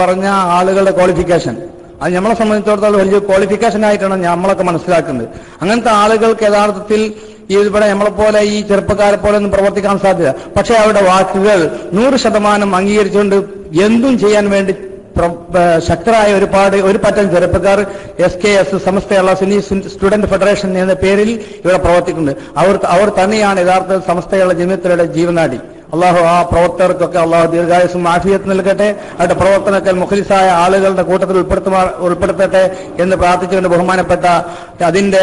പറഞ്ഞ ആളുകളുടെ ക്വാളിഫിക്കേഷൻ അത് നമ്മളെ സംബന്ധിച്ചിടത്തോളം വലിയ ക്വാളിഫിക്കേഷൻ ആയിട്ടാണ് നമ്മളൊക്കെ മനസ്സിലാക്കുന്നത്. അങ്ങനത്തെ ആളുകൾക്ക് യഥാർത്ഥത്തിൽ ഇവിടെ നമ്മളെപ്പോലെ ഈ ചെറുപ്പക്കാരെ പോലെ ഒന്നും പ്രവർത്തിക്കാൻ സാധ്യത. പക്ഷേ അവരുടെ വാക്കുകൾ 100% അംഗീകരിച്ചുകൊണ്ട് എന്തും ചെയ്യാൻ വേണ്ടി ശക്തരായ ഒരു പറ്റം ചെറുപ്പക്കാർ SKS സമസ്തയുള്ള സുന്നി സ്റ്റുഡന്റ് ഫെഡറേഷൻ എന്ന പേരിൽ ഇവിടെ പ്രവർത്തിക്കുന്നുണ്ട്. അവർ തന്നെയാണ് യഥാർത്ഥ സമസ്തയുള്ള ജമിയത്തുകളുടെ ജീവനാടി. അള്ളാഹു ആ പ്രവർത്തകർക്കൊക്കെ അള്ളാഹു ദീർഘായുസ്സും ആഫിയത്ത് നൽകട്ടെ. അവരുടെ പ്രവർത്തനത്തിൽ മുഖ്ലിസായ ആളുകളുടെ കൂട്ടത്തിൽ ഉൾപ്പെടുത്തട്ടെ എന്ന് പ്രാർത്ഥിച്ചുകൊണ്ട് ബഹുമാനപ്പെട്ട അതിന്റെ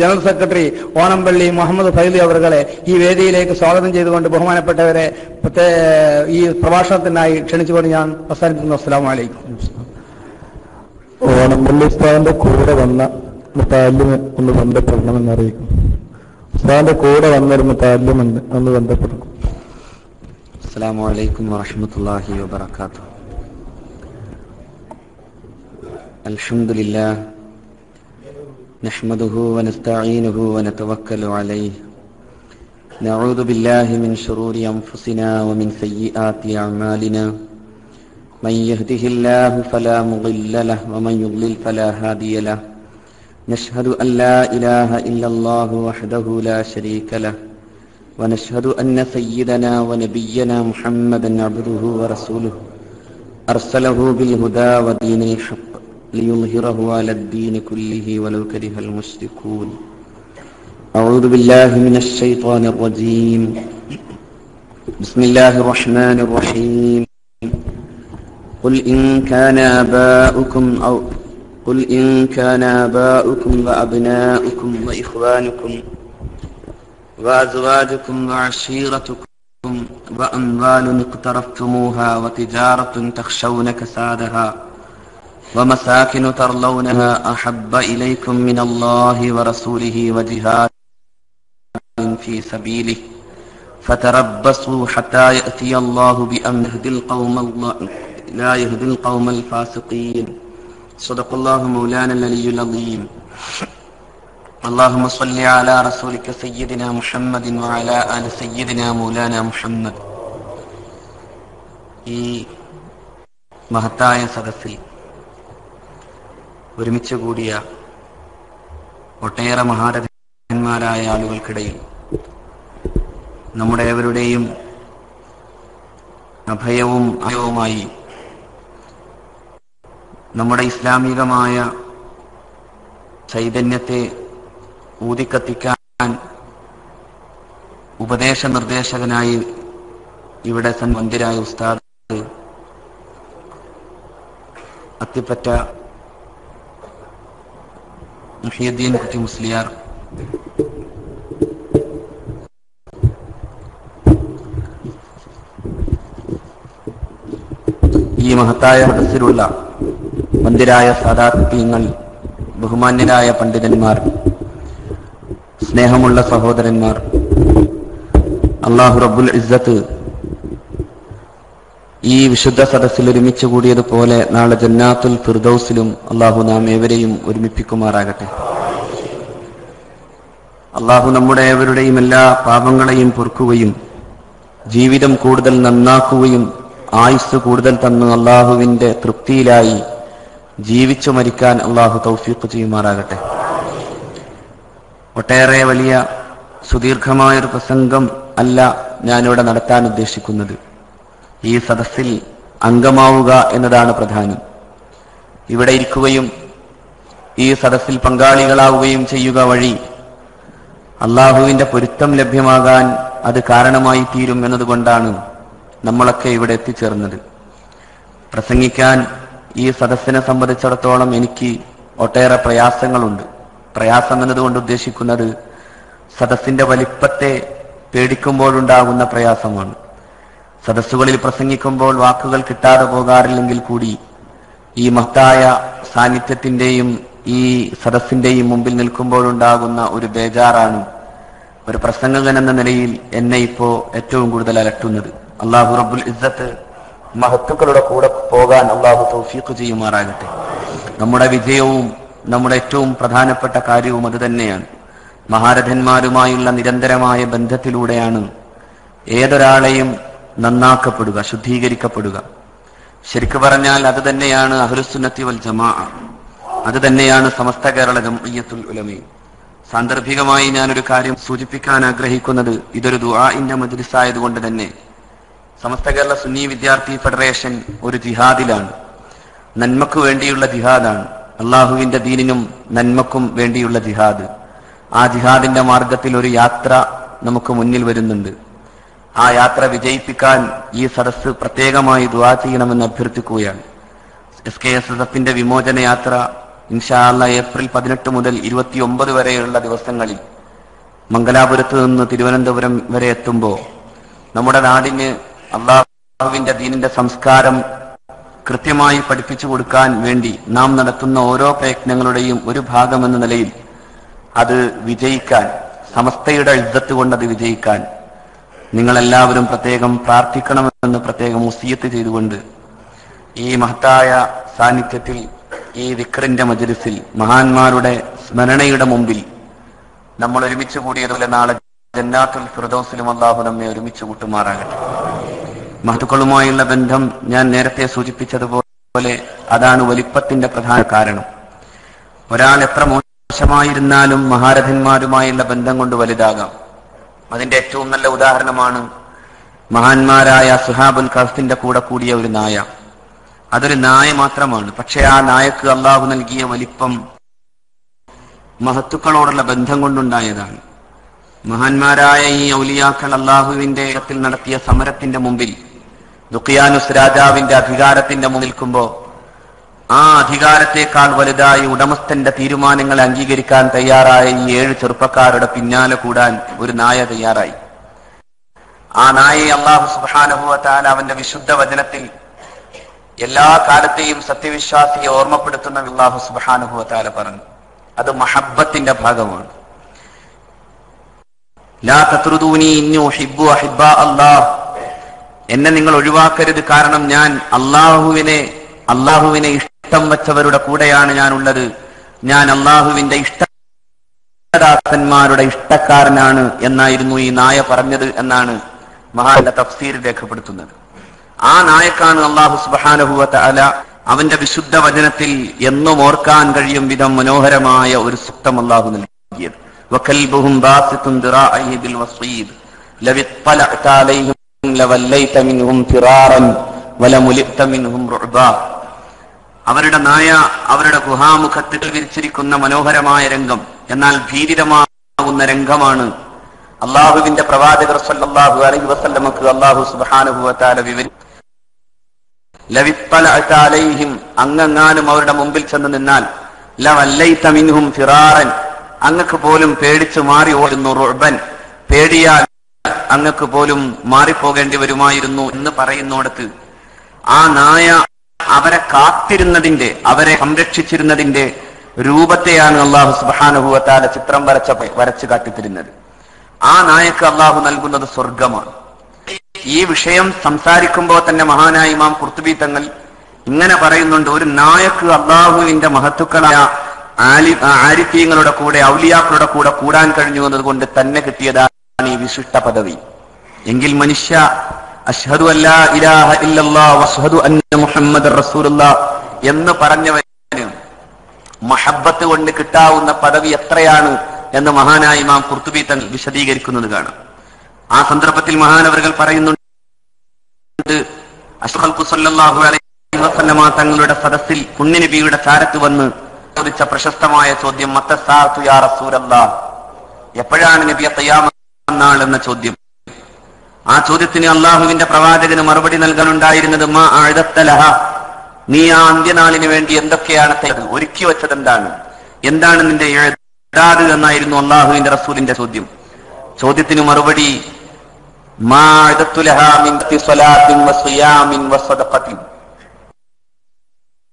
ജനറൽ സെക്രട്ടറി ഓണംപള്ളി മുഹമ്മദ് ഫൈലി അവരുകളെ ഈ വേദിയിലേക്ക് സ്വാഗതം ചെയ്തുകൊണ്ട് ബഹുമാനപ്പെട്ടവരെ ഈ പ്രഭാഷണത്തിനായി ക്ഷണിച്ചുകൊണ്ട് ഞാൻ അവസാനിപ്പിക്കുന്നു. അസ്സലാമു അലൈക്കും. ഓണംപള്ളി ഉസ്താദിന്റെ കൂടെ വന്ന മുത്താലിം ഒന്ന് ബന്ധപ്പെടണമെന്ന് അറിയിക്കും. ഉസ്താദിന്റെ കൂടെ വന്നൊരു മുത്താലിമുണ്ട്, ഒന്ന് ബന്ധപ്പെടും. السلام عليكم ورحمة الله وبركاته. الحمد لله نحمده ونستعينه ونتوكل عليه نعوذ بالله من شرور أنفسنا ومن سيئات أعمالنا من يهده الله فلا مضل له ومن يضلل فلا هادي له نشهد أن لا إله إلا الله وحده لا شريك له ونشهد أن سيدنا ونبينا محمدا عبده ورسوله أرسله بالهدى ودين الحق ليظهره على الدين كله ولو كره المشركون. أعوذ بالله من الشيطان الرجيم. بسم الله الرحمن الرحيم. قل إن كان آباؤكم وأبناؤكم وإخوانكم وأزواجكم وعشيرتكم وأموال اقترفتموها وتجارة تخشون كسادها ومساكن ترضونها أحب إليكم من الله ورسوله وجهاد في سبيله فتربصوا حتى يأتي الله بأمره لا يهدي القوم الفاسقين. صدق الله مولانا العلي العظيم. اللهم صل على رسولك سيدنا محمد وعلى آل سيدنا مولانا محمد. ഈ മഹത്തായ സദസ്സിൽ ഒരുമിച്ച് കൂടിയ ഒട്ടേറെ മഹാരഥന്മാരായ ആളുകൾക്കിടയിൽ നമ്മുടെ ഏവരുടെയും അഭയവും അഭയവുമായി നമ്മുടെ ഇസ്ലാമികമായ ചൈതന്യത്തെ ഊതിക്കത്തിക്കാൻ ഉപദേശ നിർദ്ദേശകനായി ഇവിടെ സന്മന്ദിരായ ഉസ്താദ് അത്തിപ്പറ്റ മുഹിയുദ്ദീൻ കുട്ടി മുസ്ലിയാർ, ഈ മഹത്തായ സദസ്സിലുള്ള മന്ദിരായ സാദാത്യങ്ങൾ, ബഹുമാന്യരായ പണ്ഡിതന്മാർ, സ്നേഹമുള്ള സഹോദരന്മാർ, അല്ലാഹു റബ്ബുൽ ഇസ്സത്ത് ഈ വിശുദ്ധ സദസ്സിൽ ഒരുമിച്ച് കൂടിയതുപോലെ നാളെ ജന്നാത്തുൽ ഫിർദൗസിലും അല്ലാഹു നാം ഏവരെയും ഒരുമിപ്പിക്കുമാറാകട്ടെ. അല്ലാഹു നമ്മുടെ ഏവരുടെയും എല്ലാ പാപങ്ങളെയും പൊറുക്കുകയും ജീവിതം കൂടുതൽ നന്നാക്കുകയും ആയുസ് കൂടുതൽ തന്നു അല്ലാഹുവിന്റെ തൃപ്തിയിലായി ജീവിച്ചു മരിക്കാൻ അല്ലാഹു തൗഫീഖ് ചെയ്യുമാറാകട്ടെ. ഒട്ടേറെ വലിയ സുദീർഘമായൊരു പ്രസംഗം അല്ല ഞാനിവിടെ നടത്താൻ ഉദ്ദേശിക്കുന്നത്. ഈ സദസ്സിൽ അംഗമാവുക എന്നതാണ് പ്രധാനം. ഇവിടെ ഇരിക്കുകയും ഈ സദസ്സിൽ പങ്കാളികളാവുകയും ചെയ്യുക വഴി അല്ലാഹുവിന്റെ പൊരുത്തം ലഭ്യമാകാൻ അത് കാരണമായി തീരും എന്നതുകൊണ്ടാണ് നമ്മളൊക്കെ ഇവിടെ എത്തിച്ചേർന്നത്. പ്രസംഗിക്കാൻ ഈ സദസ്സിനെ സംബന്ധിച്ചിടത്തോളം എനിക്ക് ഒട്ടേറെ പ്രയാസങ്ങളുണ്ട്. പ്രയാസം എന്നതുകൊണ്ട് ഉദ്ദേശിക്കുന്നത് സദസ്സിന്റെ വലിപ്പത്തെ പേടിക്കുമ്പോഴുണ്ടാകുന്ന പ്രയാസമാണ്. സദസ്സുകളിൽ പ്രസംഗിക്കുമ്പോൾ വാക്കുകൾ കിട്ടാതെ പോകാറില്ലെങ്കിൽ കൂടി ഈ മഹത്തായ സാന്നിധ്യത്തിന്റെയും ഈ സദസ്സിന്റെയും മുമ്പിൽ നിൽക്കുമ്പോഴുണ്ടാകുന്ന ഒരു ബേജാറാണ് ഒരു പ്രസംഗകൻ എന്ന നിലയിൽ എന്നെ ഇപ്പോ ഏറ്റവും കൂടുതൽ അലട്ടുന്നത്. അല്ലാഹു റബ്ബുൽ ഇസ്സത്ത് മഹത്തുക്കളുടെ കൂടെ പോകാൻ അല്ലാഹു തൗഫീഖ് ചെയ്യുമാറാകട്ടെ. നമ്മുടെ വിജയവും നമ്മുടെ ഏറ്റവും പ്രധാനപ്പെട്ട കാര്യവും അത് തന്നെയാണ്. മഹാരഥന്മാരുമായുള്ള നിരന്തരമായ ബന്ധത്തിലൂടെയാണ് ഏതൊരാളെയും നന്നാക്കപ്പെടുക, ശുദ്ധീകരിക്കപ്പെടുക. ശരിക്കു പറഞ്ഞാൽ അത് തന്നെയാണ് അഹ്ലുസുന്നത്തി വൽ ജമാഅ, അത് തന്നെയാണ് സമസ്ത കേരള ജംഇയ്യത്തുൽ ഉലമ. സാന്ദർഭികമായി ഞാനൊരു കാര്യം സൂചിപ്പിക്കാൻ ആഗ്രഹിക്കുന്നത്, ഇതൊരു ദുആഇന്റെ മജ്ലിസ് ആയതുകൊണ്ട് തന്നെ സമസ്ത കേരള സുന്നി വിദ്യാർത്ഥി ഫെഡറേഷൻ ഒരു ജിഹാദിലാണ്, നന്മക്ക് വേണ്ടിയുള്ള ജിഹാദാണ്, അള്ളാഹുവിന്റെ ദീനിനും നന്മക്കും വേണ്ടിയുള്ള ജിഹാദ്. ആ ജിഹാദിന്റെ മാർഗത്തിൽ ഒരു യാത്ര നമുക്ക് മുന്നിൽ വരുന്നുണ്ട്. ആ യാത്ര വിജയിപ്പിക്കാൻ ഈ സദസ്സ് പ്രത്യേകമായി ദുആ ചെയ്യണമെന്ന് അഭ്യർത്ഥിക്കുകയാണ്. SKSSF വിമോചന യാത്ര ഇൻഷാ അല്ലാഹ് ഏപ്രിൽ 18 മുതൽ 29 വരെയുള്ള ദിവസങ്ങളിൽ മംഗലാപുരത്ത് നിന്ന് തിരുവനന്തപുരം വരെ എത്തുമ്പോൾ നമ്മുടെ നാടിന് അള്ളാഹുവിന്റെ ദീനിന്റെ സംസ്കാരം കൃത്യമായി പഠിപ്പിച്ചു കൊടുക്കാൻ വേണ്ടി നാം നടത്തുന്ന ഓരോ പ്രയത്നങ്ങളുടെയും ഒരു ഭാഗമെന്ന നിലയിൽ അത് വിജയിക്കാൻ, സമസ്തയുടെ ഇസ്സത്ത് കൊണ്ട് അത് വിജയിക്കാൻ നിങ്ങളെല്ലാവരും പ്രത്യേകം പ്രാർത്ഥിക്കണമെന്ന് പ്രത്യേകം വസിയത്ത് ചെയ്തുകൊണ്ട് ഈ മഹത്തായ സാന്നിധ്യത്തിൽ, ഈ ദിക്റിന്റെ മജ്ലിസിൽ, മഹാന്മാരുടെ സ്മരണയുടെ മുമ്പിൽ നമ്മൾ ഒരുമിച്ച് കൂടിയതുപോലെ നാളെ ജന്നാത്തുൽ ഫിർദൗസിലും അല്ലാഹു നമ്മെ ഒരുമിച്ച് കൂട്ടുമാറാകട്ടെ. മഹത്തുക്കളുമായുള്ള ബന്ധം ഞാൻ നേരത്തെ സൂചിപ്പിച്ചതുപോലെ അതാണ് വലിപ്പത്തിന്റെ പ്രധാന കാരണം. ഒരാൾ എത്ര മോശമായിരുന്നാലും മഹാരഥന്മാരുമായുള്ള ബന്ധം കൊണ്ട് വലുതാകാം. അതിന്റെ ഏറ്റവും നല്ല ഉദാഹരണമാണ് മഹാന്മാരായ സുഹാബുൽ കഹ്ഫിന്റെ കൂടെ കൂടിയ ഒരു നായ. അതൊരു നായ മാത്രമാണ്, പക്ഷെ ആ നായക്ക് അള്ളാഹു നൽകിയ വലിപ്പം മഹത്തുക്കളോടുള്ള ബന്ധം കൊണ്ടുണ്ടായതാണ്. മഹാന്മാരായ ഈ ഔലിയാക്കൾ അള്ളാഹുവിന്റെ ഇടത്തിൽ നടത്തിയ സമരത്തിന്റെ മുമ്പിൽ ദുഖിയാനുസ് രാജാവിന്റെ അധികാരത്തിന്റെ മുന്നിൽ നിൽക്കുമ്പോൾ ആ അധികാരത്തെക്കാൾ വലുതായി ഉടമസ്ഥന്റെ തീരുമാനങ്ങളെ അംഗീകരിക്കാൻ തയ്യാറായ ഈ 7 ചെറുപ്പക്കാരുടെ പിന്നാലെ കൂടാൻ ഒരു നായ തയ്യാറായി. ആ നായയെ അല്ലാഹു സുബ്ഹാനഹു വ തആല അവന്റെ വിശുദ്ധ വചനത്തിൽ എല്ലാ കാലത്തെയും സത്യവിശ്വാസിയെ ഓർമ്മപ്പെടുത്തുന്ന അല്ലാഹു സുബ്ഹാനഹു വ തആല പറഞ്ഞു. അത് മഹബ്ബത്തിന്റെ ഭാഗമാണ്. ലാ തത്രുദൂനി ഇന്നി ഉഹിബ്ബു അഹിബ്ബാ അല്ലാഹ്, എന്നെ നിങ്ങൾ ഒഴിവാക്കരുത്, കാരണം ഞാൻ അള്ളാഹുവിനെ ഇഷ്ടം വെച്ചവരുടെ കൂടെയാണ് ഞാൻ ഉള്ളത്, ഞാൻ അള്ളാഹുവിന്റെ ഇഷ്ടദാസന്മാരുടെ ഇഷ്ടക്കാരനാണ് എന്നായിരുന്നു ഈ നായ പറഞ്ഞത് എന്നാണ് മഹാന്റെ തഫ്സീർ രേഖപ്പെടുത്തുന്നത്. ആ നായക്കാണ് അല്ലാഹു സുബ്ഹാനഹു വ തആല അവന്റെ വിശുദ്ധ വചനത്തിൽ എന്നും ഓർക്കാൻ കഴിയും വിധം മനോഹരമായ ഒരു സൂക്തം അല്ലാഹു നൽകിയത്. വകൽബുഹും ബാസിതുൻ ദിറാഇഹി ബിൽ വസീദ് ലവ ഇത്തലഅത അലൈഹിം ലവല്ലൈത മിൻഹും ഫിറാറൻ വലമുലിത മിൻഹും റുഅബാ. അവരുടെ നായ അവരുടെ ഗുഹാമുഖത്തിൽ വിരിച്ചിരിക്കുന്ന മനോഹരമായ രംഗം, എന്നാൽ ഭീതിതമാകുന്ന രംഗമാണ് അള്ളാഹുവിന്റെ പ്രവാചകർ സല്ലല്ലാഹു അലൈഹി വസല്ലമക്ക് അല്ലാഹു സുബ്ഹാനഹു വ തആല വിവരിച്ചു. ലവിത്തലഅത അലൈഹിം, അങ്ങെങ്ങാനും അവരുടെ മുമ്പിൽ ചെന്ന് നിന്നാൽ ലവല്ലൈത മിൻഹും ഫിറാറൻ, അങ്ങക്ക് പോലും പേടിച്ചു മാറി ഓടുന്നു, റുഅബൻ, പേടിയാൽ അങ്ങക്ക് പോലും മാറിപ്പോകേണ്ടി വരുമായിരുന്നു എന്ന് പറയുന്നിടത്ത് ആ നായ അവരെ കാത്തിരുന്നതിന്റെ, അവരെ സംരക്ഷിച്ചിരുന്നതിന്റെ രൂപത്തെയാണ് അല്ലാഹു സുബ്ഹാനഹു വ തആല ചിത്രം വരച്ച് കാട്ടിത്തരുന്നത്. ആ നായക്ക് അല്ലാഹു നൽകുന്നത് സ്വർഗമാണ്. ഈ വിഷയം സംസാരിക്കുമ്പോൾ തന്നെ മഹാനായ ഇമാം ഖുർത്തുബി തങ്ങൾ ഇങ്ങനെ പറയുന്നുണ്ട്, ഒരു നായക്ക് അല്ലാഹുവിന്റെ മഹത്തുക്കളായ ആരിഫീങ്ങളുടെ കൂടെ, ഔലിയാക്കളുടെ കൂടെ കൂടാൻ കഴിഞ്ഞു എന്നതുകൊണ്ട് തന്നെ കിട്ടിയതാണ് ഈ വിശിഷ്ട പദവി. എങ്കിൽ മനുഷ്യ അശ്ഹദു അല്ലാ ഇലാഹ ഇല്ലല്ലാഹ് വഅശ്ഹദു അന്ന മുഹമ്മദർ റസൂലുള്ളാഹ് എന്ന് പറഞ്ഞവന് മഹബ്ബത്ത് കൊണ്ട് കിട്ടാവുന്ന പദവി എത്രയാണ് എന്ന് മഹാനായ ഇമാം ഖുർത്തുബി തങ്ങൾ വിശദീകരിക്കുന്നത് കാണാം. ആ സന്ദർഭത്തിൽ മഹാനവറുകൾ പറയുന്നുണ്ട്, അഷ്റഫുൽ സല്ലല്ലാഹു അലൈഹി വസല്ലമ തങ്ങളുടെ സദസ്സിൽ പുണ്യനബിയുടെ ചാരത്ത് വന്ന് ചോദിച്ച പ്രശസ്തമായ ചോദ്യം, മത്തസ്സാഅതു യാ റസൂലല്ലാഹ്, എപ്പോഴാണ് നബിയെ ഖിയാമത്ത് നാൾ എന്ന ചോദ്യം. ആ ചോദ്യത്തിന് അള്ളാഹുവിന്റെ പ്രവാചകന് മറുപടി നൽകാനുണ്ടായിരുന്നത്, മാ അഅദത്ത ലഹ, നീ ആ അന്ത്യനാളിന് വേണ്ടി എന്തൊക്കെയാണ് ഒരുക്കി വെച്ചത്, എന്താണ് നിന്റെ ഇഅദാദ് എന്നായിരുന്നു അള്ളാഹുവിന്റെ റസൂലിന്റെ ചോദ്യം. ചോദ്യത്തിന് മറുപടി, മാ അഅദത്തു ലഹാ മിൻ സ്വലാത്തിൻ വസിയാമിൻ വസദഖത്തിൻ,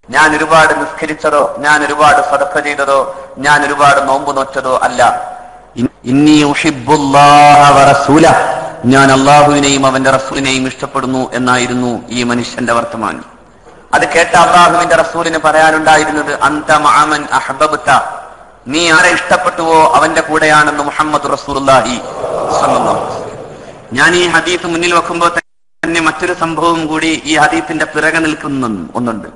ഞാൻ ഒരുപാട് നിസ്കരിച്ചതോ, ഞാൻ ഒരുപാട് സദഖ ചെയ്തതോ, ഞാൻ ഒരുപാട് നോമ്പ് നോറ്റതോ അല്ല. ഇന്നി ഉഹിബ്ബുല്ലാഹ വറസൂലഹ്, ഞാൻ അള്ളാഹുവിനെയും അവന്റെ റസൂലിനെയും ഇഷ്ടപ്പെടുന്നു എന്നായിരുന്നു ഈ മനുഷ്യന്റെ വർത്തമാനം. അത് കേട്ട അള്ളാഹുവിന്റെ റസൂലിന് പറയാനുണ്ടായിരുന്നത്, അന്ത മഅമൻ അഹ്ബബ്ത, നീ ആരെ ഇഷ്ടപ്പെട്ടുവോ അവന്റെ കൂടെയാണെന്ന് മുഹമ്മദ് റസൂലുള്ളാഹി സ്വല്ലല്ലാഹു അലൈഹി വസല്ലം. ഞാൻ ഈ ഹദീസ് മുന്നിൽ വെക്കുമ്പോൾ തന്നെ മറ്റൊരു സംഭവം കൂടി ഈ ഹദീസിന്റെ പിറകെ നിൽക്കുന്ന ഒന്നുണ്ട്.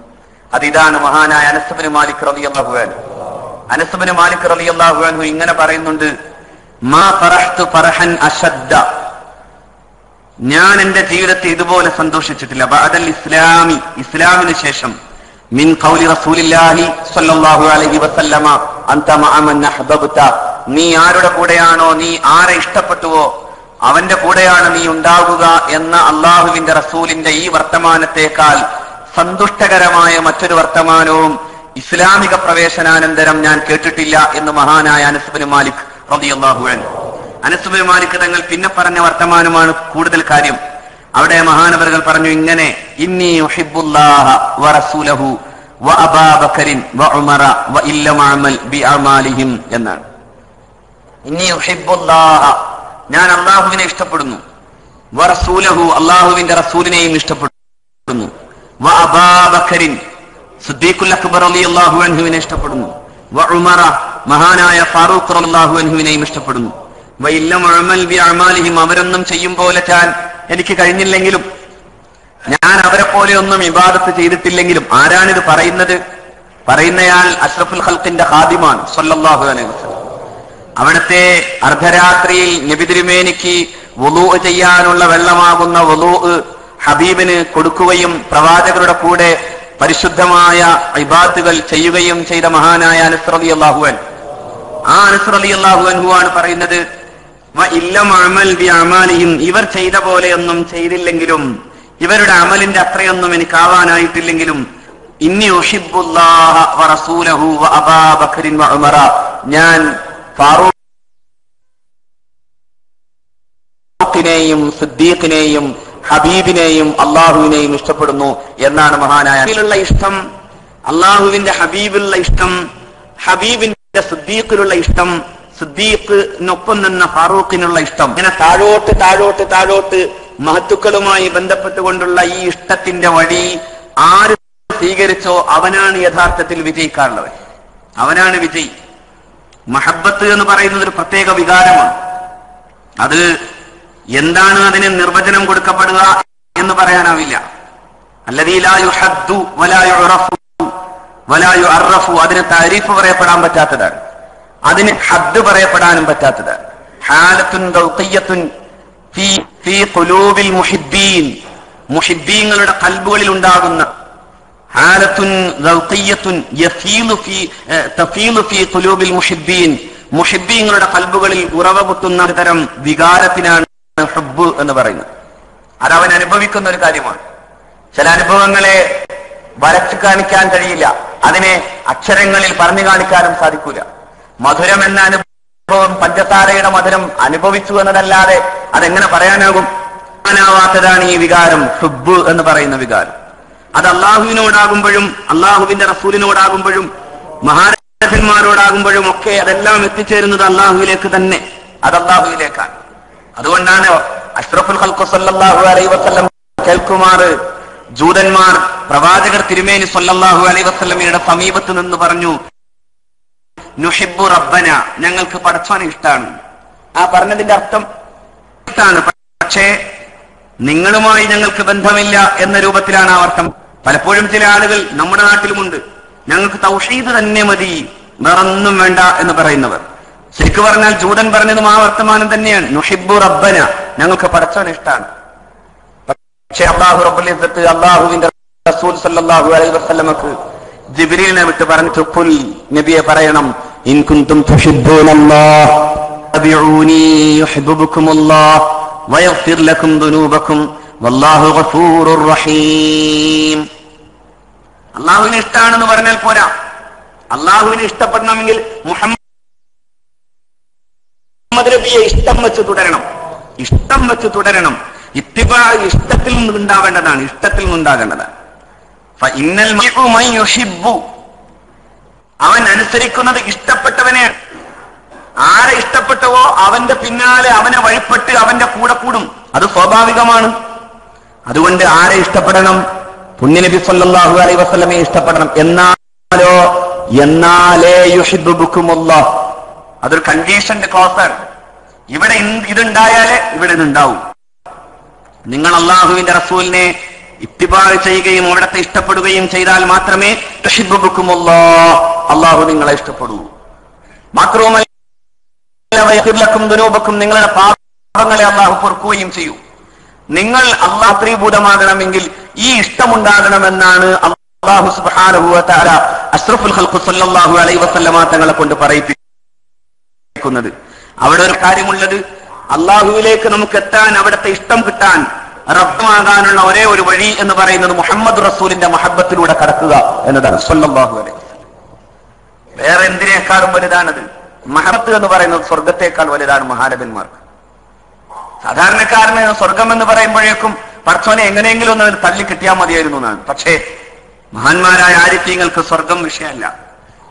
അതിതാണ് മഹാനായ അനസ് ഇബ്നു മാലിക് റളിയല്ലാഹു അൻഹു. അനസ് ഇബ്നു മാലിക് റളിയല്ലാഹു അൻഹു ഇങ്ങനെ പറയുന്നുണ്ട്, മാ ഫറഹ്തു ഫറഹൻ അശദ്ദ, ഞാൻ എന്റെ ജീവിതത്തിൽ ഇതുപോലെ സന്തോഷിച്ചിട്ടില്ല. ബഅദൽ ഇസ്ലാമി, ഇസ്ലാമിന് ശേഷം, മിൻ ഖൗലി റസൂലില്ലാഹി സ്വല്ലല്ലാഹു അലൈഹി വസല്ലമ അൻത മഅ മൻ അഹ്ബബ്ത, നീ ആരുടെ കൂടെയാണോ, നീ ആരെ ഇഷ്ടപ്പെട്ടുവോ അവന്റെ കൂടെയാണ് നീ ഉണ്ടാകുക എന്ന അള്ളാഹുവിന്റെ റസൂലിന്റെ ഈ വർത്തമാനത്തെക്കാൾ സന്തുഷ്ടകരമായ മറ്റൊരു വർത്തമാനവും ഇസ്ലാമിക പ്രവേശനാനന്തരം ഞാൻ കേട്ടിട്ടില്ല എന്ന് മഹാനായ അനസ് ഇബ്നു മാലിക് റളിയല്ലാഹു അൻഹു. അനസ് ഇബ്നു മാലിക് തങ്ങൾ പിന്നെ പറഞ്ഞ വർത്തമാനമാണ് കൂടുതൽ കാര്യം. അവിടെ മഹാനവറുകൾ പറഞ്ഞു ഇങ്ങനെ, ഇന്നി ഉഹിബ്ബുല്ലാഹ വറസൂലഹു വഅബാബക്കറിൻ വഉമറ വഇല്ലം അമൽ ബിഅമാലിഹിം എന്നാണ്. ഇന്നി ഉഹിബ്ബുല്ലാഹ, ഞാൻ അള്ളാഹുവിനെ ഇഷ്ടപ്പെടുന്നു, വറസൂലഹു, അള്ളാഹുവിന്റെ റസൂലിനെയും ഇഷ്ടപ്പെടുന്നു, വഅബാബക്കറിൻ, സിദ്ദീഖുൽ അക്ബർ റളിയല്ലാഹു അൻഹുവിനെ ഇഷ്ടപ്പെടുന്നു, വഉമറ, മഹാനായ ഫാറൂഖ് റളിയല്ലാഹു അൻഹുവിനെയും ഇഷ്ടപ്പെടുന്നു, വഇല്ലം അമൽ ബിഅമാലിഹിം, അവരൊന്നും ചെയ്യും പോലെ എനിക്ക് കഴിഞ്ഞില്ലെങ്കിലും, ഞാൻ അവരെ പോലെ ഒന്നും ഇബാദത്ത് ചെയ്തിട്ടില്ലെങ്കിലും. ആരാണിത് പറയുന്നത്? പറയുന്നയാൾ അഷ്റഫുൽ ഖൽഖിന്റെ ഖാദിമാണ് സ്വല്ലല്ലാഹു അലൈഹി വസല്ലം. അവിടുത്തെ അർദ്ധരാത്രിയിൽ നബി തിരുമേനിക്ക് വുളൂ ചെയ്യാനുള്ള വെള്ളമാകുന്ന വുളൂ ഹബീബിന് കൊടുക്കുകയും പ്രവാചകരുടെ കൂടെ പരിശുദ്ധമായ ഇബാദത്തുകൾ ചെയ്യുകയും ചെയ്ത മഹാനായ അനസ് റളിയല്ലാഹു അൻഹു. ആ അനസ് റളിയല്ലാഹു അൻഹു ആണ് പറയുന്നത്, വഇല്ലം അമൽ ബിഅമാലിഹിം, ഇവർ ചെയ്ത പോലെയൊന്നും ചെയ്തില്ലെങ്കിലും, ഇവരുടെ അമലിന്റെ അത്രയൊന്നും എനിക്കാവാനായിട്ടില്ലെങ്കിലും, ഇന്നി ഉഹിബ്ബുല്ലാഹ വറസൂലഹു വഅബാബക്കറിൻ വഉമറ, ഞാൻ ഫാറൂഖിനെയും സിദ്ദീഖിനെയും ഹബീബിനെയും അള്ളാഹുവിനെയും ഇഷ്ടപ്പെടുന്നു എന്നാണ് മഹാനായ ഇഷ്ടം, അള്ളാഹുവിന്റെ ഹബീബിലുള്ള ഇഷ്ടം, ഹബീബിന്റെ സിദ്ദീഖിലുള്ള ഇഷ്ടം, സിദ്ദീഖിനൊപ്പം നിന്ന ഫാറൂഖിനുള്ള ഇഷ്ടം. ഇങ്ങനെ താഴോട്ട് താഴോട്ട് താഴോട്ട് മഹത്തുക്കളുമായി ബന്ധപ്പെട്ടുകൊണ്ടുള്ള ഈ ഇഷ്ടത്തിന്റെ വഴി ആര് സ്വീകരിച്ചോ അവനാണ് യഥാർത്ഥത്തിൽ വിജയിക്കാറുള്ളവൻ, അവനാണ് വിജയി. മഹബത്ത് എന്ന് പറയുന്നത് ഒരു പ്രത്യേക വികാരമാണ്. അത് എന്താണ് അതിന് നിർവചനം കൊടുക്കപ്പെടുക എന്ന് പറയാനാവില്ല. അല്ലദീ ലാ യുഹദ്ദു വലാ യുറഫു വലാ യുഅറഫു, അതിന് താരീഫ് പറയപ്പെടാൻ പറ്റാത്തതാണ്, അതിന് ഹദ്ദ് പറയപ്പെടാനും പറ്റാത്തതാണ്. ഹാലത്തുൻ ദൗഖിയ്യത്തുൻ ഫീ ഖുലൂബിൽ മുഹിബ്ബീൻ, മുഹിബ്ബീങ്ങളുടെ ഖൽബുകളിൽ ഉണ്ടാകുന്ന ഹാലത്തുൻ ദൗഖിയ്യത്തുൻ തഫീലു ഫീ ഖുലൂബിൽ മുഹിബ്ബീൻ, മുഹിബ്ബീങ്ങളുടെ ഖൽബുകളിൽ ഉറവ പൊട്ടുന്ന ഒരു തരം വികാരത്തിനാണ് ഹുബ്ബ് എന്ന് പറയുന്നത്. അതവൻ അനുഭവിക്കുന്ന ഒരു കാര്യമാണ്. ചില അനുഭവങ്ങളെ വരച്ചു കാണിക്കാൻ കഴിയില്ല, അതിനെ അക്ഷരങ്ങളിൽ പറഞ്ഞു കാണിക്കാനും സാധിക്കൂല. മധുരം എന്ന അനുഭവം, പഞ്ചസാരയുടെ മധുരം അനുഭവിച്ചു എന്നതല്ലാതെ അതെങ്ങനെ പറയാനാകും? ാവാത്തതാണ് ഈ വികാരം, ഹുബ്ബ് എന്ന് പറയുന്ന വികാരം. അത് അള്ളാഹുവിനോടാകുമ്പോഴും അള്ളാഹുവിന്റെ റസൂലിനോടാകുമ്പോഴും മഹാരഥന്മാരോടാകുമ്പോഴും ഒക്കെ അതെല്ലാം എത്തിച്ചേരുന്നത് അള്ളാഹുവിലേക്ക് തന്നെ, അത് അള്ളാഹുവിലേക്കാണ്. അതുകൊണ്ടാണ് അഷ്റഫുൽ ഖൽഖ് സ്വല്ലല്ലാഹു അലൈഹി വസല്ലം കേൾക്കുമാർ ജൂതന്മാർ പ്രവാചകർ തിരുമേനി സ്വല്ലല്ലാഹു അലൈഹി വസല്ലമയുടെ സമീപത്ത് നിന്ന് പറഞ്ഞു, നുഹിബ്ബു റബ്ബന, ഞങ്ങൾക്ക് പടച്ചോനെ ഇഷ്ടാണ്. ആ പറഞ്ഞതിന്റെ അർത്ഥം ഇഷ്ടാണ്, പക്ഷേ നിങ്ങളുമായി ഞങ്ങൾക്ക് ബന്ധമില്ല എന്ന രൂപത്തിലാണ് ആ അർത്ഥം. പലപ്പോഴും ചില ആളുകൾ നമ്മുടെ നാട്ടിലുമുണ്ട്, ഞങ്ങൾക്ക് തൗഹീദ് തന്നെ മതി, വേറൊന്നും വേണ്ട എന്ന് പറയുന്നവർ. ശരിക്കു പറഞ്ഞാൽ ജൂതൻ പറഞ്ഞതും ആ വർത്തമാനം തന്നെയാണ്, നുഹിബ്ബു റബ്ബന, ഞങ്ങൾക്ക് പടച്ചോനെ ഇഷ്ടാണ്. പക്ഷേ അല്ലാഹു റബ്ബുൽ ഇസ്സത്ത് അല്ലാഹുവിന്റെ റസൂൽ സല്ലല്ലാഹു അലൈഹി വസല്ലമക്ക് ജിബ്രീലിനെ വിട്ട് പറഞ്ഞു, ഖുൽ, നബിയെ പറയണം, ഇൻ കുൻതും തുഹിബ്ബൂനല്ലാഹ് ഫബിഊനി യുഹിബ്ബുകുമുല്ലാഹ് വയഗ്ഫിർ ലക്കും ദുനൂബക്കും വല്ലാഹു ഗഫൂറുർ റഹീം. അല്ലാഹുവിനെ ഇഷ്ടാണെന്ന് പറഞ്ഞാൽ പോരാ, അല്ലാഹുവിനെ ഇഷ്ടപ്പെടണമെങ്കിൽ മുഹമ്മദ് നബിയെ ഇഷ്ടം വെച്ച് തുടരണം, ഇഷ്ടം വെച്ച് തുടരണം. ഇത്തിബാ ഇഷ്ടത്തിൽ നിന്നുണ്ടാവേണ്ടതാണ്, ഇഷ്ടത്തിൽ നിന്നുണ്ടാകേണ്ടതാണ്. അവൻ അനുസരിക്കുന്നത് ഇഷ്ടപ്പെട്ടവനെയാണ്. ആരെ ഇഷ്ടപ്പെട്ടവോ അവന്റെ പിന്നാലെ അവനെ വഴിപ്പെട്ട് അവന്റെ കൂടെ കൂടും, അത് സ്വാഭാവികമാണ്. അതുകൊണ്ട് ആരെ ഇഷ്ടപ്പെടണം? പുണ്യനബി സല്ലല്ലാഹു അലൈഹി വസല്ലമയെ ഇഷ്ടപ്പെടണം. എന്നാലേ യുഹിബ്ബുകുമുല്ലാഹ്, അതൊരു കണ്ടീഷന്റെ ക്ലോസാണ്. ഇവിടെ ഇതുണ്ടായാലേ ഇവിടെ ഇതുണ്ടാവും. നിങ്ങൾ അള്ളാഹുവിന്റെ റസൂലിനെ ഇത്തിബാ ചെയ്യുകയും അവിടത്തെ ഇഷ്ടപ്പെടുകയും ചെയ്താൽ മാത്രമേ അള്ളാഹു നിങ്ങളെ ഇഷ്ടപ്പെടൂ. മാത്രവുമല്ല നിങ്ങളുടെ പാപങ്ങളെ അള്ളാഹു പൊറുക്കുകയും ചെയ്യൂ. നിങ്ങൾ അള്ളാഹ്രീഭൂതമാകണമെങ്കിൽ ഈ ഇഷ്ടമുണ്ടാകണമെന്നാണ് അല്ലാഹു സുബ്ഹാനഹു വ തആല അഷ്റഫുൽ ഖൽഖ് സല്ലല്ലാഹു അലൈഹി വസല്ലമ തങ്ങളെ കൊണ്ട് പറയിപ്പിക്കുന്നത്. അവിടെ ഒരു കാര്യമുള്ളത്, അള്ളാഹുവിലേക്ക് നമുക്ക് എത്താൻ, അവിടുത്തെ ഇഷ്ടം കിട്ടാൻ, റബ്ബാകാനുള്ള ഒരേ ഒരു വഴി എന്ന് പറയുന്നത് മുഹമ്മദ് റസൂലിന്റെ മഹബ്ബത്തിലൂടെ കടക്കുക എന്നതാണ് സല്ലല്ലാഹു അലൈഹി വസല്ലം. വേറെ എന്തിനേക്കാളും വലുതാണത്? മഹബത്ത് എന്ന് പറയുന്നത് സ്വർഗത്തേക്കാൾ വലുതാണ് മഹാരഥന്മാർക്ക്. സാധാരണക്കാരന് സ്വർഗം എന്ന് പറയുമ്പോഴേക്കും പടച്ചോനെ എങ്ങനെയെങ്കിലും ഒന്ന് തള്ളി കിട്ടിയാൽ മതിയായിരുന്നു എന്നാണ്. പക്ഷേ മഹാന്മാരായ ആരിഫ്യങ്ങൾക്ക് സ്വർഗം വിഷയമല്ല,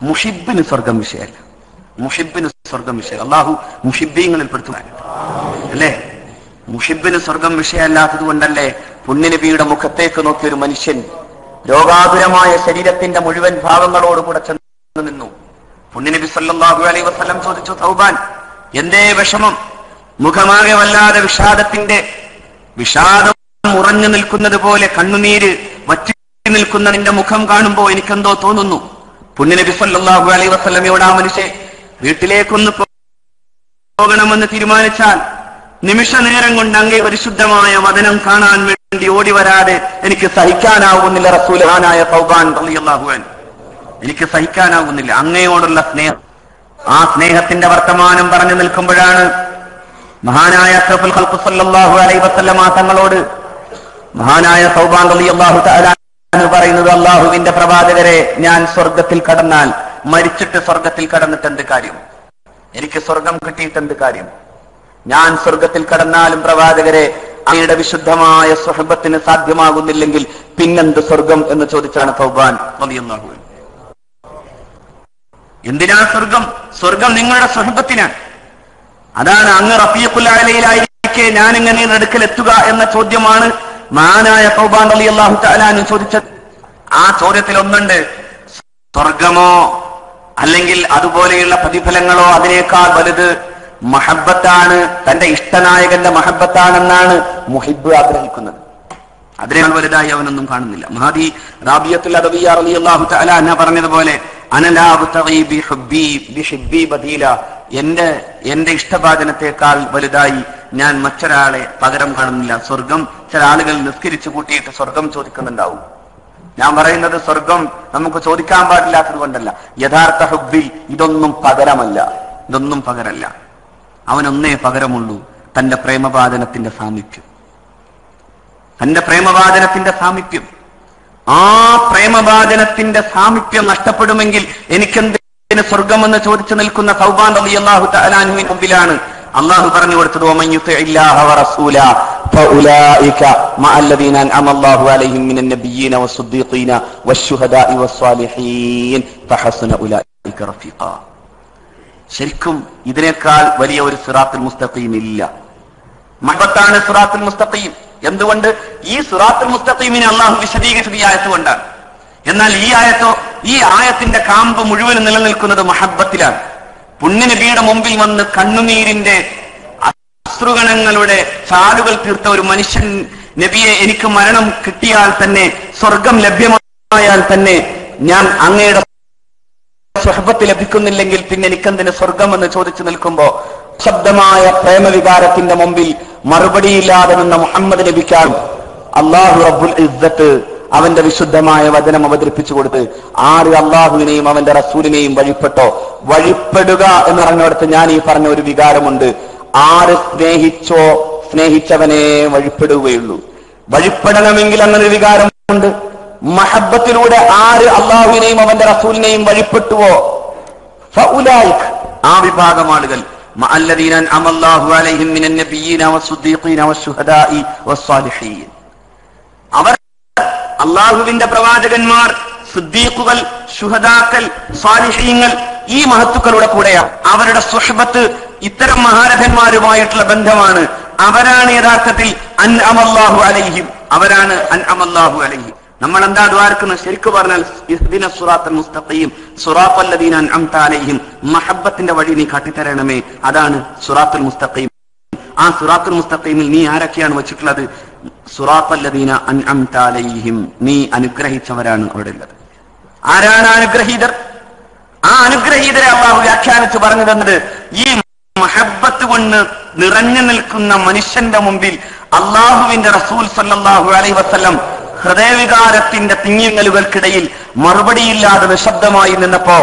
മുഹിബിന് സ്വർഗം വിഷയമല്ല. മുഹിബിന് സ്വർഗം വിഷയം അള്ളാഹു മുഹിബീങ്ങളിൽ പെടുത്തുവാൻ അല്ലേ? മുഹിബിന് സ്വർഗം വിഷയമല്ലാത്തത് കൊണ്ടല്ലേ പുണ്യനബിയുടെ മുഖത്തേക്ക് നോക്കിയ ഒരു മനുഷ്യൻ രോഗാതുരമായ ശരീരത്തിന്റെ മുഴുവൻ ഭാവങ്ങളോടുകൂടെ ചെന്ന് നിന്നു. പുണ്യനബി സല്ലല്ലാഹു അലൈഹി വസല്ലം ചോദിച്ചു, തൗബാൻ എന്തേ വിഷമം? മുഖമാകെ വല്ലാതെ വിഷാദം ഉറഞ്ഞു നിൽക്കുന്നത് പോലെ കണ്ണുനീര് വറ്റി നിൽക്കുന്ന നിന്റെ മുഖം കാണുമ്പോ എനിക്കെന്തോ തോന്നുന്നു. പുണ്യനബി സല്ലല്ലാഹു അലൈഹി വസല്ലമയോട് ആ മനുഷ്യൻ വീട്ടിലേക്കൊന്ന് പോകണമെന്ന് തീരുമാനിച്ചാൽ നിമിഷ നേരം കൊണ്ട് അങ്ങേ പരിശുദ്ധമായ വദനം കാണാൻ വേണ്ടി ഓടി വരാതെ എനിക്ക് സഹിക്കാനാവുന്നില്ല റസൂലാനായ തൗബാൻ റളിയല്ലാഹു അൻഹു. എനിക്ക് സഹിക്കാനാവുന്നില്ല അങ്ങയോടുള്ള സ്നേഹം. ആ സ്നേഹത്തിന്റെ വർത്തമാനം പറഞ്ഞു നിൽക്കുമ്പോഴാണ് മഹാനായ അഷ്റഫുൽ ഖൽഖ് സല്ലല്ലാഹു അലൈഹി വസല്ലമ തങ്ങളോട് മഹാനായ തൗബാൻ റളിയല്ലാഹു തആല പറയുന്നത്, അള്ളാഹുവിന്റെ പ്രവാചകരെ, ഞാൻ സ്വർഗത്തിൽ കടന്നാൽ, മരിച്ചിട്ട് സ്വർഗത്തിൽ കടന്നിട്ട് എന്ത് കാര്യം? എനിക്ക് സ്വർഗം കിട്ടിയിട്ട് എന്ത് കാര്യം? ഞാൻ സ്വർഗത്തിൽ കടന്നാലും പ്രവാചകരെ അങ്ങയുടെ വിശുദ്ധമായ സുഹബത്തിന് സാധ്യമാകുന്നില്ലെങ്കിൽ പിന്നെന്ത് സ്വർഗം എന്ന് ചോദിച്ചാണ് തൗബാൻ റളിയല്ലാഹു അൻഹു. എന്തിനാ സ്വർഗം? സ്വർഗം നിങ്ങളുടെ സുഹബത്തിനാണ്. അതാണ് അങ്ങ് റഫീഖുൽ അലയിലായിരിക്കെ ഞാൻ എങ്ങനെ അടുക്കലെത്തുക എന്ന ചോദ്യമാണ് മഹാനായ തൗബാൻ റളിയല്ലാഹു തആല ചോദിച്ചത്. ആ ചോദ്യത്തിൽ ഒന്നുണ്ട്, സ്വർഗമോ അല്ലെങ്കിൽ അതുപോലെയുള്ള പ്രതിഫലങ്ങളോ അതിനേക്കാൾ വലുത് മഹബത്താണ്, തന്റെ ഇഷ്ടനായകന്റെ മഹബത്താണെന്നാണ് മുഹിബ് ആഗ്രഹിക്കുന്നത്. അതിനേക്കാൾ വലുതായി അവനൊന്നും കാണുന്നില്ല. മഹദി റാബിയത്തുൽ അദവിയ്യ റളിയല്ലാഹു തആല അൻഹ പറഞ്ഞതുപോലെ, അനലാ ബതഗി ബിഹുബ്ബി ബിഹിബ്ബി ബദീല, എന്റെ ഇഷ്ടഭാജനത്തെക്കാൾ വലുതായി ഞാൻ മറ്റൊരാളെ പകരം കാണുന്നില്ല. സ്വർഗം ചില ആളുകൾ നിസ്കരിച്ചു കൂട്ടിയിട്ട് സ്വർഗം ചോദിക്കുന്നുണ്ടാവും. ഞാൻ പറയുന്നത് സ്വർഗം നമുക്ക് ചോദിക്കാൻ പാടില്ലാത്തത് കൊണ്ടല്ല, യഥാർത്ഥ ഹുബ്ബിൽ ഇതൊന്നും പകരമല്ല, ഇതൊന്നും പകരല്ല. അവനൊന്നേ പകരമുള്ളൂ, തന്റെ പ്രേമവാദനത്തിന്റെ സാമീപ്യം, തന്റെ പ്രേമവാദനത്തിന്റെ സാമീപ്യം. ആ പ്രേമവാദനത്തിന്റെ സാമീപ്യം നഷ്ടപ്പെടുമെങ്കിൽ എനിക്കെന്തിന് സ്വർഗമെന്ന് ചോദിച്ചു നിൽക്കുന്ന തൗബാൻ റളിയല്ലാഹു തആല അൻഹുവിന്റെ മുമ്പിലാണ് അള്ളാഹു പറഞ്ഞു കൊടുത്തത്, വമൻ യുതിഇല്ലാഹ വറസൂല ഫഉലൈക മഅല്ലദീന അൻഅമ അല്ലാഹു അലൈഹിം മിനൻ നബിയ്യീന വസ്സുദ്ദീഖീന വശുഹദാഇ വസ്സാലിഹീൻ ഫഹസന ഉലൈക റഫീഖ. ശരിക്കും ഇതിനേക്കാൾ വലിയ ഒരു സിറാത്തുൽ മുസ്തഖീം ഇല്ല. മഹബത്താണ് സിറാത്തുൽ മുസ്തഖീം. എന്തുകൊണ്ട്? ഈ സിറാത്തുൽ മുസ്തഖീമിനെ അള്ളാഹു വിശദീകരിച്ചത് ഈ ആയത്ത് കൊണ്ടാണ്. എന്നാൽ ഈ ആയത്തിന്റെ കാമ്പ് മുഴുവൻ നിലനിൽക്കുന്നത് മഹബത്തിലാണ്. പുണ്യനബിയുടെ മുമ്പിൽ വന്ന് കണ്ണുനീരിന്റെ അശ്രുഗണങ്ങളുടെ ചാലുകൾ തീർത്ത ഒരു മനുഷ്യൻ, നബിയെ എനിക്ക് മരണം കിട്ടിയാൽ തന്നെ, സ്വർഗം ലഭ്യമായാൽ തന്നെ ഞാൻ അങ്ങയുടെ സുഹബത്ത് ലഭിക്കുന്നില്ലെങ്കിൽ പിന്നെ എനിക്കെന്തിന് സ്വർഗം എന്ന് ചോദിച്ചു നിൽക്കുമ്പോ ശബ്ദമായ പ്രേമവികാരത്തിന്റെ മുമ്പിൽ മറുപടിയില്ലാതെ നിന്ന മുഹമ്മദ് നബിക്കാൻ അല്ലാഹു റബ്ബുൽ ഇസ്സത്ത് അവന്റെ വിശുദ്ധമായ വചനം അവതരിപ്പിച്ചു കൊടുത്ത്, ആര് അള്ളാഹുവിനെയും അവന്റെ റസൂലിനെയും വഴിപ്പെട്ടോ, വഴിപ്പെടുക എന്ന് പറഞ്ഞിടത്ത് ഞാൻ ഈ പറഞ്ഞ ഒരു വികാരമുണ്ട്. ആര് സ്നേഹിച്ചവനെ വഴിപ്പെടുകയുള്ളൂ. വഴിപ്പെടണമെങ്കിൽ അങ്ങനെ ഒരു വികാരമുണ്ട്. മഹബത്തിലൂടെ ആര് അള്ളാഹുവിനെയും അവന്റെ റസൂലിനെയും വഴിപ്പെട്ടുവോ ഫഉലൈക, ആ വിഭാഗം ആളുകൾ മഅല്ലദീന അൻഅമ അല്ലാഹു അലൈഹിം മിനൻ നബിയ്യീന വസ്സുദ്ദീഖീന വശുഹദാഇ വസ്സാലിഹീൻ. അവർ അള്ളാഹുവിന്റെ പ്രവാചകന്മാർ, സിദ്ദീഖുകൾ, ശുഹദാക്കൾ, സാലിഹീങ്ങൾ, ഈ മഹത്തുക്കളുടെ കൂടെയാണ്. അവരുടെ സുഹബത്ത് ഇത്തരം മഹാരഥന്മാരുമായിട്ടുള്ള ബന്ധമാണ്. അവരാണ് യഥാർത്ഥത്തിൽ അൻഅമല്ലാഹു അലൈഹിം, അവരാണ് അൻഅമല്ലാഹു അലൈഹിം. നമ്മൾ എന്താ ദ്വാരക്കുന്നത്? ശരിക്കു പറഞ്ഞാൽ ഇഹ്ദിന സിറാത്തൽ മുസ്തഖീം സിറാത്തൽ ലദീന അൻഅംത അലൈഹിം, മഹബ്ബത്തിന്റെ വഴി നീ കാട്ടിത്തരണമേ, അതാണ് സിറാത്തുൽ മുസ്തഖീം. ആ സിറാത്തുൽ മുസ്തഖീമിൽ നീ ആരൊക്കെയാണ് വെച്ചിട്ടുള്ളത്? സിറാത്തല്ലദീന അൻഅംത അലൈഹിം, നീ അനുഗ്രഹിച്ചവരാണ് അവിടെ ഉള്ളത്. ആരാണ് അനുഗ്രഹീതർ? ആ അനുഗ്രഹീതരെ അള്ളാഹു വ്യാഖ്യാനിച്ചു പറഞ്ഞു തന്നത് ഈ മഹബ്ബത്ത് കൊണ്ട് നിറഞ്ഞു നിൽക്കുന്ന മനുഷ്യന്റെ മുമ്പിൽ അള്ളാഹുവിന്റെ റസൂൽ സല്ലല്ലാഹു അലൈഹി വസല്ലം ഹൃദയവികാരത്തിന്റെ തിങ്ങിങ്ങലുകൾക്കിടയിൽ മറുപടിയില്ലാതെ നിശബ്ദമായി നിന്നപ്പോ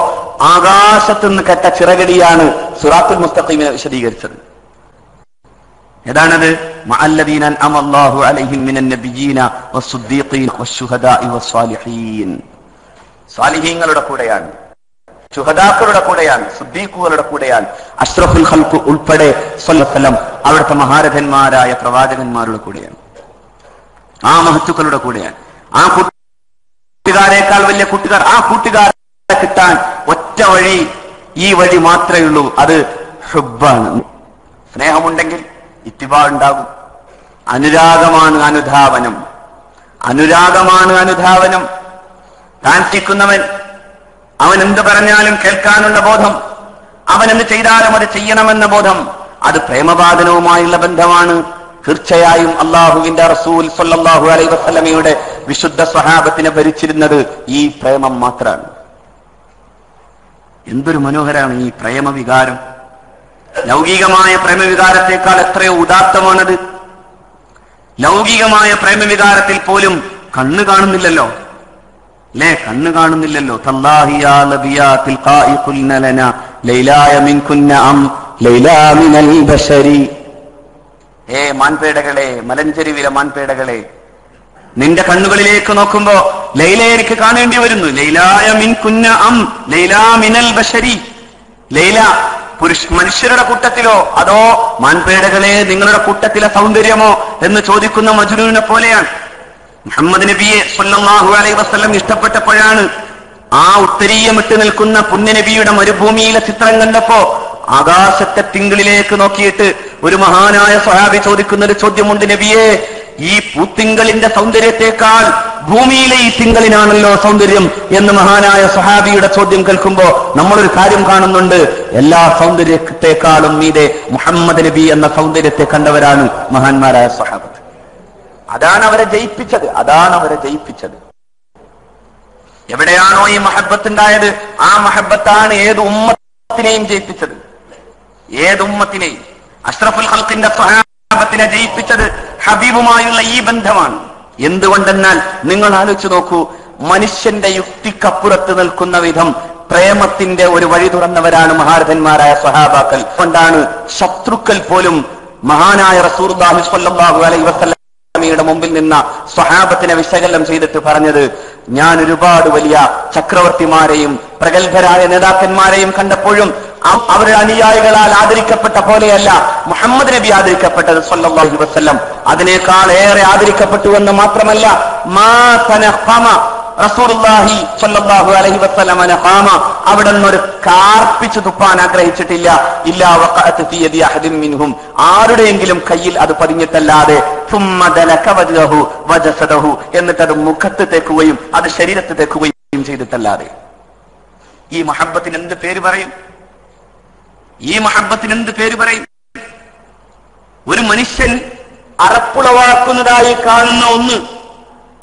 ആകാശത്തുനിന്ന് കേട്ട ചിറകടിയാണ് സിറാത്തുൽ മുസ്തഖീമിനെ വിശദീകരിച്ചത്. ഏതാണത്? മഅല്ലദീന അൻഅമ അല്ലാഹു അലൈഹിം മിനൻ നബിയ്യീന വസ്സുദ്ദീഖീന വശുഹദാഇ വസ്സാലിഹീൻ. സാലിഹീങ്ങളുടെ കൂടെയാണ്, ശുഹദാക്കളുടെ കൂടെയാണ്, സുദ്ദീഖുകളുടെ കൂടെയാണ്, അഷ്റഫുൽ ഖൽഖ് ഉൾപ്പെടെ സ്വല്ലല്ലാഹു അലൈഹി വസല്ലം അവിടുത്തെ മഹാരഥന്മാരായ പ്രവാചകന്മാരുടെ കൂടെയാണ്, ആ മഹത്തുക്കളുടെ കൂടെയാണ്. ആ കൂട്ടുകാരേക്കാൾ വലിയ കൂട്ടുകാർ, ആ കൂട്ടുകാരെ കിട്ടാൻ ഒറ്റ വഴി, ഈ വഴി മാത്രമേ ഉള്ളൂ, അത് ഹുബ്ബാണ്. സ്നേഹമുണ്ടെങ്കിൽ ഇത്തിബാ ഉണ്ടാകും. അനുരാഗമാണ് അനുധാവനം, അനുരാഗമാണ് അനുധാവനം. താൻ സ്നേഹിക്കുന്നവൻ അവൻ എന്ത് പറഞ്ഞാലും കേൾക്കാനുള്ള ബോധം, അവൻ എന്ത് ചെയ്താലും അത് ചെയ്യണമെന്ന ബോധം, അത് പ്രേമബാധനവുമായുള്ള ബന്ധമാണ്. തീർച്ചയായും അള്ളാഹുവിന്റെ റസൂൽ സ്വല്ലല്ലാഹു അലൈഹി വസല്ലമയുടെ വിശുദ്ധ സ്വഹാബത്തിനെ ഭരിച്ചിരുന്നത് ഈ പ്രേമം മാത്രമാണ്. എന്തൊരു മനോഹരമാണ് ഈ പ്രേമവികാരം! ലൗകികമായ പ്രേമവികാരത്തെക്കാൾ എത്രയോ ഉദാത്തമാണത്. ലൗകികമായ പ്രേമവികാരത്തിൽ പോലും കണ്ണ് കാണുന്നില്ലല്ലോ, അല്ലേ? കണ്ണ് കാണുന്നില്ലല്ലോ. തല്ലാഹി യാ നബിയാത്തിൽ ഖാഇ ഖുൽന ലനാ ലൈലായ മിൻകുന്ന അം ലൈലാ മിനൽ ബശരി. മാൻപേടകളെ, മലഞ്ചെരുവിലെ മാൻപേടകളെ, നിന്റെ കണ്ണുകളിലേക്ക് നോക്കുമ്പോ ലൈലയെ എനിക്ക് കാണേണ്ടി വരുന്നു. ലൈലായ മിൻകുന്ന അം ലൈലാ മിനൽ ബശരി. ലൈല മനുഷ്യരുടെ കൂട്ടത്തിലോ അതോ മാൻപേടകളെ നിങ്ങളുടെ കൂട്ടത്തിലെ സൗന്ദര്യമോ എന്ന് ചോദിക്കുന്ന മജ്നൂനെ പോലെയാണ്. മുഹമ്മദ് നബിയെ സ്വല്ലല്ലാഹു അലൈഹി വസല്ലം ഇഷ്ടപ്പെട്ടപ്പോഴാണ് ആ ഉത്തരീയമിട്ട് നിൽക്കുന്ന പുണ്യനബിയുടെ മരുഭൂമിയിലെ ചിത്രം കണ്ടപ്പോ ആകാശത്തെ തിങ്കളിലേക്ക് നോക്കിയിട്ട് ഒരു മഹാനായ സ്വഹാബി ചോദിക്കുന്ന ഒരു ചോദ്യമുണ്ട്, നബിയെ, ഈ പൂത്തിങ്കളിന്റെ സൗന്ദര്യത്തെക്കാൾ ഭൂമിയിലെ ഈ തിങ്കളിനാണല്ലോ സൗന്ദര്യം എന്ന് മഹാനായ സ്വഹാബിയുടെ ചോദ്യം കേൾക്കുമ്പോ നമ്മളൊരു കാര്യം കാണുന്നുണ്ട്. എല്ലാ സൗന്ദര്യത്തെക്കാളും മീതെ മുഹമ്മദ് നബി എന്ന സൗന്ദര്യത്തെ കണ്ടവരാണ് മഹാന്മാരായ സ്വഹാബത്ത്. അതാണ് അവരെ ജയിപ്പിച്ചത്, അതാണ് അവരെ ജയിപ്പിച്ചത്. എവിടെയാണോ ഈ മഹബത്ത് ഉണ്ടായത്, ആ മഹബത്താണ് ഏത് ഉമ്മത്തിനെയും ജയിപ്പിച്ചത്. ഏത് ഉമ്മത്തിനെയും, അഷ്റഫുൽ ഖൽഖിന്റെ സ്വഹാബത്തിനെ ജയിപ്പിച്ചത് ഹബീബുമായുള്ള ഈ ബന്ധമാണ്. എന്തുകൊണ്ടെന്നാൽ നിങ്ങൾ ആലോചിച്ചു നോക്കൂ, മനുഷ്യന്റെ യുക്തിക്കപ്പുറത്ത് നിൽക്കുന്ന വിധം പ്രേമത്തിന്റെ ഒരു വഴി തുറന്നവരാണ് മഹാരഥന്മാരായ സ്വഹാബാക്കൾ. അതുകൊണ്ടാണ് ശത്രുക്കൾ പോലും മഹാനായ റസൂലുള്ളാഹി സ്വല്ലല്ലാഹു അലൈഹി വസല്ലം യുടെ മുമ്പിൽ നിന്ന സ്വഹാബത്തിനെ വിശകലനം ചെയ്തിട്ട് പറഞ്ഞത്, ഞാൻ ഒരുപാട് വലിയ ചക്രവർത്തിമാരെയും പ്രഗത്ഭരായ നേതാക്കന്മാരെയും കണ്ടപ്പോഴും അവരുടെ അനുയായികളാൽ ആദരിക്കപ്പെട്ട പോലെയല്ല മുഹമ്മദ് നബി ആദരിക്കപ്പെട്ടത് സ്വല്ലല്ലാഹു അലൈഹി വസല്ലം. അതിനേക്കാൾ ഏറെ ആദരിക്കപ്പെട്ടുവെന്ന് മാത്രമല്ല, മാ തനഖമ റസൂലുള്ളാഹി സ്വല്ലല്ലാഹു അലൈഹി വസല്ലം നഖമ, അവിടെ നിന്നൊരു കാർപ്പിച്ചു തുപ്പാൻ ആഗ്രഹിച്ചിട്ടില്ല. ഇല്ലാ വഖഅത് ഫീ യദി അഹദിൻ മിൻഹും, ആരുടെയെങ്കിലും കയ്യിൽ അത് പതിഞ്ഞിട്ടല്ലാതെ. സുമ്മ ദലക വജ്ഹഹു വജസദഹു, എന്നിട്ട് അത് മുഖത്ത് തേക്കുകയും അത് ശരീരത്ത് തേക്കുകയും ചെയ്തിട്ടല്ലാതെ. ഈ മഹബ്ബത്തിന് എന്ത് പേര് പറയും? ഈ മഹബ്ബത്തിന് എന്ത് പേര് പറയും? ഒരു മനുഷ്യൻ അറപ്പുളവാക്കുന്നതായി കാണുന്ന ഒന്ന്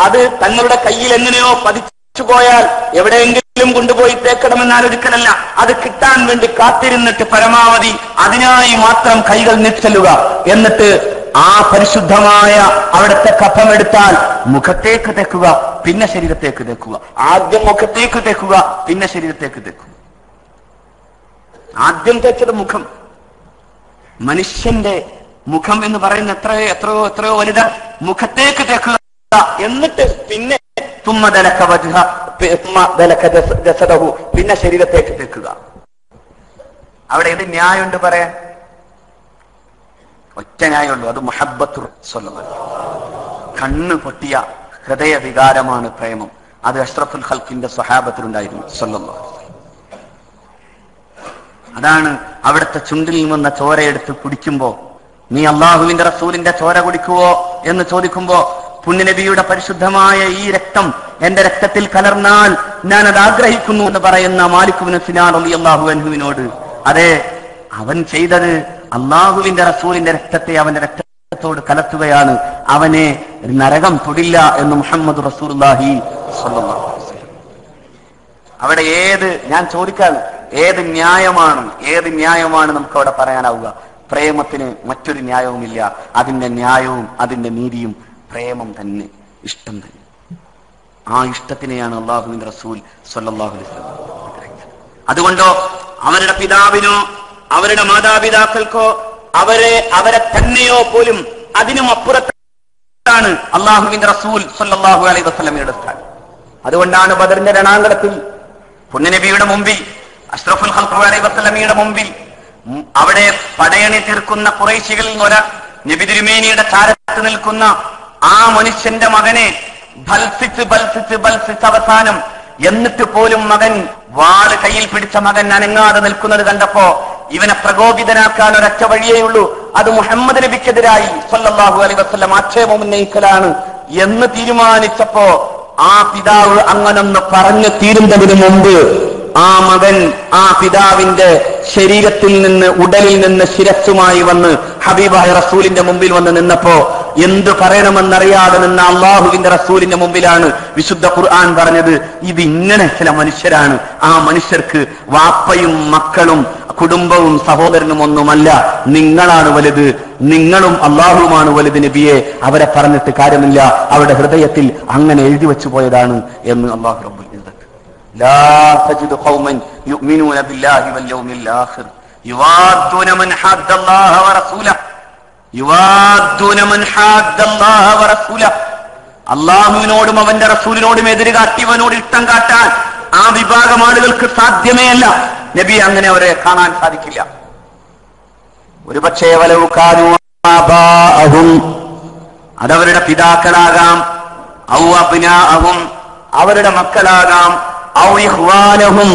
അത് തങ്ങളുടെ കയ്യിൽ എങ്ങനെയോ പതിച്ചു പോയാൽ എവിടെയെങ്കിലും കൊണ്ടുപോയി തേക്കണമെന്നാലൊരിക്കലല്ല, അത് കിട്ടാൻ വേണ്ടി കാത്തിരുന്നിട്ട് പരമാവധി അതിനായി മാത്രം കൈകൾ നീട്ടലുക. എന്നിട്ട് ആ പരിശുദ്ധമായ അവിടുത്തെ കഫമെടുത്താൽ മുഖത്തേക്ക് തേക്കുക, പിന്നെ ശരീരത്തേക്ക് തേക്കുക. ആദ്യം മുഖത്തേക്ക് തേക്കുക, പിന്നെ ശരീരത്തേക്ക് തേക്കുക. ആദ്യം തേച്ചത് മുഖം. മനുഷ്യന്റെ മുഖം എന്ന് പറയുന്ന എത്രയോ വലുതാ. മുഖത്തേക്ക് തേക്കുക, എന്നിട്ട് പിന്നെ പിന്നെ ശരീരത്തേക്ക് തേക്കുക. അവിടെ ഏത് ന്യായമുണ്ട് പറയാൻ? ഒറ്റ ന്യായമുള്ളൂ, അത് മുഹബ്ബത്തുർ സ്വല്ലല്ലാഹു. കണ്ണ് പൊട്ടിയ ഹൃദയ വികാരമാണ് പ്രേമം. അത് അഷ്റഫുൽ ഖൽഖിന്റെ സ്വഹാബത്തിലുണ്ടായിരുന്നു സ്വല്ലല്ലാഹു. അതാണ് അവിടുത്തെ ചുണ്ടിൽ നിന്ന ചോരയെടുത്ത് കുടിക്കുമ്പോ, നീ അള്ളാഹുവിന്റെ റസൂലിന്റെ ചോര കുടിക്കുവോ എന്ന് ചോദിക്കുമ്പോ, പുണ്യനബിയുടെ പരിശുദ്ധമായ ഈ രക്തം എന്റെ രക്തത്തിൽ കലർന്നാൽ ഞാൻ അത് ആഗ്രഹിക്കുന്നു എന്ന് പറയുന്ന മാലിക് ഇബ്നു സിനാൻ റളിയല്ലാഹു അൻഹുവിനോട്, അതെ, അവൻ ചെയ്തത് അള്ളാഹുവിന്റെ റസൂലിന്റെ രക്തത്തെ അവന്റെ രക്തത്തിൽ രക്തത്തോട് കലർത്തുകയാണ്, അവനെ നരകം തൊടില്ല എന്ന് മുഹമ്മദ് റസൂലുള്ളാഹി സ്വല്ലല്ലാഹു അലൈഹി വസല്ലം. അവിടെ ഞാൻ ചോദിക്കാണ്, ഏത് ന്യായമാണ് നമുക്ക് അവിടെ പറയാനാവുക? പ്രേമത്തിന് മറ്റൊരു ന്യായവുമില്ല. അതിന്റെ ന്യായവും അതിന്റെ നീതിയും പ്രേമം തന്നെ, ഇഷ്ടം തന്നെ. ആ ഇഷ്ടത്തിനെയാണ് അല്ലാഹുവിന്റെ റസൂൽ സ്വല്ലല്ലാഹു അലൈഹി വസല്ലം. അതുകൊണ്ടോ അവരുടെ പിതാവിനോ അവരുടെ മാതാപിതാക്കൾക്കോ അവരെ തന്നെയോ പോലും അതിനും അപ്പുറത്താണ് അല്ലാഹുവിന്റെ റസൂൽ സ്വല്ലല്ലാഹു അലൈഹി വസല്ലമയുടെ സ്ഥാനം. അതുകൊണ്ടാണ് ബദറിന്റെ രണാങ്കണത്തിൽ പുണ്യനബിയുടെ മുമ്പിൽ, അഷ്റഫുൽ ഖൽഖ് അലൈഹി വസല്ലമയുടെ മുമ്പിൽ അവിടെ പടയണി തീർക്കുന്ന ഖുറൈശികളിൽ നബി തിരുമേനിയുടെ ചാരത്ത് നിൽക്കുന്ന ആ മനുഷ്യന്റെ മകനെ ബൽസിച്ച് അവസാനം, എന്നിട്ട് പോലും മകൻ വാള് കയ്യിൽ പിടിച്ച മകൻ അനങ്ങാതെ നിൽക്കുന്നത് കണ്ടപ്പോ ഇവനെ പ്രകോപിതനാക്കാൻ ഒരൊറ്റ വഴിയേ ഉള്ളൂ, അത് മുഹമ്മദ് നബിക്കെതിരായി സ്വല്ലല്ലാഹു അലൈഹി വസല്ലം ആക്ഷേപം ഉന്നയിക്കലാണ് എന്ന് തീരുമാനിച്ചപ്പോ ആ പിതാവ് അങ്ങനൊന്ന് പറഞ്ഞു തീരുന്നതിന് മുമ്പ് ആ മകൻ ആ പിതാവിന്റെ ശരീരത്തിൽ നിന്ന്, ഉടലിൽ നിന്ന് ശിരസ്സുമായി വന്ന് ഹബീബായ റസൂലിന്റെ മുമ്പിൽ വന്ന് നിന്നപ്പോ എന്ത് പറയണമെന്നറിയാതെ നിന്ന അള്ളാഹുവിന്റെ റസൂലിന്റെ മുമ്പിലാണ് വിശുദ്ധ ഖുർആൻ പറഞ്ഞത്, ഇത് ഇങ്ങനെ ചില മനുഷ്യരാണ്. ആ മനുഷ്യർക്ക് വാപ്പയും മക്കളും കുടുംബവും സഹോദരനും ഒന്നുമല്ല, നിങ്ങളാണ് വലുത്, നിങ്ങളും അള്ളാഹുവുമാണ് വലുത് നബിയെ. അവരെ പറഞ്ഞിട്ട് കാര്യമില്ല, അവരുടെ ഹൃദയത്തിൽ അങ്ങനെ എഴുതി വെച്ചു പോയതാണ് എന്ന് അള്ളാഹു റബ്ബുൽ ഇസ്സത്ത്. ലാ തജിദു ഖൗമൻ യുഅ്മിനൂന ബില്ലാഹി വൽ യൗമിൽ ആഖിർ യുവാദ്ദൂന മൻ ഹദ്ദല്ലാഹ വറസൂലഹു. അള്ളാഹുവിനോടും അവന്റെ റസൂലിനോടും എതിര് കാട്ടിയവനോട് ഇഷ്ടം കാട്ടാൻ ആ വിഭാഗം ആളുകൾക്ക് സാധ്യമേ അല്ല നബി. അങ്ങനെ അവരെ കാണാൻ സാധിക്കില്ല. ഒരുപക്ഷേ വലൗ കാനൂ ആബാഅഹും, അതവരുടെ പിതാക്കളാകാം, ഔ അബ്നാഅഹും, അവരുടെ മക്കളാകാം, ഔ ഇഖ്വാനഹും,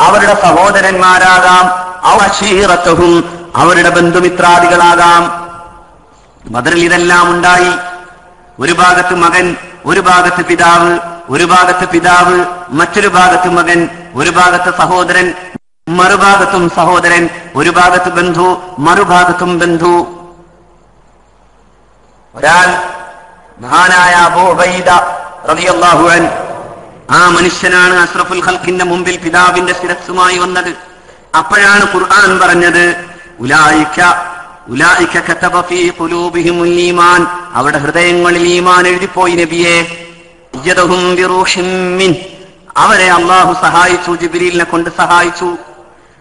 അവരുടെ സഹോദരന്മാരാകാം, ഔ അശീറതഹും, അവരുടെ ബന്ധുമിത്രാദികളാകാം. ബദറിൽ ഇതെല്ലാം ഉണ്ടായി. ഒരു ഭാഗത്ത് മകൻ, ഒരു ഭാഗത്ത് പിതാവ്, ഒരു ഭാഗത്ത് പിതാവ്, മറ്റൊരു ഭാഗത്ത് മകൻ, ഒരു ഭാഗത്ത് സഹോദരൻ, മറുഭാഗത്തും സഹോദരൻ, ഒരു ഭാഗത്ത് ബന്ധു, മറുഭാഗത്തും ബന്ധു. ഒരാൾ മഹാനായ അബൂ ഉബൈദ റളിയല്ലാഹു അൻഹു, ആ മനുഷ്യനാണ് അഷ്റഫുൽ ഖൽഖിന്റെ മുമ്പിൽ പിതാവിന്റെ ശിരസ്സുമായി വന്നത്. അപ്പോഴാണ് ഖുർആൻ പറഞ്ഞത്, ഉലൈക കതബ ഫീ ഖുലൂബിഹിമുൽ ഈമാൻ, അവരുടെ ഹൃദയങ്ങളിൽ ഈമാൻ എഴുതിപ്പോയി നബിയെ. യദഹും ബിറൂഹിൻ മിൻ, അവരെ അല്ലാഹു സഹായിച്ചു, ജിബ്രീലിനെ കൊണ്ട് സഹായിച്ചു.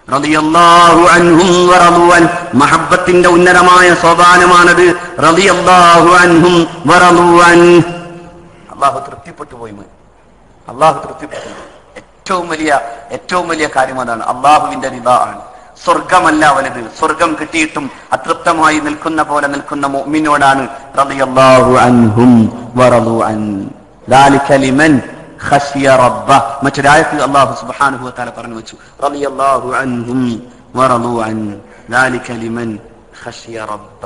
റളിയല്ലാഹു അൻഹും വറളു അൻ, മഹബ്ബത്തിന്റെ ഉന്നതമായ സോപാനമാണത്. റളിയല്ലാഹു അൻഹും വറളു അൻ, അല്ലാഹു തൃപ്തിപ്പെട്ടു പോയി. അല്ലാഹു തൃപ്തിപ്പെട്ടു. ഏറ്റവും വലിയ കാര്യം അതാണ്. അല്ലാഹുവിന്റെ റിദാ ആണ്. സ്വർഗമല്ല വലുത്. സ്വർഗം കിട്ടിയിട്ടും അതൃപ്തമായി നിൽക്കുന്ന പോലെ നിൽക്കുന്ന മുഅ്മിനോടാണ് റളിയല്ലാഹു അൻഹും വറളു അൻ, ദാലിക ലിമൻ ഖശിയ റബ്ബ. മറ്റൊരായത്തിൽ അല്ലാഹു സുബ്ഹാനഹു വ തആല പറഞ്ഞു വെച്ചു, റളിയല്ലാഹു അൻഹും വറളു അൻ, ദാലിക ലിമൻ ഖശിയ റബ്ബ.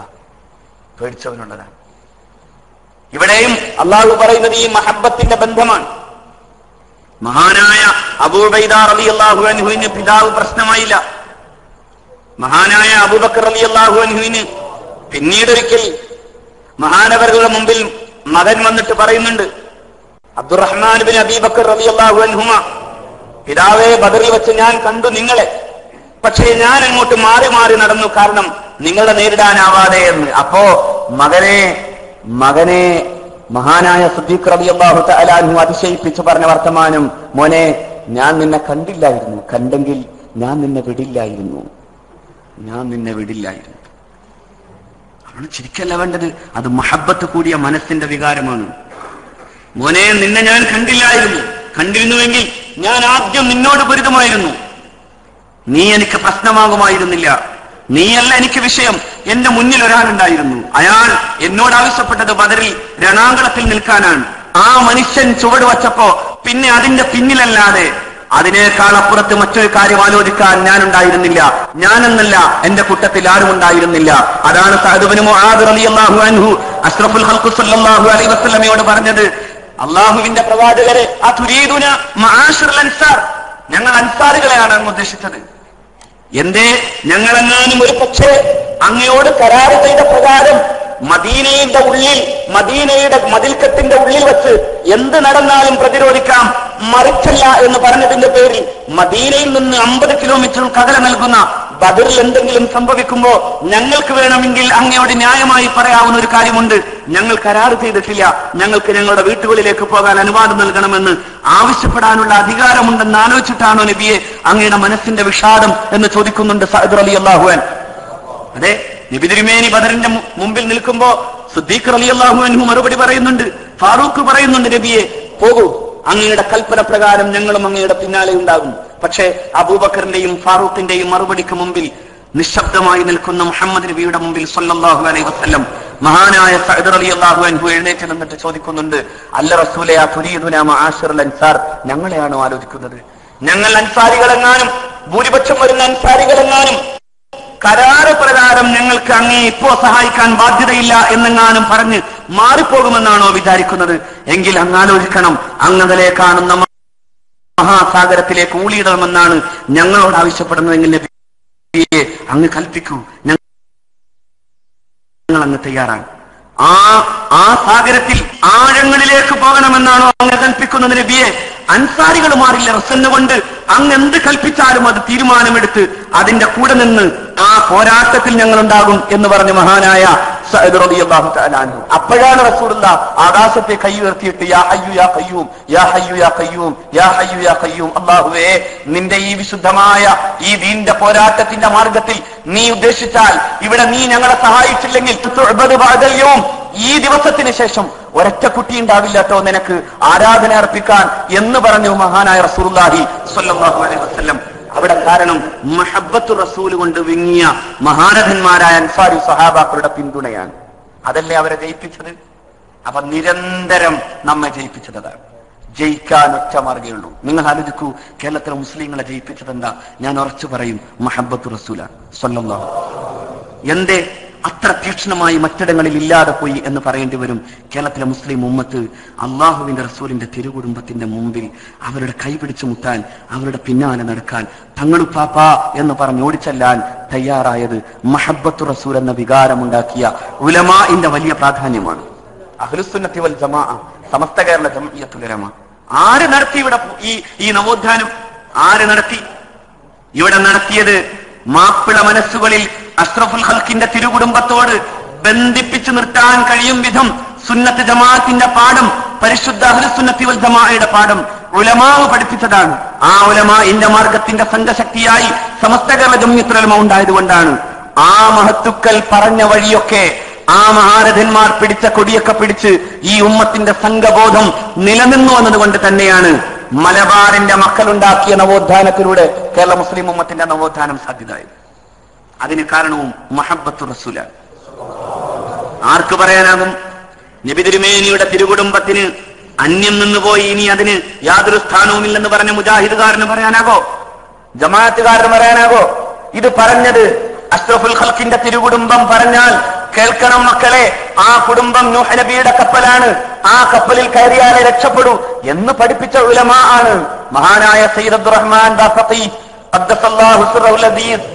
പേടിച്ചവനുള്ളതാണ്. ഇവിടെയും അല്ലാഹു പറയുന്നത് ഈ മഹബ്ബത്തിന്റെ ബന്ധമാണ്. മഹാനായ അബൂ ഉബൈദ റളിയല്ലാഹു അൻഹുവിന് പിതാവ് പ്രശ്നമായില്ല. മഹാനായ അബൂബക്കർ റളിയല്ലാഹു അൻഹുവിന് പിന്നീടൊരിക്കൽ മഹാനവരുടെ മുമ്പിൽ മകൻ വന്നിട്ട് പറയുന്നുണ്ട്, അബ്ദുറഹ്മാൻ ബിൻ അബീ ബക്കർ റളിയല്ലാഹു അൻഹുമ, പിതാവേ, ബദറിൽ വെച്ച് ഞാൻ കണ്ടു നിങ്ങളെ, പക്ഷേ ഞാൻ അങ്ങോട്ട് മാറി മാറി നടന്നു, കാരണം നിങ്ങളെ നേരിടാനാവാതെ എന്ന്. അപ്പോ മകനെ മഹാനായ സിദ്ദീഖ് റളിയല്ലാഹു തആല അൻഹു അതിശയിപ്പിച്ചു പറഞ്ഞ വർത്തമാനം, മോനെ, ഞാൻ നിന്നെ കണ്ടില്ലായിരുന്നു, കണ്ടെങ്കിൽ ഞാൻ നിന്നെ വിടില്ലായിരുന്നു. അവന് ചിരിക്കല്ല വേണ്ടത്, അത് മഹബ്ബത്ത് കൂടിയ മനസ്സിന്റെ വികാരമാണ്. മോനെ, നിന്നെ ഞാൻ കണ്ടില്ലായിരുന്നു, കണ്ടിരുന്നുവെങ്കിൽ ഞാൻ ആദ്യം നിന്നോട് പൊരുതുമായിരുന്നു, നീ എനിക്ക് പ്രശ്നമാകുമായിരുന്നില്ല, നീയല്ല എനിക്ക് വിഷയം. എന്റെ മുന്നിൽ ഒരാളുണ്ടായിരുന്നു, അയാൾ എന്നോട് ആവശ്യപ്പെട്ടത് ബദറിൽ രണാങ്കളത്തിൽ നിൽക്കാനാണ്. ആ മനുഷ്യൻ ചുവട് വച്ചപ്പോ പിന്നെ അതിന്റെ പിന്നിലല്ലാതെ അതിനേക്കാൾ അപ്പുറത്ത് മറ്റൊരു കാര്യം ആലോചിക്കാൻ ഞാനുണ്ടായിരുന്നില്ല, ഞാനെന്നല്ല എന്റെ കൂട്ടത്തിൽ ആരും ഉണ്ടായിരുന്നില്ല. അതാണ് സഅദ് ഇബ്നു മുആദ് റളിയല്ലാഹു അൻഹു അഷ്റഫുൽ ഖൽഖ് സല്ലല്ലാഹു അലൈഹി വസല്ലമയോട് പറഞ്ഞത്, അല്ലാഹുവിന്റെ പ്രവാചകരെ, അതുരീദുന മആശിറൽ അൻസാർ, ഞങ്ങൾ അൻസാറുകളെയാണ് അങ്ങ് ഉദ്ദേശിച്ചത്. എന്തേ? ഞങ്ങളെങ്ങാനും ഒരു പക്ഷേ അങ്ങയോട് കരാറ് ചെയ്ത പ്രകാരം മദീനയുടെ ഉള്ളിൽ, മദീനയുടെ മതിൽക്കെട്ടിന്റെ ഉള്ളിൽ വെച്ച് എന്ത് നടന്നാലും പ്രതിരോധിക്കാം, മറിച്ചല്ല എന്ന് പറഞ്ഞതിന്റെ പേരിൽ മദീനയിൽ നിന്ന് 50 കിലോമീറ്റർ കകല നൽകുന്ന ബദറിൽ എന്തെങ്കിലും സംഭവിക്കുമ്പോ ഞങ്ങൾക്ക് വേണമെങ്കിൽ അങ്ങയോട് ന്യായമായി പറയാവുന്ന ഒരു കാര്യമുണ്ട്. ഞങ്ങൾ കരാർ ചെയ്തിട്ടില്ല, ഞങ്ങൾക്ക് ഞങ്ങളുടെ വീട്ടുകളിലേക്ക് പോകാൻ അനുവാദം നൽകണമെന്ന് ആവശ്യപ്പെടാനുള്ള അധികാരമുണ്ടെന്ന് ആലോചിച്ചിട്ടാണോ നബിയെ അങ്ങയുടെ മനസ്സിന്റെ വിഷാദം എന്ന് ചോദിക്കുന്നുണ്ട് സഅദ് റളിയല്ലാഹു അൻഹു. അതെ, നബി തിരുമേനി ബദറിന്റെ മുമ്പിൽ നിൽക്കുമ്പോ സിദ്ദീഖ് റളിയല്ലാഹു അൻഹു മറുപടി പറയുന്നുണ്ട്, ഫാറൂഖ് പറയുന്നുണ്ട്, നബിയെ പോകൂ, അങ്ങയുടെ കൽപ്പന പ്രകാരം ഞങ്ങളും അങ്ങയുടെ പിന്നാലെ ഉണ്ടാകും. പക്ഷേ അബൂബക്കറിന്റെയും ഫാറൂഖിന്റെയും മറുപടിക്ക് മുമ്പിൽ നിശബ്ദമായി നിൽക്കുന്ന മുഹമ്മദ് നബിയുടെ മുമ്പിൽ സല്ലല്ലാഹു അലൈഹി വസല്ലം മഹാനായ സഅദ് റളിയല്ലാഹു അൻഹു എഴുന്നേറ്റ് നിന്നിട്ട് ചോദിക്കുന്നുണ്ട്, അല്ല റസൂലേ, തുരീദുനാ മആശിറൽ അൻസാർ, ഞങ്ങളെയാണോ ആലോചിക്കുന്നത്? ഞങ്ങൾ അൻസാരികളെങ്ങാനും, ഭൂരിപക്ഷം വരുന്ന അൻസാരികളെങ്ങാനും കരാറ് പ്രകാരം ഞങ്ങൾക്ക് അങ്ങേ ഇപ്പോ സഹായിക്കാൻ ബാധ്യതയില്ല എന്നെങ്ങാനും പറഞ്ഞ് മാറിപ്പോകുമെന്നാണോ വിചാരിക്കുന്നത്? എങ്കിൽ അങ്ങാലോചിക്കണം, അങ്ങകലെ കാണുന്ന മഹാസാഗരത്തിലേക്ക് ഊളിയിടണമെന്നാണ് ഞങ്ങളോട് ആവശ്യപ്പെടുന്നതെങ്കിൽ നബിയെ അങ്ങ് കൽപ്പിക്കൂ, ഞങ്ങൾ അങ്ങ് തയ്യാറാണ്. ആ സാഗരത്തിൽ ആഴങ്ങളിലേക്ക് പോകണമെന്നാണോ അങ്ങ് കൽപ്പിക്കുന്നത് നബിയെ? അൻസാരികൾ മാറില്ല, റസൂലിനെ അങ്ങ് എന്ത് കൽപ്പിച്ചാലും അത് തീരുമാനമെടുത്ത് അതിന്റെ കൂടെ നിന്ന് ആ പോരാട്ടത്തിൽ ഞങ്ങൾ ഉണ്ടാകും എന്ന് പറഞ്ഞ മഹാനായ സഅദ് റളിയല്ലാഹു തആല അൻഹു. അപ്പോഴാണ് റസൂലുള്ളാഹ് ആകാശത്തെ കൈ ഉയർത്തിയിട്ട് യാ ഹയ്യു യാ ഖയ്യൂം, യാ ഹയ്യു യാ ഖയ്യൂം, യാ ഹയ്യു യാ ഖയ്യൂം, അല്ലാഹുവേ, നിന്റെ ഈ വിശുദ്ധമായ ഈ ദീനിന്റെ പോരാട്ടത്തിന്റെ മാർഗത്തിൽ നീ ഉദ്ദേശിച്ചാൽ, ഇവിടെ നീ ഞങ്ങളെ സഹായിച്ചില്ലെങ്കിൽ ഈ ദിവസത്തിന് ശേഷം ഒരൊറ്റ കുട്ടി ഉണ്ടാവില്ല കേട്ടോ നിനക്ക് ആരാധന അർപ്പിക്കാൻ എന്ന് പറഞ്ഞു മഹാനായ റസൂലുള്ളാഹി സ്വല്ലല്ലാഹു അലൈഹി വസല്ലം. അവിടെ കാരണം മഹബ്ബത്തു റസൂൽ കൊണ്ട് വിങ്ങിയ മഹാരഥന്മാരായ അൻസാരി സഹാബാക്കളുടെ പിന്തുണയാണ്. അതല്ലേ അവരെ ജയിപ്പിച്ചത്. അപ്പൊ നിരന്തരം നമ്മെ ജയിപ്പിച്ചതാണ്. ജയിക്കാൻ ഒറ്റ മാർഗ്ഗമേ ഉള്ളൂ. നിങ്ങൾ ആലോചിക്കൂ, കേരളത്തിലെ മുസ്ലിങ്ങളെ ജയിപ്പിച്ചത് എന്താ? ഞാൻ ഉറച്ചു പറയും, മഹബ്ബത്തു റസൂലാണ് സ്വല്ലല്ലാഹു. എന്തേ അത്ര തീക്ഷ്ണമായി മറ്റിടങ്ങളിൽ ഇല്ലാതെ പോയി എന്ന് പറയേണ്ടി വരും? കേരളത്തിലെ മുസ്ലിം ഉമ്മത്ത് അള്ളാഹുവിന്റെ റസൂലിന്റെ തിരുകുടുംബത്തിന്റെ മുമ്പിൽ അവരുടെ കൈപിടിച്ചു മുട്ടാൻ, അവരുടെ പിന്നാലെ നടക്കാൻ, തങ്ങളുപ്പാപ്പ എന്ന് പറഞ്ഞ് ഓടിച്ചെല്ലാൻ തയ്യാറായത് മഹബ്ബത്തു റസൂൽ എന്ന വികാരമുണ്ടാക്കിയ ഉലമാഇന്റെ വലിയ പ്രാധാന്യമാണ്. അഹ്ലുസുന്നത്തി വൽ ജമാഅ, സമസ്ത കേരള ജംഇയ്യത്തുൽ ഉലമ. ആര് നടത്തി ഇവിടെ ഈ നവോത്ഥാനം? ആര് നടത്തി? ഇവിടെ നടത്തിയത് മാപ്പിള മനസ്സുകളിൽ അഷ്റഫുൽ ഖൽഖിന്റെ തിരുകുടുംബത്തോട് ബന്ധിപ്പിച്ചു നിർത്താൻ കഴിയും വിധം സുന്നത്ത് ജമാഅത്തിന്റെ പാഠം, പരിശുദ്ധ അഹ്ലുസുന്നത്തി വൽ ജമാഅയുടെ പാഠം ഉലമാവ് പഠിപ്പിച്ചതാണ്. ആ ഉലമാഇന്റെ മാർഗത്തിന്റെ സംഘശക്തിയായി സമസ്ത കേരള ജംഇയ്യത്തുൽ ഉലമ ഉണ്ടായതുകൊണ്ടാണ് ആ മഹത്തുക്കൾ പറഞ്ഞ വഴിയൊക്കെ, ആ മഹാരഥന്മാർ പിടിച്ച കൊടിയൊക്കെ പിടിച്ച് ഈ ഉമ്മത്തിന്റെ സംഘബോധം നിലനിന്നു എന്നതുകൊണ്ട് തന്നെയാണ് മലബാറിന്റെ മക്കളുണ്ടാക്കിയ നവോത്ഥാനത്തിലൂടെ കേരള മുസ്ലിം ഉമ്മത്തിന്റെ നവോത്ഥാനം സാധ്യതയായത്. അതിന് കാരണവും മഹബ്ബത്തു റസൂലാണ്. ആർക്ക് പറയാനാകും? നബി തിരുമേനിയുടെ തിരുകുടുംബത്തിന് അന്യം നിന്നുപോയി, ഇനി അതിന് യാതൊരു സ്ഥാനവുമില്ലെന്ന് പറഞ്ഞ മുജാഹിദുകാരന് പറയാനാകോ? ജമാഅത്തുകാരന് പറയാനാകോ? ഇത് പറഞ്ഞത് അഷ്റഫുൽ ഖൽഖിന്റെ തിരുകുടുംബം പറഞ്ഞാൽ കേൾക്കണം മക്കളെ, ആ കുടുംബം നൂഹ് നബിയുടെ കപ്പലാണ്, ആ കപ്പലിൽ കയറിയാലേ രക്ഷപ്പെടൂ എന്ന് പഠിപ്പിച്ച ഉലമാ ആണ്. മഹാനായ സയ്യിദ് അബ്ദുറഹ്മാൻ ബാഫഖി ഖദ്ദസല്ലാഹു സിറഹുൽ അദീസ്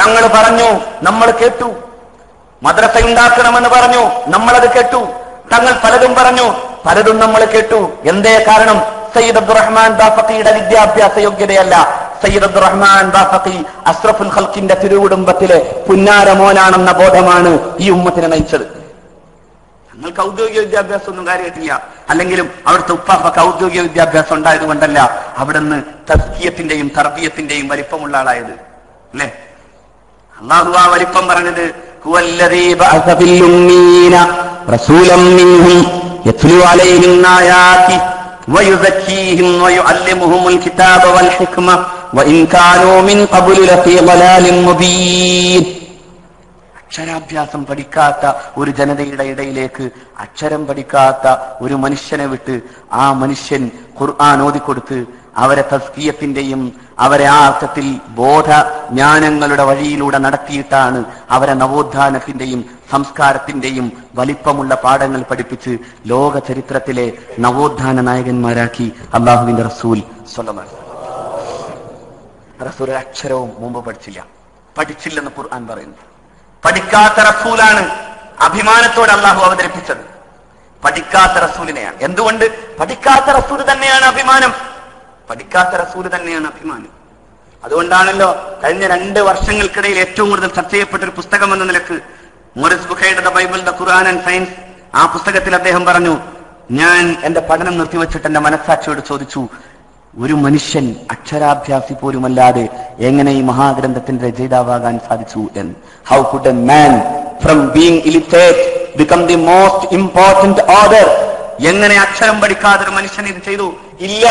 തങ്ങൾ പറഞ്ഞു, നമ്മൾ കേട്ടു. മദ്രസ ഉണ്ടാക്കണമെന്ന് പറഞ്ഞു, നമ്മളത് കേട്ടു. തങ്ങൾ പലതും പറഞ്ഞു, പലതും നമ്മൾ കേട്ടു. എന്തേ കാരണം? സയ്യിദ് അബ്ദുറഹ്മാൻ ബാഫഖിയുടെ വിദ്യാഭ്യാസ യോഗ്യതയല്ല. സയ്യിദ് അബ്ദുറഹ്മാൻ ബാഫഖി അഷ്റഫുൽ ഖൽഖിന്റെ തിരുകുടുംബത്തിലെ പുന്നാര മോനാണെന്ന ബോധമാണ് ഈ ഉമ്മത്തിനെ നയിച്ചത്. ഞങ്ങൾക്ക് ഔദ്യോഗിക വിദ്യാഭ്യാസം ഒന്നും കാര്യമായിട്ടില്ല. അല്ലെങ്കിലും അവിടുത്തെ ഉപ്പാപ്പക്ക് ഔദ്യോഗിക വിദ്യാഭ്യാസം ഉണ്ടായത് കൊണ്ടല്ല അവിടുന്ന് തസ്കിയത്തിന്റെയും തർബിയത്തിന്റെയും വലിപ്പമുള്ള ആളായത്. അല്ലെ? അല്ലാഹു ആ വലിപ്പം പറഞ്ഞത് ഹുവല്ലദീ ബഅസ ഫിൽ ഉമ്മീന റസൂലൻ മിൻഹും യത്ലു അലൈഹിം ആയാതി വയുസക്കീഹിം വയുഅല്ലിമുഹുൽ കിതാബ വൽ ഹിക്മ വഇൻ കാനൂ മിൻ ഖബ്ലു ലഫീ ളലാലിൻ മുബീൻ. അക്ഷരാഭ്യാസം പഠിക്കാത്ത ഒരു ജനതയുടെ ഇടയിലേക്ക് അക്ഷരം പഠിക്കാത്ത ഒരു മനുഷ്യനെ വിട്ട് ആ മനുഷ്യൻ ഖുർആൻ ഓതിക്കൊടുത്ത് അവരെ തസ്കിയത്തിന്റെയും അവരെ ആ അർത്ഥത്തിൽ ബോധജ്ഞാനങ്ങളുടെ വഴിയിലൂടെ നടത്തിയിട്ടാണ് അവരെ നവോത്ഥാനത്തിന്റെയും സംസ്കാരത്തിന്റെയും വലിപ്പമുള്ള പാഠങ്ങൾ പഠിപ്പിച്ച് ലോക ചരിത്രത്തിലെ നവോത്ഥാന നായകന്മാരാക്കി അല്ലാഹുവിന്റെ റസൂൽ സ്വല്ലല്ലാഹു അലൈഹി വസല്ലം. റസൂൽ അക്ഷരവും മുമ്പ് പഠിച്ചില്ലെന്ന് ഖുർആൻ പറയുന്നു. പഠിക്കാത്ത റസൂലാണ്. അഭിമാനത്തോടെ അള്ളാഹു അവതരിപ്പിച്ചത് പഠിക്കാത്ത റസൂലിനെയാണ്. എന്തുകൊണ്ട്? പഠിക്കാത്ത റസൂൽ തന്നെയാണ് അഭിമാനം. പഠിക്കാത്ത റസൂൽ തന്നെയാണ് അഭിമാനം. അതുകൊണ്ടാണല്ലോ കഴിഞ്ഞ 2 വർഷങ്ങൾക്കിടയിൽ ഏറ്റവും കൂടുതൽ ചർച്ച ചെയ്യപ്പെട്ട ഒരു പുസ്തകം എന്ന നിലക്ക് മോറിസ് ബുഖൈയുടെ the Bible, the Quran and science, ആ പുസ്തകത്തിൽ അദ്ദേഹം പറഞ്ഞു, ഞാൻ എന്റെ പഠനം നിർത്തിവെച്ചിട്ട് എന്റെ മനസ്സാക്ഷിയോട് ചോദിച്ചു, ഒരു മനുഷ്യൻ അക്ഷരാഭ്യാസി പോലുമല്ലാതെ എങ്ങനെ ഈ മഹാഗ്രന്ഥത്തിന്റെ രചയിതാവാകാൻ സാധിച്ചു എന്ന്. How could a man from being illiterate become the most important order? എങ്ങനെ അക്ഷരം പഠിക്കാതെ ഒരു മനുഷ്യൻ ഇത് ചെയ്തു? ഇല്ല.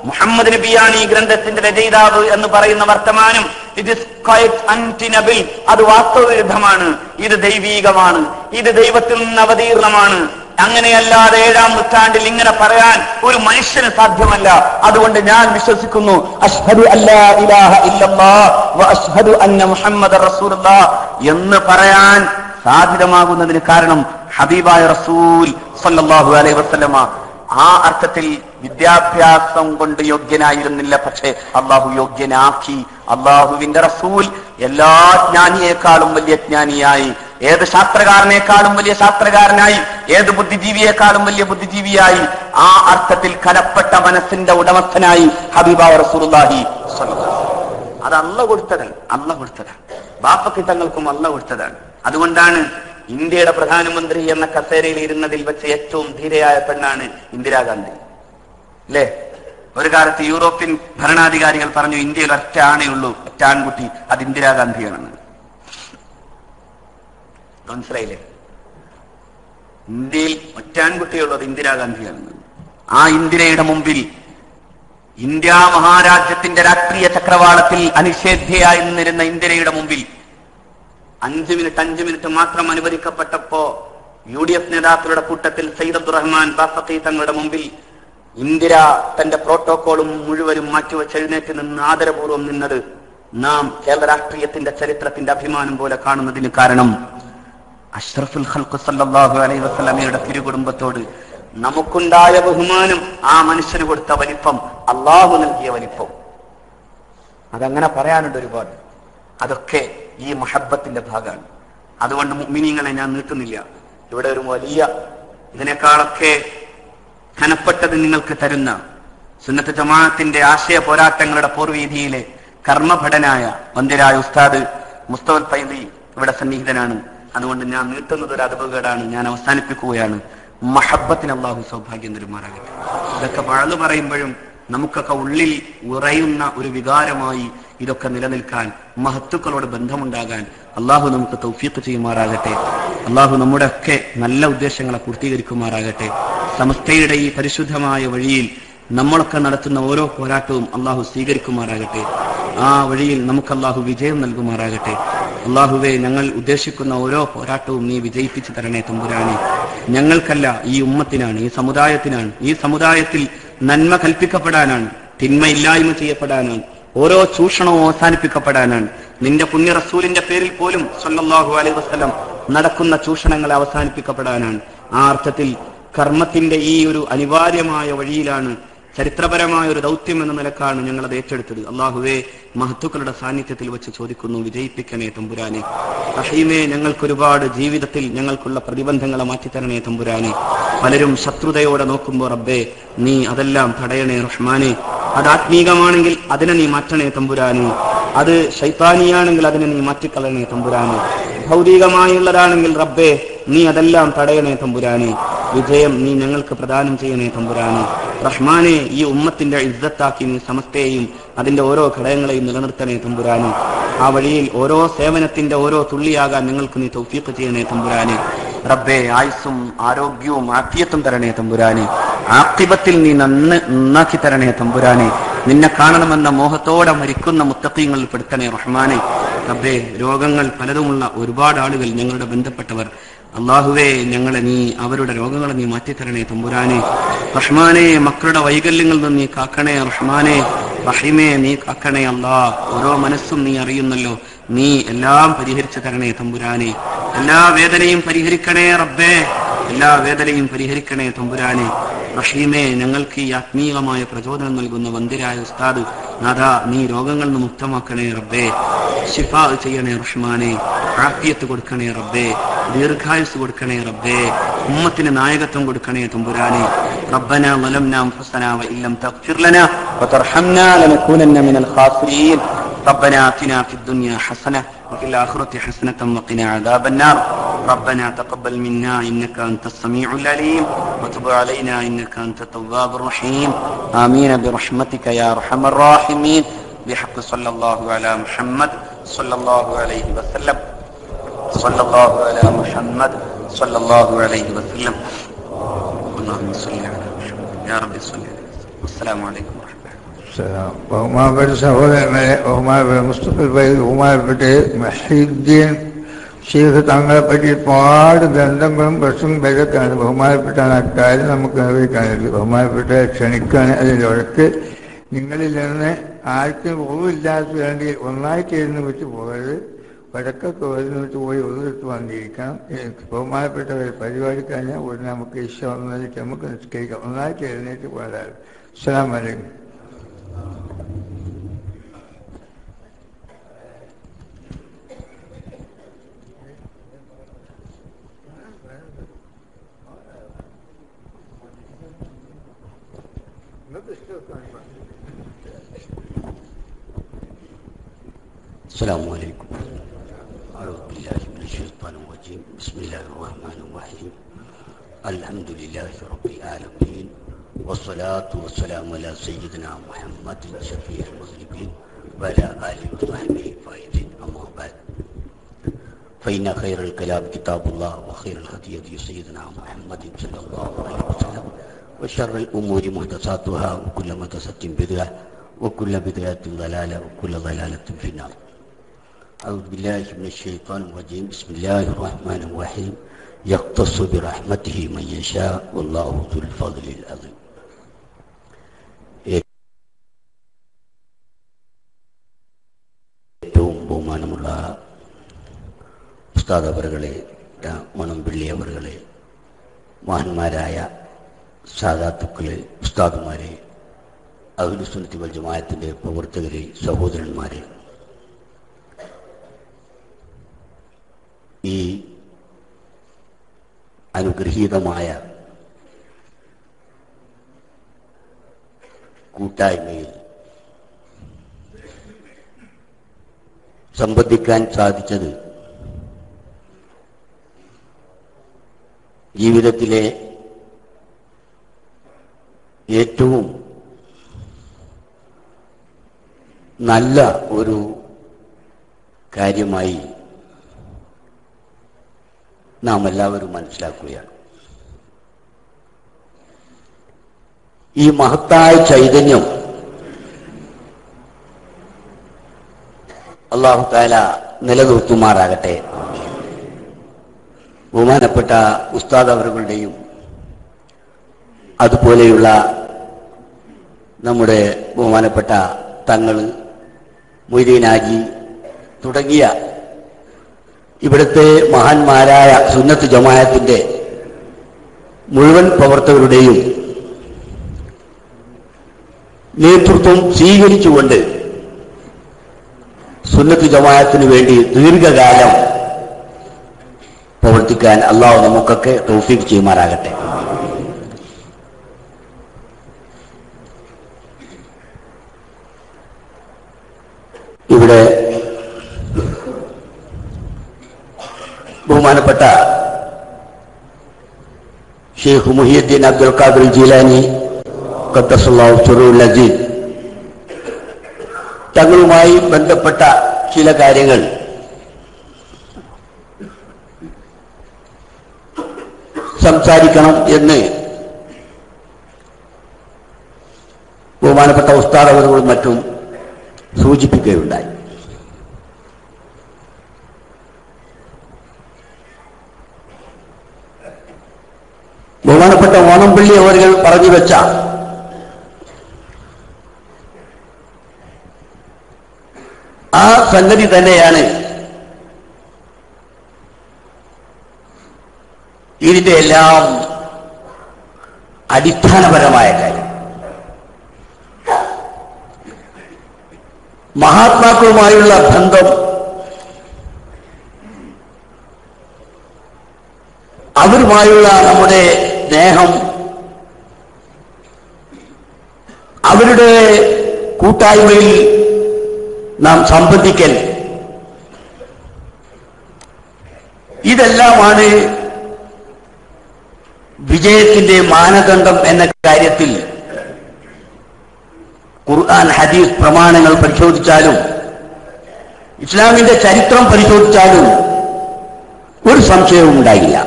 മുഹമ്മദ് നബിയാണ് ഈ ഗ്രന്ഥത്തിന്റെ രചയിതാവ് എന്ന് പറയുന്ന വർത്തമാനം ഇറ്റ് ഇസ് ക്വൈറ്റ് അൺടിനബിൾ. അത് വാസ്തവവിരുദ്ധമാണ്. ഇത് ദൈവീകമാണ്. ഇത് ദൈവത്തിൽ നിന്ന് അവതീർണമാണ്. അങ്ങനെയല്ലാതെ 7-ാം നൂറ്റാണ്ടിൽ ഇങ്ങനെ പറയാൻ ഒരു മനുഷ്യന് സാധ്യമല്ല. അതുകൊണ്ട് ഞാൻ വിശ്വസിക്കുന്നു, അശ്ഹദു അല്ലാ ഇലാഹ ഇല്ലല്ലാഹ് വ അശ്ഹദു അന്ന മുഹമ്മദർ റസൂലുള്ളാഹ് എന്ന് പറയാൻ സാധ്യമാകുന്നതിന് കാരണം ഹബീബായ റസൂൽ സ്വല്ലല്ലാഹു അലൈഹി വസല്ലമ ആ അർത്ഥത്തിൽ വിദ്യാഭ്യാസം കൊണ്ട് യോഗ്യനായിരുന്നില്ല, പക്ഷേ അള്ളാഹു യോഗ്യനാക്കി. അള്ളാഹുവിന്റെ റസൂൽ എല്ലാ ജ്ഞാനിയേക്കാളും വലിയ ജ്ഞാനിയായി, ഏത് ശാസ്ത്രകാരനേക്കാളും വലിയ ശാസ്ത്രകാരനായി, ഏത് ബുദ്ധിജീവിയേക്കാളും വലിയ ബുദ്ധിജീവിയായി, ആ അർത്ഥത്തിൽ കനപ്പെട്ട മനസ്സിന്റെ ഉടമസ്ഥനായി ഹബീബായ റസൂലുള്ളാഹി സ്വല്ലല്ലാഹു അലൈഹി വസല്ലം. അത് അല്ലാഹു കൊടുത്തതാണ്. ബാപ്പക്ക് തങ്ങൾക്കും അല്ലാഹു കൊടുത്തതാണ്. അതുകൊണ്ടാണ് ഇന്ത്യയുടെ പ്രധാനമന്ത്രി എന്ന കസേരയിൽ ഇരുന്നതിൽ വെച്ച് ഏറ്റവും ധീരയായ പെണ്ണാണ് ഇന്ദിരാഗാന്ധി, അല്ലേ? ഒരു കാലത്ത് യൂറോപ്യൻ ഭരണാധികാരികൾ പറഞ്ഞു, ഇന്ത്യയിൽ ഒറ്റ ആണേ ഉള്ളൂ, ഒറ്റ ആൺകുട്ടി, അത് ഇന്ദിരാഗാന്ധിയാണെന്ന്. മനസ്സിലായില്ലേ? ഇന്ത്യയിൽ ഒറ്റ ആൺകുട്ടിയുള്ളത് ഇന്ദിരാഗാന്ധിയാണെന്ന്. ആ ഇന്ദിരയുടെ മുമ്പിൽ, ഇന്ത്യ മഹാരാജ്യത്തിന്റെ രാഷ്ട്രീയ ചക്രവാളത്തിൽ അനിഷേധ്യയായി നിന്നിരുന്ന ഇന്ദിരയുടെ മുമ്പിൽ 5 മിനിറ്റ് മാത്രം അനുവദിക്കപ്പെട്ടപ്പോ UDF നേതാക്കളുടെ കൂട്ടത്തിൽ സയ്യിദ് അബ്ദുറഹ്മാൻ ബാഫഖി തങ്ങളുടെ മുമ്പിൽ ഇന്ദിര തന്റെ പ്രോട്ടോകോളും മുഴുവനും മാറ്റിവെച്ച് എഴുന്നേറ്റ് നിന്ന് ആദരപൂർവ്വം നിന്നത് നാം കേരള രാഷ്ട്രീയത്തിന്റെ ചരിത്രത്തിന്റെ അഭിമാനം പോലെ കാണുന്നതിന് കാരണം അഷ്റഫുൽ ഖൽഖ് സല്ലല്ലാഹു അലൈഹി വസല്ലമയുടെ തിരുകുടുംബത്തോട് നമുക്കുണ്ടായ ബഹുമാനം, ആ മനുഷ്യന് കൊടുത്ത വലിപ്പം, അള്ളാഹു നൽകിയ വലിപ്പം, അതങ്ങനെ പറയാനുണ്ട് ഒരുപാട്. അതൊക്കെ ഈ മുഹബ്ബത്തിന്റെ ഭാഗമാണ്. അതുകൊണ്ട് മുഅ്മിനീങ്ങളെ ഞാൻ നീട്ടുന്നില്ല. ഇവിടെ ഒരു വലിയ ഇതിനേക്കാളൊക്കെ ഘനപ്പെട്ടത് നിങ്ങൾക്ക് തരുന്ന സുന്നത്ത് ജമാഅത്തിന്റെ ആശയ പോരാട്ടങ്ങളുടെ പൂർവീതിയിലെ കർമ്മഭടനായ വന്ദ്യരായ ഉസ്താദ് മുസ്തഫ ഫൈദി ഇവിടെ സന്നിഹിതനാണ്. അതുകൊണ്ട് ഞാൻ നീട്ടുന്നത് ഒരു അദബുകേടാണ്. ഞാൻ അവസാനിപ്പിക്കുകയാണ്. മഹബ്ബത്തിന് അല്ലാഹു സൗഭാഗ്യം തരുമാറാകട്ടെ. ഇതൊക്കെ വഅള് പറയുമ്പോഴും നമുക്കൊക്കെ ഉള്ളിൽ ഉറയുന്ന ഒരു വികാരമായി ഇതൊക്കെ നിലനിൽക്കാൻ, മഹത്തുക്കളോട് ബന്ധമുണ്ടാകാൻ അള്ളാഹു നമുക്ക് തൗഫീഖ് ചെയ്യുമാറാകട്ടെ. അള്ളാഹു നമ്മുടെ ഒക്കെ നല്ല ഉദ്ദേശങ്ങളെ പൂർത്തീകരിക്കുമാറാകട്ടെ. സമസ്തയുടെ ഈ പരിശുദ്ധമായ വഴിയിൽ നമ്മളൊക്കെ നടത്തുന്ന ഓരോ പോരാട്ടവും അള്ളാഹു സ്വീകരിക്കുമാറാകട്ടെ. ആ വഴിയിൽ നമുക്ക് അള്ളാഹു വിജയം നൽകുമാറാകട്ടെ. അള്ളാഹുവെ, ഞങ്ങൾ ഉദ്ദേശിക്കുന്ന ഓരോ പോരാട്ടവും നീ വിജയിപ്പിച്ചു തരണേ തമ്പുരാനെ. ഞങ്ങൾക്കല്ല, ഈ ഉമ്മത്തിനാണ്, ഈ സമുദായത്തിനാണ്. ഈ സമുദായത്തിൽ നന്മ കൽപ്പിക്കപ്പെടാനാണ്, തിന്മയില്ലായ്മ ചെയ്യപ്പെടാനാണ്, ഓരോ ചൂഷണവും അവസാനിപ്പിക്കപ്പെടാനാണ്. നിന്റെ പുണ്യ റസൂലിന്റെ പേരിൽ പോലും സ്വല്ലല്ലാഹു അലൈഹി വസല്ലം നടക്കുന്ന ചൂഷണങ്ങളെ അവസാനിപ്പിക്കപ്പെടാനാണ്. ആ അർത്ഥത്തിൽ കർമ്മത്തിന്റെ ഈ ഒരു അനിവാര്യമായ വഴിയിലാണ്, ചരിത്രപരമായ ഒരു ദൗത്യം എന്ന നിലക്കാണ് ഞങ്ങൾ അത് ഏറ്റെടുത്തത്. അള്ളാഹുവേ, മഹത്തുക്കളുടെ സാന്നിധ്യത്തിൽ വെച്ച് ചോദിക്കുന്നു, വിജയിപ്പിക്കണേ തമ്പുരാനെ. റഹീമേ, ഞങ്ങൾക്കൊരുപാട് ജീവിതത്തിൽ ഞങ്ങൾക്കുള്ള പ്രതിബന്ധങ്ങളെ മാറ്റിത്തരണേ തമ്പുരാനെ. പലരും ശത്രുതയോടെ നോക്കുമ്പോൾ റബ്ബേ, നീ അതെല്ലാം തടയണേ റഹ്മാനെ. അത് ആത്മീകമാണെങ്കിൽ അതിനെ നീ മാറ്റണേ തമ്പുരാനെ. അത് ശൈത്താനിയാണെങ്കിൽ അതിനെ നീ മാറ്റിക്കളയണേ തമ്പുരാനെ. ഭൗതികമായുള്ളതാണെങ്കിൽ റബ്ബേ, നീ അതെല്ലാം തടയണേ തമ്പുരാനെ. വിജയം നീ ഞങ്ങൾക്ക് പ്രദാനം ചെയ്യണേ തമ്പുരാനെ. റഹ്മാനെ, ഈ ഉമ്മത്തിന്റെ ഇസ്സത്താക്കി നീ സമസ്തയെയും അതിന്റെ ഓരോ ഘടകങ്ങളെയും നിലനിർത്തണേ തമ്പുരാനെ. ആ വഴിയിൽ ഓരോ സേവനത്തിന്റെ ഓരോ തുള്ളിയാകാൻ ഞങ്ങൾക്ക് നീ തൗഫീഖ് ചെയ്യണേ തമ്പുരാനെ. റബ്ബേ, ആയുസ്സും ആരോഗ്യവും ആഫിയത്തും തരണേ തമ്പുരാനെ. ആഖിബത്തിൽ നീ നന്നാക്കി തരണേ തമ്പുരാനെ. നിന്നെ കാണണമെന്ന മോഹത്തോടെ മരിക്കുന്ന മുത്തഖീങ്ങളിൽ പെടുത്തണേ റഹ്മാനെ. റബ്ബേ, രോഗങ്ങൾ പലതുമുള്ള ഒരുപാട് ആളുകൾ ഞങ്ങളുടെ ബന്ധപ്പെട്ടവർ, അള്ളാഹുവേ, ഞങ്ങളെ നീ അവരുടെ രോഗങ്ങളെ നീ മാറ്റിത്തരണേ തമ്പുരാനെ. റഹ്മാനെ, മക്കളുടെ വൈകല്യങ്ങളിൽ നിന്ന് നീ കാക്കണേ റഹ്മാനെ. റഹീമേ, നീ കാക്കണേ അല്ലാ. ഓരോ മനസ്സും നീ അറിയുന്നല്ലോ. നീ എല്ലാം പരിഹരിച്ചു തരണേ തമ്പുരാനെ. എല്ലാ വേദനയും പരിഹരിക്കണേ റബ്ബേ, എല്ലാ വേദനയും പരിഹരിക്കണേ തമ്പുരാനെ. റഹീമേ, ഞങ്ങൾക്ക് ഈ ആത്മീയമായ പ്രചോദനം നൽകുന്ന വന്ദ്യരായ ഉസ്താദ് നാഥ, നീ രോഗങ്ങളിൽ നിന്ന് മുക്തമാക്കണേ റബ്ബേ. ശിഫാ ചെയ്യണേ റഹ്മാനെ. ആഫിയത്ത് കൊടുക്കണേ റബ്ബേ. ദീർഘായുസ് കൊടുക്കണേ റബ്ബേ. ഉമ്മത്തിന് നായകത്വം കൊടുക്കണേ തമ്പുരാനെ. റബ്ബനാ ളലംനാ അൻഫുസനാ വഇല്ലം തഗ്ഫിർ ലനാ വതർഹംനാ ലനകൂനന്ന മിനൽ ഖാസിരീൻ. ربنا آتنا في الدنيا حسنة وفي الآخرة حسنة وقنا عذاب النار. ربنا تقبل منا إنك أنت السميع العليم وتب علينا إنك أنت التواب الرحيم. آمين برحمتك يا أرحم الراحمين. بحق صلى الله على محمد صلى الله عليه وسلم. صلى الله على محمد صلى الله عليه وسلم. اللهم صل على محمد يا رب صل عليه وسلم. السلام عليكم ورحمة الله. ബഹുമാനപ്പെട്ട സഹോദരന്മാരെ, ബഹുമാനപ്പെട്ട മുസ്തഫൽ ഭായി, ബഹുമാനപ്പെട്ട മഹീദ്ദീൻ ഷെയ്ഖ് തങ്ങളെ പറ്റി ഒരുപാട് ഗ്രന്ഥങ്ങളും പ്രശ്നവും പേരൊക്കെയാണ്. ബഹുമാനപ്പെട്ട കാര്യം നമുക്ക് നിർവഹിക്കാനുള്ളത്. ബഹുമാനപ്പെട്ട ക്ഷണിക്കാണ്. അതിലൊക്കെ നിങ്ങളിൽ നിന്ന് ആർക്കും ഒഴിവില്ലാത്ത വേണ്ടി ഒന്നായിട്ട് ഇരുന്ന് വെച്ച് പോകരുത്. വടക്കൊക്കെ വരുന്ന വെച്ച് പോയി ഒരിടത്ത് വന്നിരിക്കണം. ബഹുമാനപ്പെട്ട പരിപാടി കഴിഞ്ഞാൽ ഉടനെ നമുക്ക് ഇഷ്ടം നമുക്ക് നിസ്കരിക്കാം. ഒന്നായിട്ട് എഴുന്നേറ്റ് പോകാതെ. അസ്സലാമു അലൈക്കും. السلام عليكم. أعوذ بالله من الشيطان الرجيم. بسم الله الرحمن الرحيم. الحمد لله رب العالمين والصلاة والسلام على سيدنا محمد شفيع المذنبين وعلى آله وصحبه الفائزين. أما بعد فإن خير الكلام كتاب الله وخير الهدي هدي سيدنا محمد صلى الله عليه وسلم وشر الأمور محدثاتها وكل محدثة بدعة وكل بدعة ضلالة وكل ضلالة في النار. أعوذ بالله من الشيطان الرجيم. بسم الله الرحمن الرحيم. يختص برحمته من يشاء والله ذو الفضل العظيم. ഏറ്റവും ബഹുമാനമുള്ള ഉസ്താദ് അവറുകളെ, മണംപിള്ളി അവറുകളെ, മഹാന്മാരായ സാദാത്തുക്കളെ, ഉസ്താദുമാരെ, അഹ്ലു സുന്നത്തി വൽ ജമാഅത്തിന്റെ പ്രവർത്തകരെ, സഹോദരന്മാരെ, ഈ അനുഗ്രഹീതമായ കൂട്ടായ്മയിൽ സംബന്ധിക്കാൻ സാധിച്ചത് ജീവിതത്തിലെ ഏറ്റവും നല്ല ഒരു കാര്യമായി നാം എല്ലാവരും മനസ്സിലാക്കുകയാണ്. ഈ മഹത്തായ ചൈതന്യം അല്ലാഹു തആല നിലനിർത്തുമാറാകട്ടെ. ബഹുമാനപ്പെട്ട ഉസ്താദ് അവറുകളുടെയും അതുപോലെയുള്ള നമ്മുടെ ബഹുമാനപ്പെട്ട തങ്ങൾ, മൊയ്തീൻ ഹാജി തുടങ്ങിയ ഇവിടുത്തെ മഹാന്മാരായ സുന്നത്ത് ജമാഅത്തിന്റെ മുഴുവൻ പ്രവർത്തകരുടെയും നേതൃത്വം സ്വീകരിച്ചുകൊണ്ട് സുന്നത്ത് ജമാഅത്തിന് വേണ്ടി ദീർഘകാലം പ്രവർത്തിക്കാൻ അല്ലാഹു നമുക്കൊക്കെ തൗഫീഖ് ചെയ്യുമാറാകട്ടെ. ഇവിടെ ബഹുമാനപ്പെട്ട ഷെയ്ഖ് മുഹിയുദ്ദീൻ അബ്ദുൽ ഖാദിർ ജീലാനി ഖദ്ദസല്ലാഹു സിറഹുൽ അസീസ് തങ്ങളുമായി ബന്ധപ്പെട്ട ചില കാര്യങ്ങൾ സംസാരിക്കണം എന്ന് ബഹുമാനപ്പെട്ട ഉസ്താദ് അവറുകളും മറ്റും സൂചിപ്പിക്കുകയുണ്ടായി. ബഹുമാനപ്പെട്ട ഓണംപള്ളി അവர்கள் പറഞ്ഞു വെച്ച ആ സംഗതി തന്നെയാണ് ഇതിന്റെ എല്ലാം അടിസ്ഥാനപരമായ കാര്യം. മഹാത്മാക്കളുമായുള്ള ബന്ധം അവരുമായുള്ള നമ്മുടെ സ്നേഹം, അവരുടെ കൂട്ടായ്മയിൽ നാം സംബന്ധിക്കൽ, ഇതെല്ലാമാണ് വിജയത്തിന്റെ മാനദണ്ഡം എന്ന കാര്യത്തിൽ ഖുർആൻ ഹദീസ് പ്രമാണങ്ങൾ പരിശോധിച്ചാലും ഇസ്ലാമിന്റെ ചരിത്രം പരിശോധിച്ചാലും ഒരു സംശയവും ഉണ്ടായില്ല.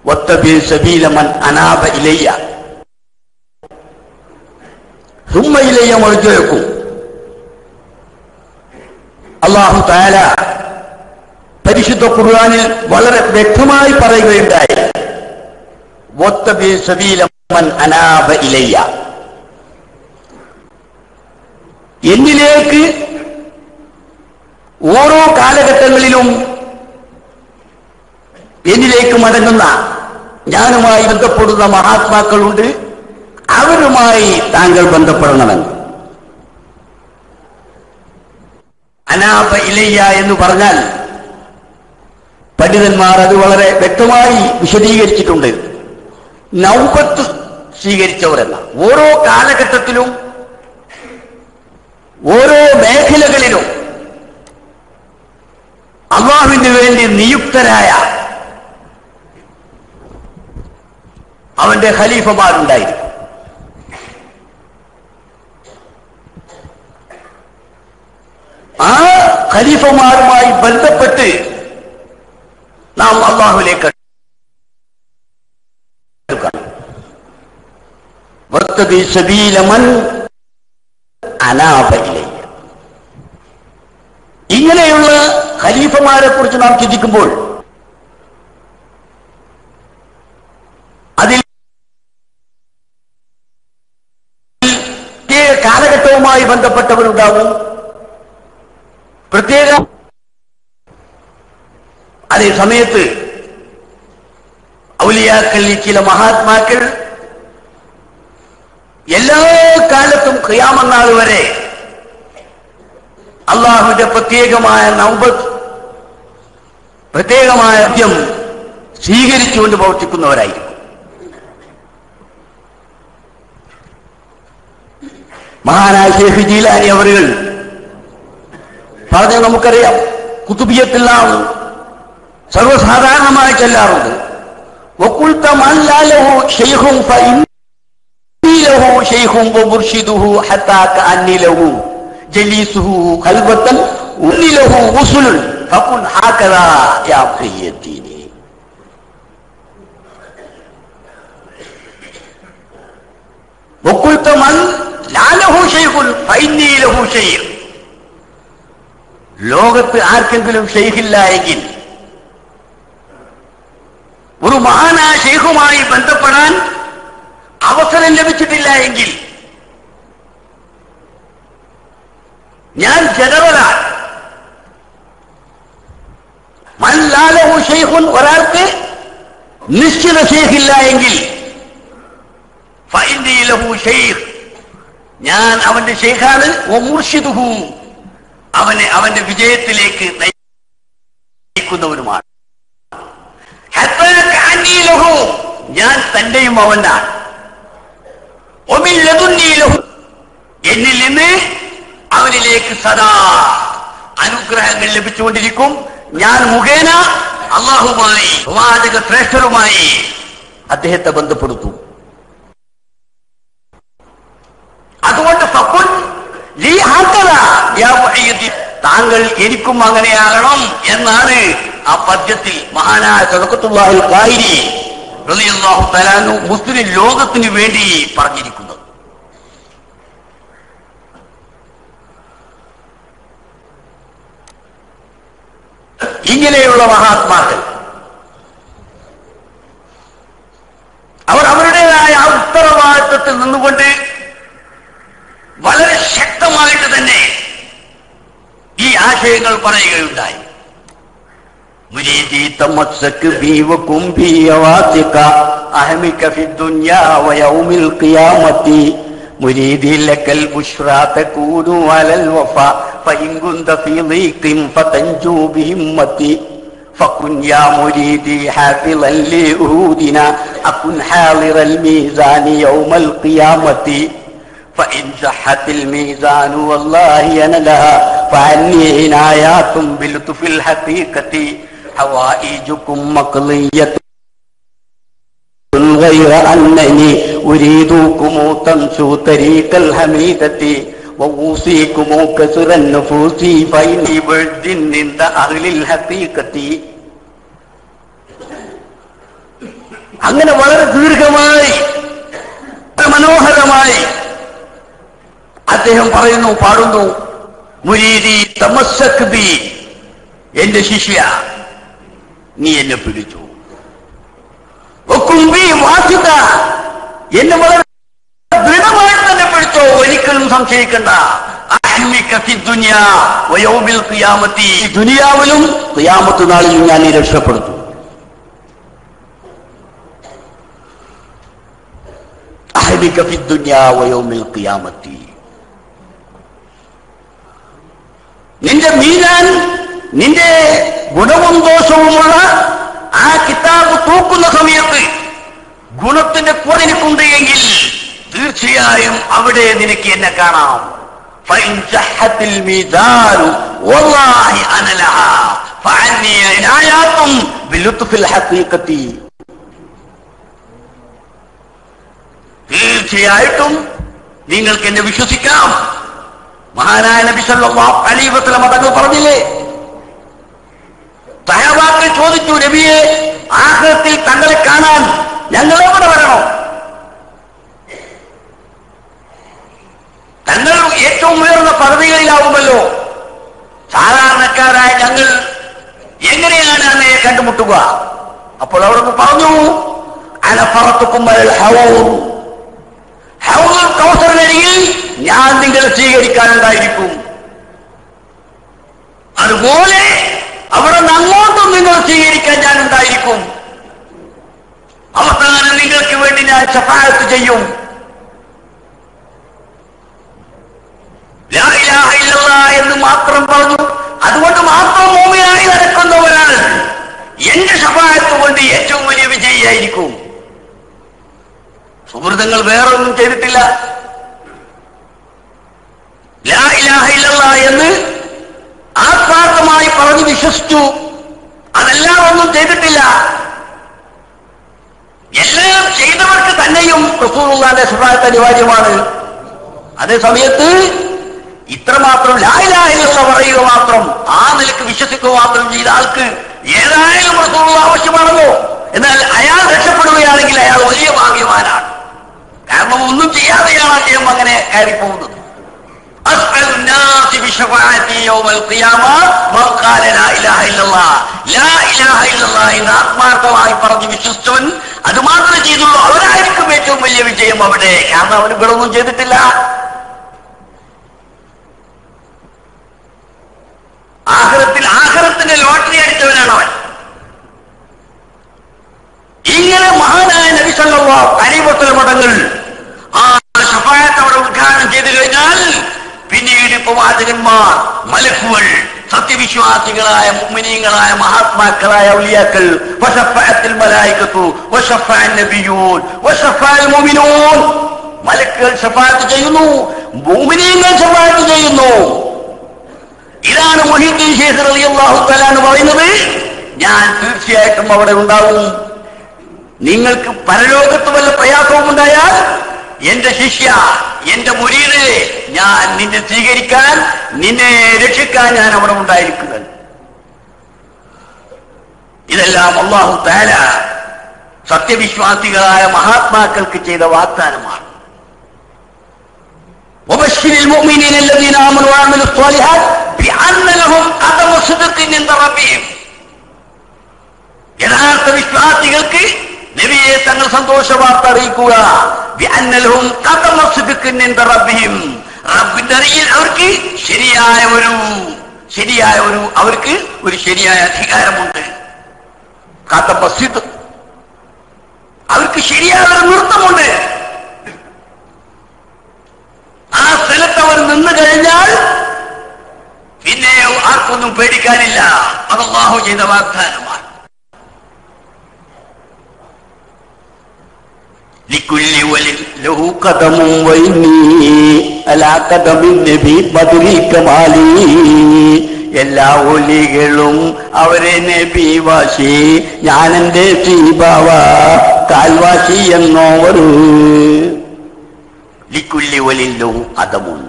വത്തബി സബീല മൻ അനാബ ഇലയ്യ സുമ്മ ഇലയ്യ മർജിഉക്കും. അല്ലാഹു തആല പരിശുദ്ധ ഖുർആനിൽ വളരെ വ്യക്തമായി പറയുകയുണ്ടായി, വത്തബി സബീല മൻ അനാബ ഇലയ്യ, എന്നിലേക്ക് ഓരോ കാലഘട്ടങ്ങളിലും എന്നിലേക്ക് മടങ്ങുന്ന, ഞാനുമായി ബന്ധപ്പെടുന്ന മഹാത്മാക്കളുണ്ട്, അവരുമായി താങ്കൾ ബന്ധപ്പെടണമെന്ന്. അനാബ ഇലയ്യ എന്ന് പറഞ്ഞാൽ പണ്ഡിതന്മാർ അത് വളരെ വ്യക്തമായി വിശദീകരിച്ചിട്ടുണ്ട്. നൗബത്ത് സ്വീകരിച്ചവരെന്ന, ഓരോ കാലഘട്ടത്തിലും ഓരോ മേഖലകളിലും അല്ലാഹുവിന് വേണ്ടി നിയുക്തരായ അവന്റെ ഖലീഫമാരുണ്ടായിരിക്കും. ആ ഖലീഫമാരുമായി ബന്ധപ്പെട്ട് നാം അല്ലാഹുവിലേക്ക് വത്തബി സബീല മൻ അനാബ ഇലയ്യ. ഇങ്ങനെയുള്ള ഖലീഫമാരെ കുറിച്ച് നാം ചിന്തിക്കുമ്പോൾ അതിൽ പ്രത്യേക കാലഘട്ടവുമായി ബന്ധപ്പെട്ടവരുണ്ടാവും, പ്രത്യേക അതേ സമയത്ത് ഔലിയാക്കളിൽ ചില മഹാത്മാക്കൾ എല്ലാ കാലത്തും ഖിയാമത്ത് നാൾ വരെ അള്ളാഹുവിന്റെ പ്രത്യേകമായ നൗബത്ത്, പ്രത്യേകമായ അദ്യം സ്വീകരിച്ചുകൊണ്ട് പ്രവർത്തിക്കുന്നവരായിരിക്കും. മഹാനായ ശൈഖ് ജീലാനി അവറുകൾ പറഞ്ഞ നമുക്കറിയാം, കുതുബിയത്തിൽ നാം സർവ്വസാധാരണമായി ചെല്ലാറുണ്ട്, വഖുൽത മൻ ലാ ലഹു ശൈഖുൻ ഫഇന്നി ലഹു ശൈഖുൻ വമുർശിദുഹു ഹത്താ കഅന്നി ലഹു ജലീസുഹു ഖൽബത്തൻ ഉന്നി ലഹു ഉസുലുൻ ഫകുൻ ഹകദാ യാ ഖിയതീനി. വഖുൽത മൻ ലാ ലഹു ശൈഖുൻ ഫഇന്നി ലഹു ശൈഖ്. ലോകത്ത് ആർക്കെങ്കിലും ശൈഖില്ല എങ്കിൽ, ഒരു മഹാനായ ശൈഖുമായി ബന്ധപ്പെടാൻ അവസരം ലഭിച്ചിട്ടില്ല എങ്കിൽ, ഞാൻ ജനറലാണ്. മൻ ലാ ലഹു ശൈഖുൻ, ഒരാൾക്ക് നിശ്ചിത ശൈഖില്ല എങ്കിൽ, ഫഇന്നി ലഹു ശൈഖ്, ഞാൻ അവന്റെ ശൈഖാണ്, വമുർശിദുഹു, അവന്റെ വിജയത്തിലേക്ക് നയിക്കുന്നവരുമാണ്. ഹത്താ കഅന്നി ലഹു, ഞാൻ തന്റെയും അവനാണ്. വമിൻ ലദുന്നി ലഹു, എന്നിൽ നിന്ന് അവനിലേക്ക് സദാ അനുഗ്രഹങ്ങൾ ലഭിച്ചുകൊണ്ടിരിക്കും. ഞാൻ മുഖേന അല്ലാഹുമായി, പ്രവാചക ശ്രേഷ്ഠരുമായി അദ്ദേഹത്തെ ബന്ധപ്പെടുത്തും. അതുകൊണ്ട് ഫഖുൻ ലീ ഹകദാ യാ മുഹയ്യിദ്ദീൻ, താങ്കൾ എനിക്കും അങ്ങനെയാകണം എന്നാണ് ആ പദ്യത്തിൽ മഹാനായ സദഖത്തുല്ലാഹിൽ ഖായിരി റളിയല്ലാഹു തആല അൻഹു മുസ്ലിം ലോകത്തിന് വേണ്ടി പറഞ്ഞിരിക്കുന്നത്. ഇങ്ങനെയുള്ള മഹാത്മാക്കൾ അവർ അവരുടേതായ ആ ഉത്തരവാദിത്വത്തിൽ നിന്നുകൊണ്ട് വളരെ ശക്തമായിട്ട് തന്നെ ഈ ആശയങ്ങൾ പറയുകയുണ്ടായി. മുരീദി തമസ്സക് ബി വകും ബി വാസിക അഹ്മിക ഫി ദുനിയാ വയൗമിൽ ഖിയാമത്തി മുരീദി ലക്കൽ ബുശ്റാ തകൂനു അലൽ വഫാ ഫഇൻ കുന്ത ഫീ ളീഖിൻ ഫതൻജു ബിഹിമ്മത്തി فكن يا مريدي حافظا لعهودنا أكن حاضر الميزان يوم القيامة فإن صحت الميزان والله أنا لها فعني عنايات بلطف الحقيقة حوائجكم مقضية غير أنني أريدكم تمشوا طريق الحميدة وأوصيكم كسر النفوس فإني برد عند أهل الحقيقة. അങ്ങനെ വളരെ ദീർഘമായി മനോഹരമായി അദ്ദേഹം പറയുന്നു, പാടുന്നു, മുരീദി തമസ്സക് ബി, എന്റെ ശിഷ്യ നീ എന്നെ പിടിച്ചു, വാസിത എന്നെ വളരെ ദൃഢമായി തന്നെ പിടിച്ചോ, ഒരിക്കലും സംശയിക്കണ്ട. ദുനിയാവിലും ഖിയാമത്ത് നാളിലും ഞാൻ രക്ഷപ്പെടുത്തും. നിന്റെ മീനാൻ, നിന്റെ ഗുണവും ദോഷവുമുള്ള ആ കിതാബ് തൂക്കുന്ന സമയത്ത് ഗുണത്തിന്റെ കുറഞ്ഞിട്ടുണ്ട് എങ്കിൽ തീർച്ചയായും അവിടെ നിനക്ക് എന്നെ കാണാം. തീർച്ചയായിട്ടും നിങ്ങൾക്ക് എന്നെ വിശ്വസിക്കാം. മഹാനായ നബി സല്ലല്ലാഹു അലൈഹി വസല്ലം തങ്ങൾ പറഞ്ഞില്ലേ, സഹാബാക്കൾ ചോദിച്ചു, നബിയെ ആഖിറത്തിൽ തങ്ങളെ കാണാൻ ഞങ്ങൾ എവിടെ വരണോ? തങ്ങൾ ഏറ്റവും ഉയർന്ന പദവികളിലാവുമല്ലോ, സാധാരണക്കാരായ ഞങ്ങൾ എങ്ങനെയാണ് അങ്ങയെ കണ്ടുമുട്ടുക? അപ്പോൾ അവിടെ പറഞ്ഞു, അനഫറത്തുക്കും കൗസറിനരികിൽ ഞാൻ നിങ്ങളെ സ്വീകരിക്കാനുണ്ടായിരിക്കും. അതുപോലെ അവിടെ നിന്ന് അങ്ങോട്ടും നിങ്ങൾ സ്വീകരിക്കാൻ ഞാൻ ഉണ്ടായിരിക്കും. അവസാനം നിങ്ങൾക്ക് വേണ്ടി ഞാൻ ശഫാഅത്ത് ചെയ്യും. ലാ ഇലാഹ ഇല്ലല്ലാഹ് എന്ന് മാത്രം പറഞ്ഞു, അതുകൊണ്ട് മാത്രം മുഅ്മിനായി നടക്കുന്നവരാണ് എന്റെ ശഫാഅത്ത് കൊണ്ട് ഏറ്റവും വലിയ വിജയിയായിരിക്കും. സുഹൃത്തുക്കൾ വേറൊന്നും ചെയ്തിട്ടില്ല. ലാ ഇലാഹ ഇല്ലല്ലാഹ് എന്ന് ആത്മാർത്ഥമായി പറഞ്ഞു വിശ്വസിച്ചു, അതെല്ലാം ഒന്നും ചെയ്തിട്ടില്ല. എല്ലാം ചെയ്തവർക്ക് തന്നെയും റസൂലുള്ളാഹിന്റെ ശഫാഅത്ത് അനിവാര്യമാണ്. അതേ സമയത്ത് ഇത്രമാത്രം ലാ ഇലാഹ ഇല്ലല്ലാഹ് പറയുക മാത്രം, ആ നിലക്ക് വിശ്വസിക്കുക മാത്രം ചെയ്ത ആൾക്ക് ഏതായാലും റസൂലുള്ളാഹി ആവശ്യമാണല്ലോ. എന്നാൽ അയാൾ രക്ഷപ്പെടുകയാണെങ്കിൽ അയാൾ വലിയ ഭാഗ്യവാനാണ്. കാരണം ഒന്നും ചെയ്യാതെയാണ് അദ്ദേഹം അങ്ങനെ കയറിപ്പോകുന്നത്. ആത്മാർത്ഥമായി പറഞ്ഞ് വിശ്വസിച്ചവൻ അത് മാത്രമേ ചെയ്തുള്ളൂ, അവരായിരിക്കും ഏറ്റവും വലിയ വിജയം അവിടെ. കാരണം അവന് ഇവിടൊന്നും ചെയ്തിട്ടില്ല. ആഖിറത്തിന്റെ ലോട്ടറി അടിച്ചവനാണ് അവൻ. ഇങ്ങനെ മഹാനായ നബി സല്ലല്ലാഹു അലൈഹി വസല്ലം മടങ്ങൾ ആ ശഫാഅത്ത് അവിടെ ഉദ്ഘാടനം ചെയ്തു കഴിഞ്ഞാൽ പിന്നീട് പ്രവാചകന്മാർ, മലക്കുകൾ, സത്യവിശ്വാസികളായ മുഅ്മിനീങ്ങളായ മഹാത്മാക്കളായ ഔലിയാക്കൾ, വശഫഅത്തിൽ മലായികത്തു വശഫഅൻ നബിയൂൻ വശഫഅൽ മുഅ്മിനൂൻ, മലക്കുകൾ ശഫാഅത്ത് ചെയ്യുന്നു, മുഅ്മിനീങ്ങൾ ശഫാഅത്ത് ചെയ്യുന്നു. ഇതാണ് മുഹീദ്ദീൻ ശൈഖ് റളിയല്ലാഹു തആല എന്ന് പറയുന്നത്. ഞാൻ തീർച്ചയായിട്ടും അവിടെ ഉണ്ടാവും. നിങ്ങൾക്ക് പരലോകത്ത് വല്ല പ്രയാസവും ഉണ്ടായാൽ എന്റെ ശിഷ്യ, എന്റെ മുരീദേ, ഞാൻ നിന്നെ സ്വീകരിക്കാൻ, നിന്നെ രക്ഷിക്കാൻ ഞാൻ അവിടെ ഉണ്ടായിരിക്കുന്നത്. ഇതെല്ലാം അല്ലാഹു തആല സത്യവിശ്വാസികളായ മഹാത്മാക്കൾക്ക് ചെയ്ത വാഗ്ദാനമാണ്. وبشر المؤمنين الذين آمنوا وعملوا الصالحات بأن لهم قدم صدق عند ربهم. യഥാർത്ഥ വിശ്വാസികൾക്ക് നബിയെ തങ്ങൾ സന്തോഷ വാർത്ത അറിയിക്കുക. بأن لهم قدم صدق عند ربهم. റബ്ബിന്റെ അരികിൽ അവർക്ക് ശരിയായ ഒരു ശരിയായ അധികാരമുണ്ട്. ഖദമ സിദ്ഖ്, അവർക്ക് ശരിയായ ഒരു നൃത്തമുണ്ട്. ആ സ്ഥലത്ത് അവർ നിന്ന് കഴിഞ്ഞാൽ പിന്നെ ആ ആർക്കൊന്നും പേടിക്കാനില്ല. അത് അല്ലാഹു ചെയ്ത വാഗ്ദാനമാണ്. ലിക്കുല്ലി വലിൻ ലഹു ഖദമുൻ വൈനി അലാ ഖദമിൻ നബി ബദരിൽ കമാലി. എല്ലാ ഒലികളും അവരെ നബി വാശി, ഞാനെന്റെ ശ്രീബാവ കാൽവാശി എന്നോവർ. ലിക്കുല്ലി വലിൻ ലഹു ഖദമുൻ.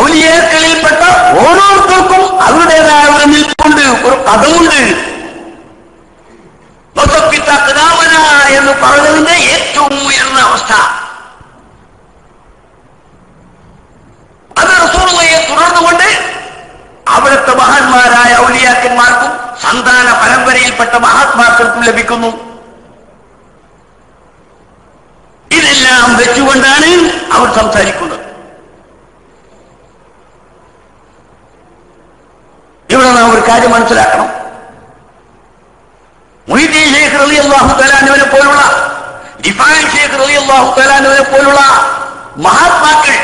ഔലിയാക്കളിൽപ്പെട്ട ഓരോരുത്തർക്കും അവരുടേതായ ഒരു നിൽപ്പുണ്ട്, ഒരു കഥമുണ്ട്. എന്ന് പറഞ്ഞതിന്റെ ഏറ്റവും ഉയർന്ന അവസ്ഥ അത് റസൂലുള്ളാഹിയെ തുടർന്നുകൊണ്ട് അവിടുത്തെ മഹാന്മാരായ ഔലിയാക്കന്മാർക്കും സന്താന പരമ്പരയിൽപ്പെട്ട മഹാത്മാക്കൾക്കും ലഭിക്കുന്നു. ഇതെല്ലാം വെച്ചുകൊണ്ടാണ് അവർ സംസാരിക്കുന്നത്. ഇവിടെ നാം ഒരു കാര്യം മനസ്സിലാക്കണം. മുഹീദ്ദീൻ ശൈഖ് റളിയല്ലാഹു തആല അൻഹുവിനെ പോലുള്ള, റിഫായി ശൈഖ് റളിയല്ലാഹു തആല അൻഹുവിനെ പോലുള്ള മഹാത്മാക്കൾ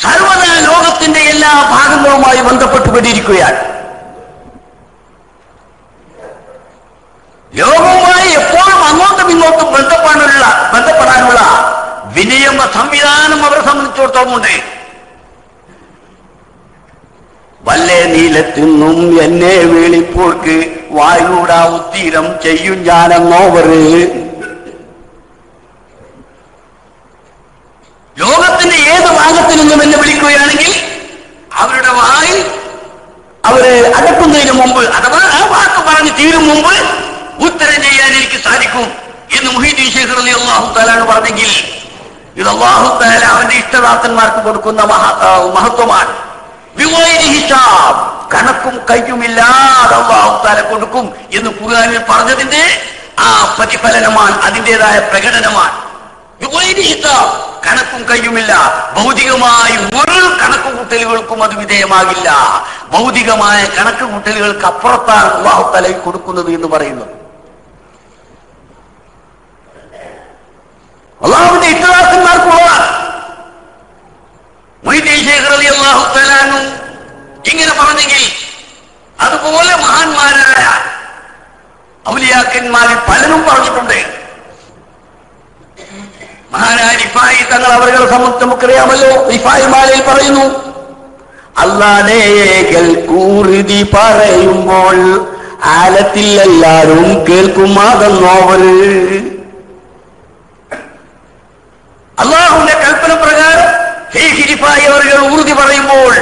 സർവ്വതാ ലോകത്തിന്റെ എല്ലാ ഭാഗങ്ങളുമായി ബന്ധപ്പെട്ടുകൊണ്ടിരിക്കുകയാണ്. ലോകവുമായി എപ്പോഴും അങ്ങോട്ടും ഇങ്ങോട്ടും ബന്ധപ്പെടാനുള്ള വിനിയമ സംവിധാനം അവരെ സംബന്ധിച്ചിടത്തോളമുണ്ട്. വല്ലേ നീലത്തിന്നും എന്നെ വിളിപ്പോർക്ക് വായൂടാ ഉത്തീരം ചെയ്യും ഞാനെന്നോവര്. ലോകത്തിന്റെ ഏത് ഭാഗത്തു നിന്നും എന്നെ വിളിക്കുകയാണെങ്കിൽ അവരുടെ വായിൽ അവര് അടക്കുന്നതിന് മുമ്പ്, അഥവാ ആ വാക്ക് പറഞ്ഞ് തീരും മുമ്പ് ഉത്തരം ചെയ്യാൻ എനിക്ക് സാധിക്കും എന്ന് മുഹീദ്ദീൻ ശൈഖ് റളിയല്ലാഹു തആല പറഞ്ഞെങ്കിൽ ഇത് അല്ലാഹു തആല അവന്റെ ഇഷ്ടദാസന്മാർക്ക് കൊടുക്കുന്ന മഹത്വമാണ്. ഹിസാബ്, കണക്കും കയ്യുമില്ലാതെ അല്ലാഹു തആല കൊടുക്കും എന്ന് ഖുർആനിൽ പറഞ്ഞതിന്റെ ആ പ്രതിഫലനമാണ്, അതിൻ്റെതായ പ്രകടനമാണ്. ഹിസാബ്, കണക്കും കയ്യുമില്ല. ഭൗതികമായി ഒരു കണക്ക് കൂട്ടലുകൾക്കും അത് വിധേയമാകില്ല. ഭൗതികമായ കണക്ക് കൂട്ടലുകൾക്ക് അപ്പുറത്താണ് അല്ലാഹു തആല കൊടുക്കുന്നത് എന്ന് പറയുന്നത്. അല്ലാഹുവിന്റെ ഇഷ്ടദാസന്മാർക്കുള്ളതാണ്. മുഹീദ്ദീൻ ശൈഖ് റളിയല്ലാഹു തആല അൻഹു ഇങ്ങനെ പറഞ്ഞെങ്കിൽ അതുപോലെ മഹാന്മാരായ ഔലിയാക്കന്മാരിൽ പലരും പറഞ്ഞിട്ടുണ്ട്. മഹാനായ റിഫായി തങ്ങൾ അവരുടെ സംബന്ധിച്ച് നമുക്കറിയാമല്ലോ. റിഫായി മാലയിൽ പറയുന്നു, അല്ലാഹുവേ കൂറുതി പറയുമ്പോൾ ആലത്തിൽ എല്ലാവരും കേൾക്കുമാതെന്നോവര്. അല്ലാഹുവിന്റെ കൽപ്പന പ്രകാരം അവർ ഊർതി പറയുമ്പോൾ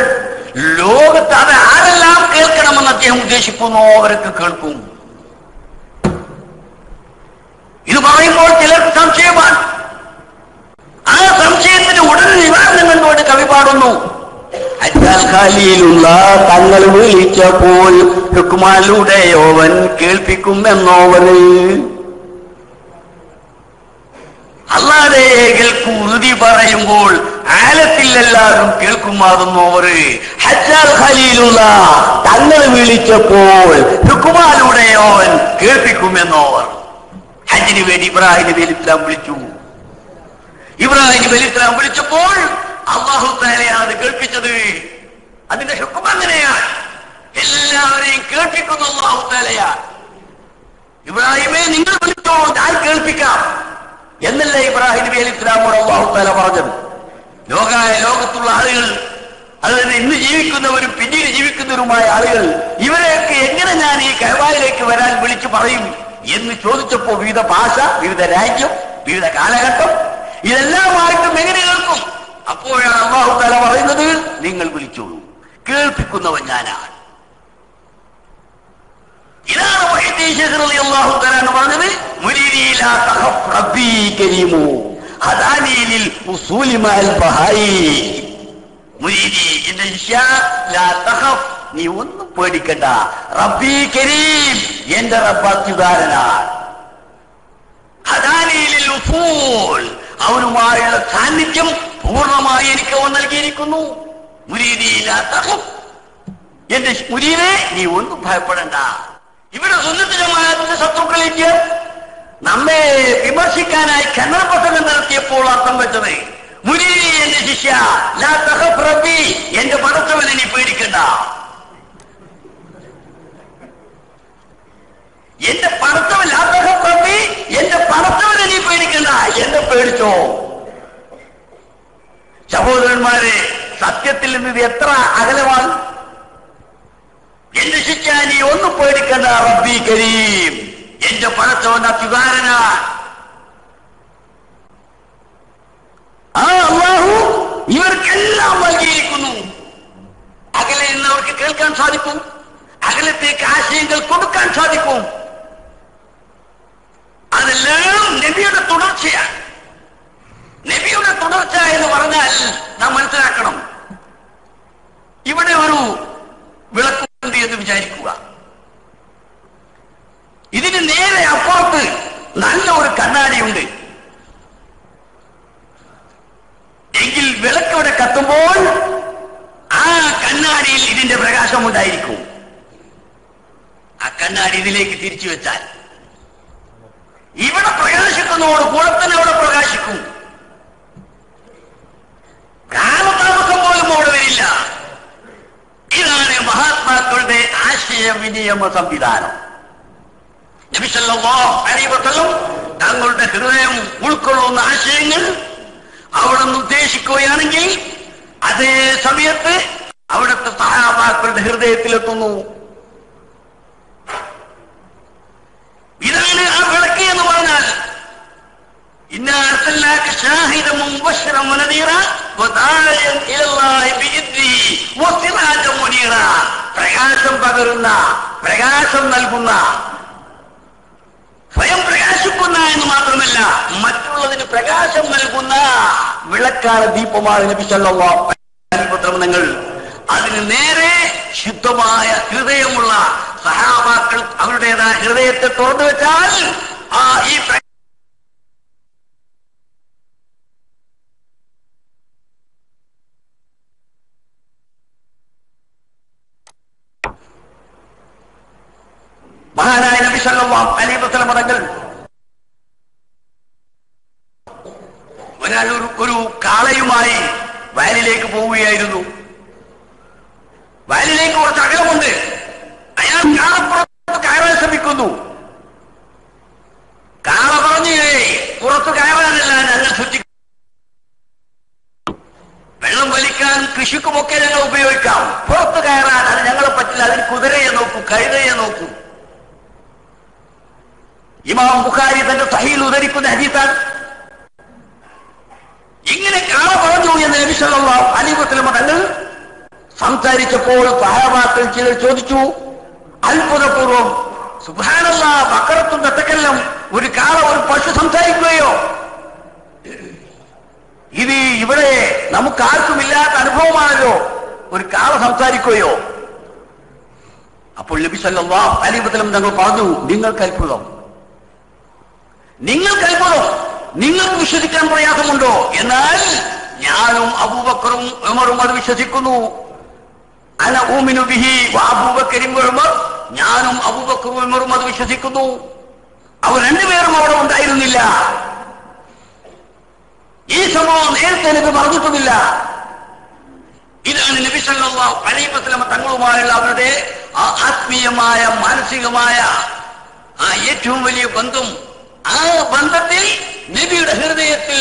ലോകത്ത് അത് ആരെല്ലാം കേൾക്കണമെന്ന് അദ്ദേഹം ഉദ്ദേശിക്കുന്നു അവർക്ക് കേൾക്കും. ഇത് പറയുമ്പോൾ ചിലർക്ക് സംശയമാണ്. ആ സംശയത്തിന് ഉടനെ നിവാരണം കണ്ടുകൊണ്ട് കവി പാടുന്നു, ഖലീലുള്ള തങ്ങൾ വിളിച്ചപ്പോൾ ഹുക്മാലുടെയോവൻ കേൾപ്പിക്കും എന്നോവര്. അല്ലാഹുവേ കുറുതി പറയുമ്പോൾ ആലത്തിൽ എല്ലാവരും കേൾക്കുമാറുന്നവര്. ഹജ്ജാൽ ഖലീലുള്ള തങ്ങൾ വിളിച്ചപ്പോൾ ഹുക്മാലുടെയോവൻ കേൾപ്പിക്കുമെന്നോവർ. ഹജ്ജിന് വേണ്ടി ഇബ്രാഹിം നബി അലൈഹിസ്സലാം വിളിച്ചു. ഇബ്രാഹിം നബി അലൈഹിസ്സലാം വിളിച്ചപ്പോൾ അല്ലാഹു തആലയാണ് അത് കേൾപ്പിച്ചത്. അതിന്റെ ഹുക്ം അങ്ങനെയാണ്, എല്ലാവരെയും കേൾപ്പിക്കുന്ന അല്ലാഹു തആലയാണ്. ഇബ്രാഹിമേ നിങ്ങൾ വിളിച്ചോ, ഞാൻ കേൾപ്പിക്കാം എന്നല്ല ഇബ്രാഹിം നബി അലൈഹിസ്സലാമോട് അല്ലാഹു തആല പറഞ്ഞത്. ലോകത്തുള്ള ആളുകൾ, അതായത് ഇന്ന് ജീവിക്കുന്നവരും പിന്നീട് ജീവിക്കുന്നവരുമായ ആളുകൾ, ഇവരെയൊക്കെ എങ്ങനെ ഞാൻ ഈ കഅബയിലേക്ക് വരാൻ വിളിച്ചു പറയും എന്ന് ചോദിച്ചപ്പോൾ വിവിധ ഭാഷ, വിവിധ രാജ്യം, വിവിധ കാലഘട്ടം, ഇതെല്ലാമായിട്ടും എങ്ങനെ കേൾക്കും? അപ്പോഴാണ് അല്ലാഹു തആല പറയുന്നത്, നിങ്ങൾ വിളിച്ചോളൂ, കേൾപ്പിക്കുന്നവൻ ഞാനാണ്. ഇതാണ് മുഹീദ്ദീൻ ശൈഖ് റളിയല്ലാഹു തആല പറഞ്ഞത്, മുരീദി ലാ തഖഫ് റബ്ബി കരീമു ഹദാനി ലിൽ ഉസൂലി മഅൽ ബഹായി. മുരീദി എന്റെ ശിഷ്യ, ലാ തഖഫ്, നീ ഒന്നും പേടിക്കണ്ട, റബ്ബി കരീം, എന്റെ റബ്ബ് അത്യുദാരനാണ്. ഹദാനി ലിൽ ഉസൂൽ, അവനുമായുള്ള സാന്നിധ്യം പൂർണ്ണമായി എനിക്ക് അവൻ നൽകിയിരിക്കുന്നു. മുരീദി ലാ തഖഫ്, എന്റെ മുരീദേ നീ ഒന്നും ഭയപ്പെടണ്ട. ഇവിടെ സുന്നത്ത് ജമാഅത്തിന്റെ ശത്രുക്കളിലേക്ക് നമ്മെ വിമർശിക്കാനായി കന്നഡ പ്രസംഗം നടത്തിയപ്പോൾ അർത്ഥം വെച്ചത്, മുരീദി എന്റെ ശിഷ്യ, ലാ തഖഫ് റബ്ബി, എന്റെ പടച്ചവനെ നീ പേടിക്കണ്ട. എന്റെ പടച്ചവൻ ലാഭി, എന്റെ പടച്ചവനെ നീ പേടിക്കണ്ട, എന്നെ പേടിച്ചോ. സഹോദരന്മാരെ, സത്യത്തിൽ നിന്ന് ഇത് എത്ര അകലമാണ്. എന്റെ ശിക്ഷ നീ ഒന്നും പേടിക്കണ്ട, റബ്ബി കരീം, എന്റെ പടച്ചവൻ അത്യുദാരനാ. ആ അല്ലാഹു ഇവർക്കെല്ലാം നൽകിയിരിക്കുന്നു. അകലെ നിന്ന് അവർക്ക് കേൾക്കാൻ സാധിക്കും, അകലത്തേക്ക് ആശയങ്ങൾ കൊടുക്കാൻ സാധിക്കും. അതെല്ലാം നബിയുടെ തുടർച്ചയാണ്. നബിയുടെ തുടർച്ച എന്ന് പറഞ്ഞാൽ നാം മനസ്സിലാക്കണം, ഇവിടെ ഒരു വിളക്കുണ്ട് എന്ന് വിചാരിക്കുക. ഇതിന് നേരെ അപ്പുറത്ത് നല്ല ഒരു കണ്ണാടിയുണ്ട്. എങ്കിൽ വിളക്കവിടെ കത്തുമ്പോൾ ആ കണ്ണാടിയിൽ ഇതിന്റെ പ്രകാശമുണ്ടായിരിക്കും. ആ കണ്ണാടി ഇതിലേക്ക് തിരിച്ചു വെച്ചാൽ ഇവിടെ പ്രകാശിക്കുന്നതോട് കൂടെ തന്നെ അവിടെ പ്രകാശിക്കും. കാലതാമസം പോലും അവിടെ വരില്ല. ഇതാണ് മഹാത്മാക്കളുടെ ആശയവിനിയമ സംവിധാനം. നബി സല്ലല്ലാഹു അലൈഹി വസല്ലം തങ്ങളുടെ ഹൃദയം ഉൾക്കൊള്ളുന്ന ആശയങ്ങൾ അവിടെ നിന്ന് ഉദ്ദേശിക്കുകയാണെങ്കിൽ അതേ സമയത്ത് അവിടുത്തെ സഹാബാക്കളുടെ ഹൃദയത്തിലെത്തുന്നു. ഇതാണ് ആ വിളക്ക് എന്ന് പറഞ്ഞാൽ. ഇന്നാ അർസൽനാക ഷാഹിദൻ മുബശ്ശിറൻ വനദീറ വദാഇയൻ ഇലല്ലാഹി ബിഇദ്നിഹി വസിറാജൻ മുനീറ. പ്രകാശം പകരുന്ന, പ്രകാശം നൽകുന്ന, സ്വയം പ്രകാശിക്കുന്ന എന്ന് മാത്രമല്ല മറ്റുള്ളതിന് പ്രകാശം നൽകുന്ന വിളക്കാണ്, ദീപമാണ് നബി സല്ലല്ലാഹു അലൈഹി വസല്ലം. അതിന് നേരെ ശുദ്ധമായ ഹൃദയമുള്ള സഹാബാക്കൾ അവരുടേതായ ഹൃദയത്തെ തുറന്നു വെച്ചാൽ ഈ മഹാനായ നബി സല്ലല്ലാഹു അലൈഹി വസല്ലം തങ്ങൾ ഒരാൾ ഒരു കാളയുമായി വയലിലേക്ക് പോവുകയായിരുന്നു. വയലിലേക്ക് കുറച്ച് അകലമുണ്ട്. അയാൾ കാളപ്പുറത്ത് കയറാൻ ശ്രമിക്കുന്നു. കാള പറഞ്ഞു, പുറത്ത് കയറാനല്ല ഞങ്ങൾ ശുദ്ധി, വെള്ളം വലിക്കാൻ കൃഷിക്കുമൊക്കെ ഞങ്ങൾ ഉപയോഗിക്കാം, പുറത്ത് കയറാൻ അത് ഞങ്ങളെ പറ്റില്ല. അതിന് കുതിരയെ നോക്കൂ, കഴുതയെ നോക്കൂ. ഇമാം ബുഖാരി തന്റെ സഹീൽ ഉദ്ധരിക്കുന്ന ഹദീസാണ്. ഇങ്ങനെ കാള പറഞ്ഞു എന്ന് നബി സല്ലല്ലാഹു അലൈഹി വസല്ലം തങ്ങൾ സംസാരിച്ചപ്പോൾ സഹാബാക്കൾ ചിലർ ചോദിച്ചു അത്ഭുതപൂർവം, സുബ്ഹാനല്ലാഹ്, ബക്കറത്തും തത്തക്കല്ലം, ഒരു കാള, ഒരു പശു സംസാരിക്കുകയോ? ഇത് ഇവിടെ നമുക്കാർക്കുമില്ലാത്ത അനുഭവമാണല്ലോ, ഒരു കാള സംസാരിക്കുകയോ? അപ്പോൾ നബി സല്ലല്ലാഹു അലൈഹി വസല്ലം തങ്ങൾ പറഞ്ഞു, നിങ്ങൾക്ക് അത്ഭുതം, നിങ്ങൾക്ക് വിശ്വസിക്കാൻ പ്രയാസമുണ്ടോ? എന്നാൽ ഞാനും അബൂബക്കറും ഉമറും അത് വിശ്വസിക്കുന്നു. അന ഊമിനു ബിഹി വഅബൂബക്കറും ഉമർ, ഞാനും അബൂബക്കറും ഉമറും അത് വിശ്വസിക്കുന്നു. അവർ രണ്ടുപേരും അവിടെ ഉണ്ടായിരുന്നില്ല. ഈ സംഭവം നേരത്തെ നബി പറഞ്ഞിട്ടുമില്ല. ഇതാണ് നബി സല്ലല്ലാഹു അലൈഹി വസല്ലം തങ്ങളുമായുള്ള അവരുടെ ആത്മീയമായ, മാനസികമായ ഏറ്റവും വലിയ ബന്ധം. ആ ബന്ധത്തിൽ നബിയുടെ ഹൃദയത്തിൽ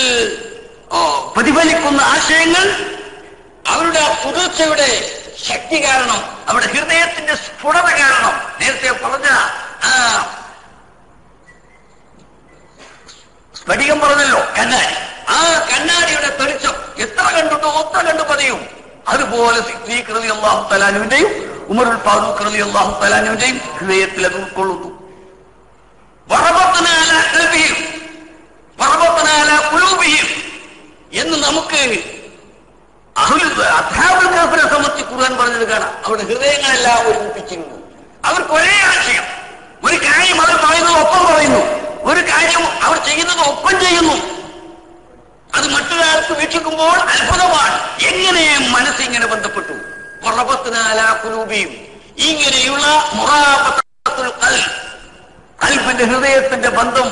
പ്രതിഫലിക്കുന്ന ആശയങ്ങൾ അവരുടെ തുടർച്ചയുടെ ശക്തി കാരണം, അവരുടെ ഹൃദയത്തിന്റെ സ്ഫുടത കാരണം, നേരത്തെ പറഞ്ഞ സ്ഫടികം പറഞ്ഞല്ലോ, കണ്ണാടി, ആ കണ്ണാടിയുടെ തെളിച്ചം എത്ര കണ്ടിട്ടോ ഒത്ത കണ്ടു പതിയും. അതുപോലെ സിദ്ദീഖ് റളിയല്ലാഹു തആല അൻഹുവിന്റെയും ഉമറുൽ ഫാറൂഖ് റളിയല്ലാഹു തആല അൻഹുവിന്റെയും ഹൃദയത്തിൽ അത് ഉൾക്കൊള്ളുന്നു. എന്ന് നമുക്ക് അസ്ഹാബുൽ കഹ്ഫിനെ സംബന്ധിച്ച് ഖുർആൻ പറഞ്ഞത് കാണാം. അവരുടെ ഹൃദയങ്ങളെല്ലാം ഒരുമിപ്പിച്ചിരുന്നു. അവർക്ക് ഒരേ ആശയം, ഒരു കാര്യം അവർ പറയുന്നത് ഒപ്പം പറയുന്നു, ഒരു കാര്യം അവർ ചെയ്യുന്നത് ഒപ്പം ചെയ്യുന്നു. അത് മറ്റൊരാൾക്ക് വീക്ഷിക്കുമ്പോൾ അത്ഭുതമാണ്. എങ്ങനെ മനസ്സിങ്ങനെ ബന്ധപ്പെട്ടു? ഇങ്ങനെയുള്ള ഖൽബിന്റെ ഹൃദയത്തിന്റെ ബന്ധം,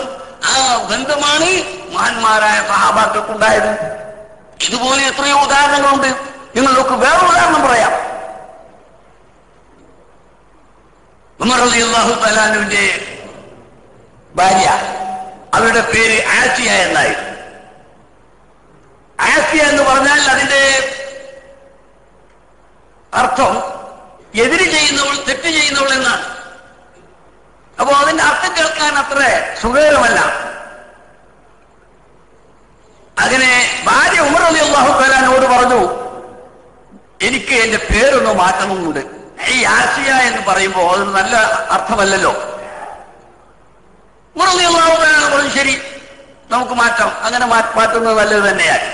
ആ ബന്ധമാണ് മഹാന്മാരായ സഹാബാക്കൾക്കുണ്ടായത്. ഇതുപോലെ എത്രയോ ഉദാഹരണങ്ങളുണ്ട്. നിങ്ങൾക്ക് വേറെ ഉദാഹരണം പറയാം. ഉമർ റളിയല്ലാഹു തആല അൻഹുവിന്റെ ഭാര്യ, അവരുടെ പേര് ആസിയ എന്നായിരുന്നു. ആസിയ എന്ന് പറഞ്ഞാൽ അതിന്റെ അർത്ഥം എതിര് ചെയ്യുന്നവൾ, തെറ്റ് ചെയ്യുന്നവൾ എന്നാണ്. അപ്പോ അതിന്റെ അർത്ഥം കേൾക്കാൻ അത്ര സുഖകരമല്ല. അങ്ങനെ ഭാര്യ ഉമർ റളിയല്ലാഹു തആലയോട് പറഞ്ഞു, എനിക്ക് എന്റെ പേരൊന്ന് മാറ്റണമെന്നുണ്ട്. ഈ ആസിയ എന്ന് പറയുമ്പോൾ അതൊരു നല്ല അർത്ഥമല്ലല്ലോ. ഉമർ റളിയല്ലാഹു തആല പറഞ്ഞു, ശരി, നമുക്ക് മാറ്റാം. അങ്ങനെ മാറ്റുന്നത് നല്ലത് തന്നെയാണ്.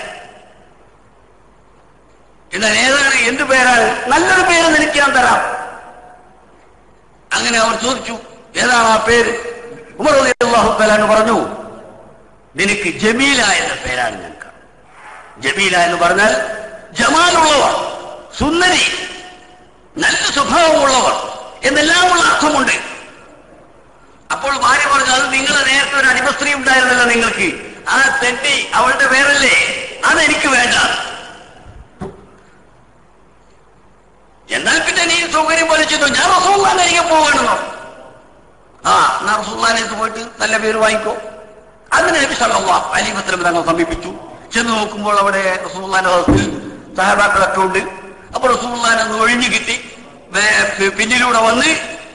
എന്നാൽ ഏതാണ്, എന്ത് പേരാണ്? നല്ലൊരു പേര് നിനക്ക് ഞാൻ തരാം. അങ്ങനെ അവർ ചോദിച്ചു, ഏതാണ് ആ പേര്? ഉമർ റളിയല്ലാഹു തആല പറഞ്ഞു, നിനക്ക് ജമീല എന്ന പേരാണ് ഞങ്ങൾക്ക്. ജമീല എന്ന് പറഞ്ഞാൽ ജമാലുള്ളവർ, സുന്ദരി, നല്ല സ്വഭാവമുള്ളവർ എന്നെല്ലാമുള്ള അർത്ഥമുണ്ട്. അപ്പോൾ ഭാര്യ പറഞ്ഞു, അത് നിങ്ങൾ നേരത്തെ ഒരു അടിമസ്ത്രീ ഉണ്ടായിരുന്നല്ലോ നിങ്ങൾക്ക്, ആ തെറ്റി അവളുടെ പേരല്ലേ, അതെനിക്ക് വേണ്ട. എന്നാൽ പിന്നെ നീ സൗകര്യം പോലെ ചെയ്തു, ഞാൻ റസൂലുള്ളാഹിലേക്ക് പോകണമെന്നോ? എന്നാ റസൂലുള്ളാഹിലേക്ക് പോയിട്ട് നല്ല പേര് വാങ്ങിക്കോ. അങ്ങനെ നബി സല്ലല്ലാഹു അലൈഹി വസല്ലം തങ്ങൾ സമീപിച്ചു. ചെന്ന് നോക്കുമ്പോൾ അവിടെ റസൂലുള്ളാഹിന്റെ ഹൗസിൽ സഹാബാക്കളൊക്കെ ഉണ്ട്. അപ്പോൾ റസൂലുള്ളാഹിനെ ഒന്ന് ഒഴിഞ്ഞു കിട്ടി പിന്നിലൂടെ വന്ന്